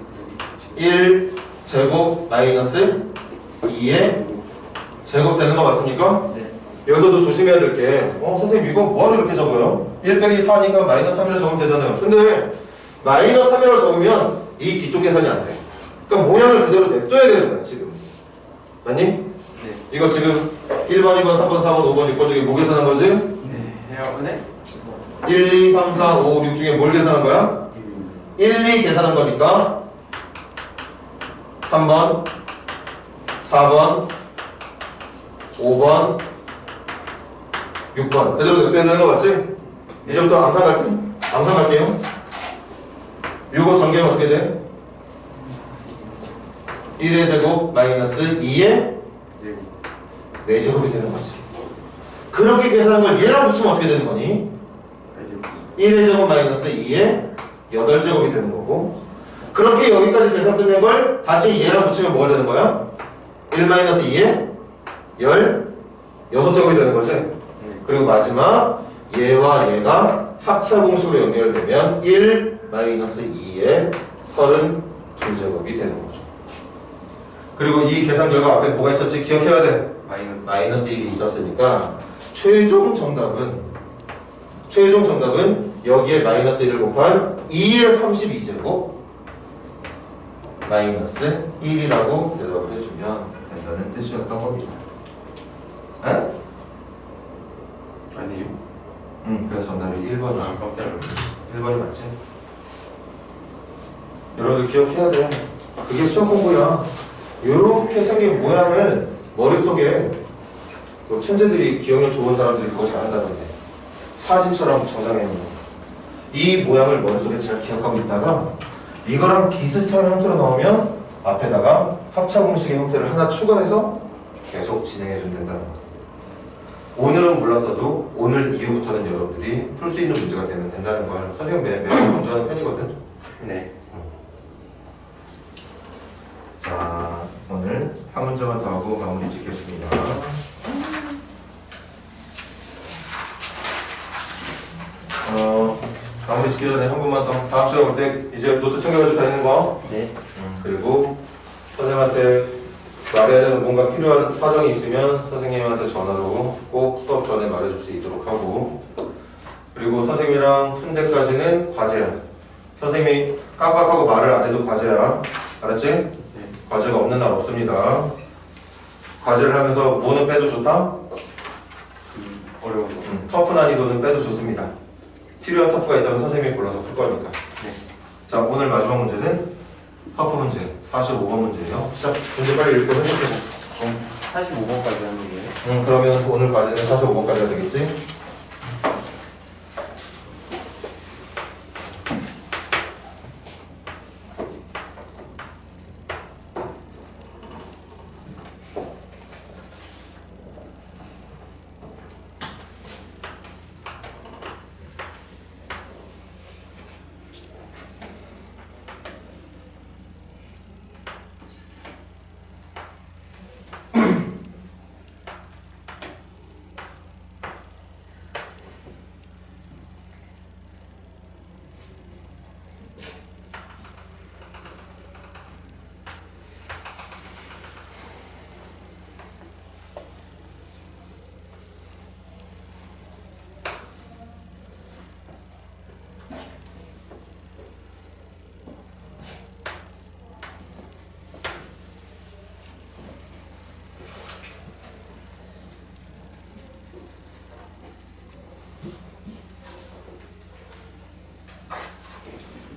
1 제곱 마이너스 2의 제곱 되는 거 맞습니까? 네. 여기서도 조심해야 될 게 선생님 이거 뭐하러 이렇게 적어요? 1 빼기 4니까 마이너스 3이라고 적으면 되잖아요. 근데 마이너스 3이라고 적으면 이 뒤쪽 계산이 안 돼. 그러니까 모양을 그대로 냅둬야 되는 거야 지금. 맞니? 네. 이거 지금 1번, 2번, 3번, 4번, 5번, 6번 중에 뭐 계산한 거지? 네. 해요. 네? 1, 2, 3, 4, 5, 6 중에 뭘 계산한 거야? 1, 2 계산한 거니까 3번, 4번, 5번, 6번 그대로 냅두는 거 맞지? 이제부터 암산 갈게요. 이거 전개하면 어떻게 돼? 1의 제곱 마이너스 2의 4제곱이 되는 거지. 그렇게 계산한 걸 얘랑 붙이면 어떻게 되는 거니? 1의 제곱 마이너스 2의 8제곱이 되는 거고, 그렇게 여기까지 계산 끝낸 걸 다시 얘랑 붙이면 뭐가 되는 거야? 1 마이너스 2의 16제곱이 되는 거지. 그리고 마지막 얘와 얘가 합차 공식으로 연결되면 1 마이너스 2의 32제곱이 되는 거죠. 그리고 이 계산 결과 앞에 뭐가 있었지? 기억해야 돼. 마이너스 1이 있었으니까 최종 정답은 여기에 마이너스 1을 곱한 2의 32제곱 마이너스 1이라고 대답을 해주면 된다는 뜻이었던 겁니다. 에? 아니요. 그래서 정답이 1번이죠. 깜짝이야. 1번이 맞지? 여러분들 기억해야 돼. 그게 시험 공부야. 이렇게 생긴 모양을 머릿속에 뭐 천재들이 기억력 좋은 사람들이 그거 잘한다는데 사진처럼 정상에 있는 이 모양을 머릿속에 잘 기억하고 있다가 이거랑 비슷한 형태로 나오면 앞에다가 합차 공식의 형태를 하나 추가해서 계속 진행해주면 된다는 거. 오늘은 몰랐어도 오늘 이후부터는 여러분들이 풀 수 있는 문제가 되면 된다는 걸 선생님 매일 강조하는 편이거든. 네. 자, 오늘 한 문제만 더 하고 마무리 짓겠습니다. 마무리 짓기 전에 한 번만 더. 다음 시간에 올 때 이제 노트 챙겨가지고 다니는 거. 네. 그리고 선생님한테 말해야 되는 뭔가 필요한 사정이 있으면 선생님한테 전화로 꼭 수업 전에 말해줄 수 있도록 하고, 그리고 선생님이랑 푼 데까지는 과제야. 선생님이 깜빡하고 말을 안 해도 과제야. 알았지? 네. 과제가 없는 날 없습니다. 과제를 하면서 뭐는 빼도 좋다? 어려운 거. 터프 난이도는 빼도 좋습니다. 필요한 터프가 있다면 선생님이 골라서 풀 거니까. 네. 자, 오늘 마지막 문제는 터프 문제 45번 문제예요. 시작. 문제 빨리 읽고 해볼게요. 45번까지 하는 거예요? 그러면 오늘 과제는 45번까지가 되겠지?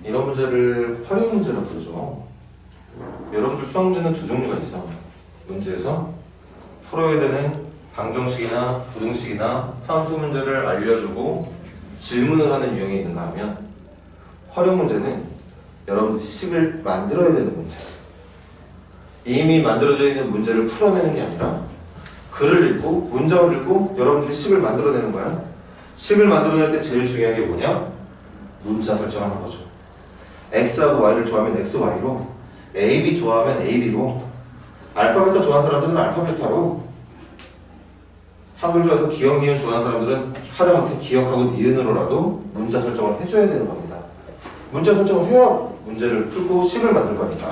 이런 문제를 활용 문제라고 부르죠. 여러분들 수학 문제는 두 종류가 있어. 문제에서 풀어야 되는 방정식이나 부등식이나 함수 문제를 알려주고 질문을 하는 유형이 있는가 하면, 활용 문제는 여러분들이 식을 만들어야 되는 문제. 이미 만들어져 있는 문제를 풀어내는 게 아니라 글을 읽고 문장을 읽고 여러분들이 식을 만들어내는 거야. 식을 만들어낼 때 제일 중요한 게 뭐냐? 문자 설정하는 거죠. X하고 Y를 좋아하면 X, Y로, A, B 좋아하면 A, B로, 알파, 베타 좋아하는 사람들은 알파, 베타로, 한글 좋아해서 기억, 니은 좋아하는 사람들은 하다못해 기억하고 니은으로라도 문자 설정을 해줘야 되는 겁니다. 문자 설정을 해야 문제를 풀고 식을 만들 거니까.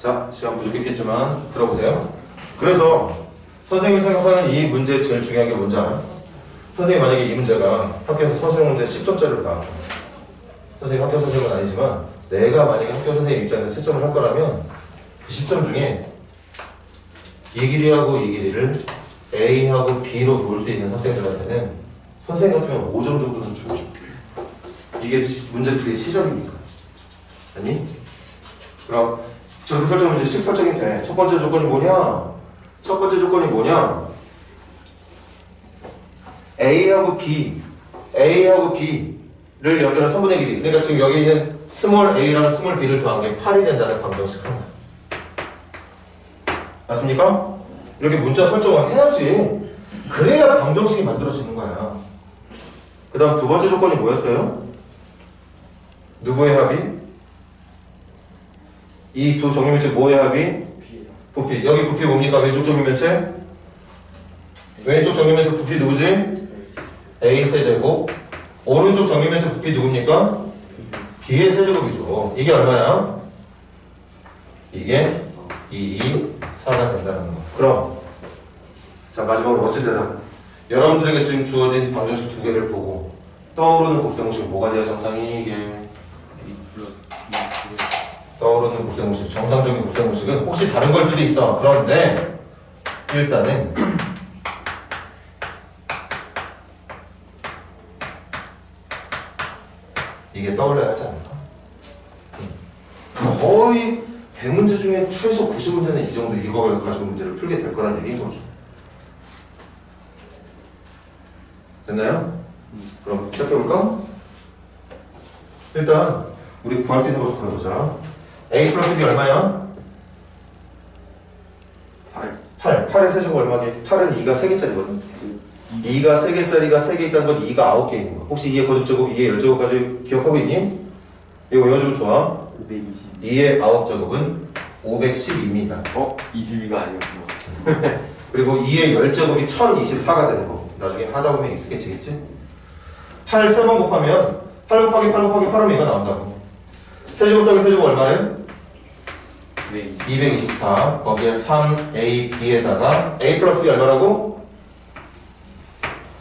자, 시간 부족했겠지만 들어보세요. 그래서 선생님이 생각하는 이 문제의 제일 중요한 게 뭔지 알아? 선생님 만약에 이 문제가 학교에서 서술형 문제 10점짜리를 나왔다. 선생님 학교 선생님은 아니지만 내가 만약에 학교 선생님 입장에서 채점을 할 거라면 그 10점 중에 이 길이하고 이 길이를 A하고 B로 놓을 수 있는 학생들한테는 선생님 같으면 5점 정도는 주고 싶어요. 이게 문제 풀이의 시작이니까. 아니? 그럼 저렇게 설정 문제 식 설정이 돼. 첫 번째 조건이 뭐냐? 첫 번째 조건이 뭐냐? A하고 B를 연결한 3분의 길이. 그러니까 지금 여기 있는 스몰 A랑 스몰 B를 더한 게 8이 된다는 방정식 하나. 맞습니까? 이렇게 문자 설정을 해야지. 그래야 방정식이 만들어지는 거야. 그 다음 두 번째 조건이 뭐였어요? 누구의 합이? 이 두 정리면체 뭐의 합이? 부피. 여기 부피 뭡니까? 왼쪽 정리면체? 왼쪽 정리면체 부피 누구지? A 세제곱. 오른쪽 정리면체 부피 누굽니까? B의 세제곱이죠. 이게 얼마야? 이게 2, 4가 된다는 거. 그럼 자, 마지막으로 멋진 대답. 여러분들에게 지금 주어진 방정식 두 개를 보고 떠오르는 곱셈공식 뭐가 돼야 정상이? 이게 떠오르는 곱셈공식, 정상적인 곱셈공식은 혹시 다른 걸 수도 있어. 그런데 일단은 이게 떠올라야 하지 않을까? 거의 100문제 중에 최소 90문제는 이 정도 이거 가지고 문제를 풀게 될 거라는 얘기인 거죠. 됐나요? 그럼 시작해볼까? 일단 우리 구할 수 있는 것부터 해보자. A 플러스 B 얼마야? 8. 8의 세제곱 얼마게? 8은 2가 3개짜리거든. 2가 3개짜리가 3개 있다는 건 2가 9개 있는 거. 혹시 2의 거듭제곱, 2의 열제곱까지 기억하고 있니? 이거 외워주면 좋아. 520. 2의 9제곱은 512입니다. 22가 아니었구나. 그리고 2의 열제곱이 1024가 되는 거. 나중에 하다 보면 익숙해지겠지? 8 3번 곱하면 8 곱하기 8 곱하기 8하면 이거 나온다고. 세제곱 더하기 세제곱 얼마예요? 224. 거기에 3A, B에다가 A 플러스 B 얼마라고?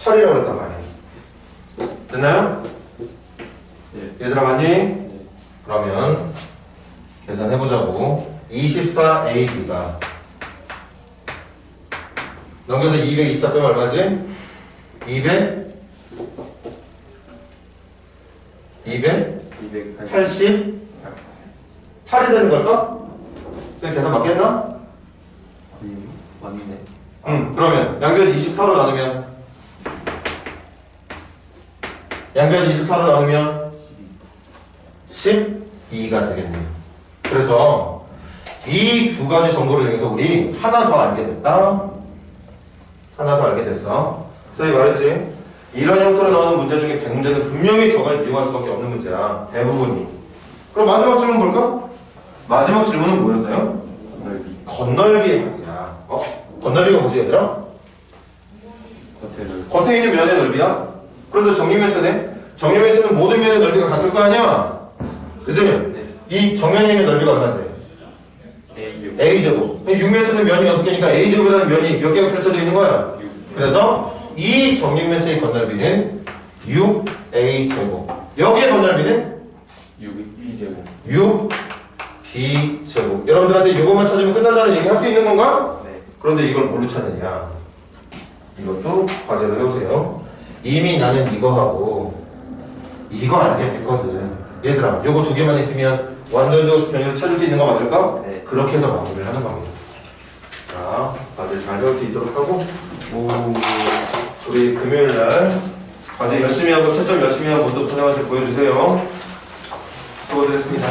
8이라고 그랬단 말이야. 됐나요? 네. 얘들아 맞니? 네. 그러면 계산해보자고. 24AB가 넘겨서 224 빼면 얼마지? 200? 280? 8이 되는 걸까? 근데 계산 맞겠나? 아니, 맞네. 응. 그러면 양변 24로 나누면 양변 24로 나누면 12가 되겠네요. 그래서 이 두 가지 정보를 이용해서 우리 하나 더 알게 됐다. 하나 더 알게 됐어. 선생님이 말했지? 이런 형태로 나오는 문제 중에 100문제는 분명히 저걸 이용할 수밖에 없는 문제야. 대부분이. 그럼 마지막 질문 볼까? 마지막 질문은 뭐였어요? 넓이. 건널비의 합이야. 건널비가 뭐지 얘들아? 겉에를. 겉에 있는 면의 넓이야. 그런데 정육면체네? 정육면체는 모든 면의 넓이가 같을 거 아니야? 그치? 네. 이 정면에 있는 넓이가 얼마인데? A제곱. A제곱. 육면체는 면이 6개니까 A제곱이라는 면이 몇 개가 펼쳐져 있는 거야? 6. 그래서 이 정육면체의 건널비는 6A제곱. 여기의 건널비는 6B제곱. 6B제곱. 여러분들한테 이것만 찾으면 끝난다는 얘기 할 수 있는 건가? 네. 그런데 이걸 뭘로 찾느냐? 이것도 과제로 해오세요. 이미 나는 이거하고 이거 알게 됐거든. 얘들아, 요거 두 개만 있으면 완전적 변형에서 찾을 수 있는 거 맞을까? 네. 그렇게 해서 마무리를 하는 겁니다. 자, 과제 잘 배울 수 있도록 하고 우리 금요일날 과제 열심히 하고 채점 열심히 한 모습 선생님한테 보여주세요. 수고들 했습니다.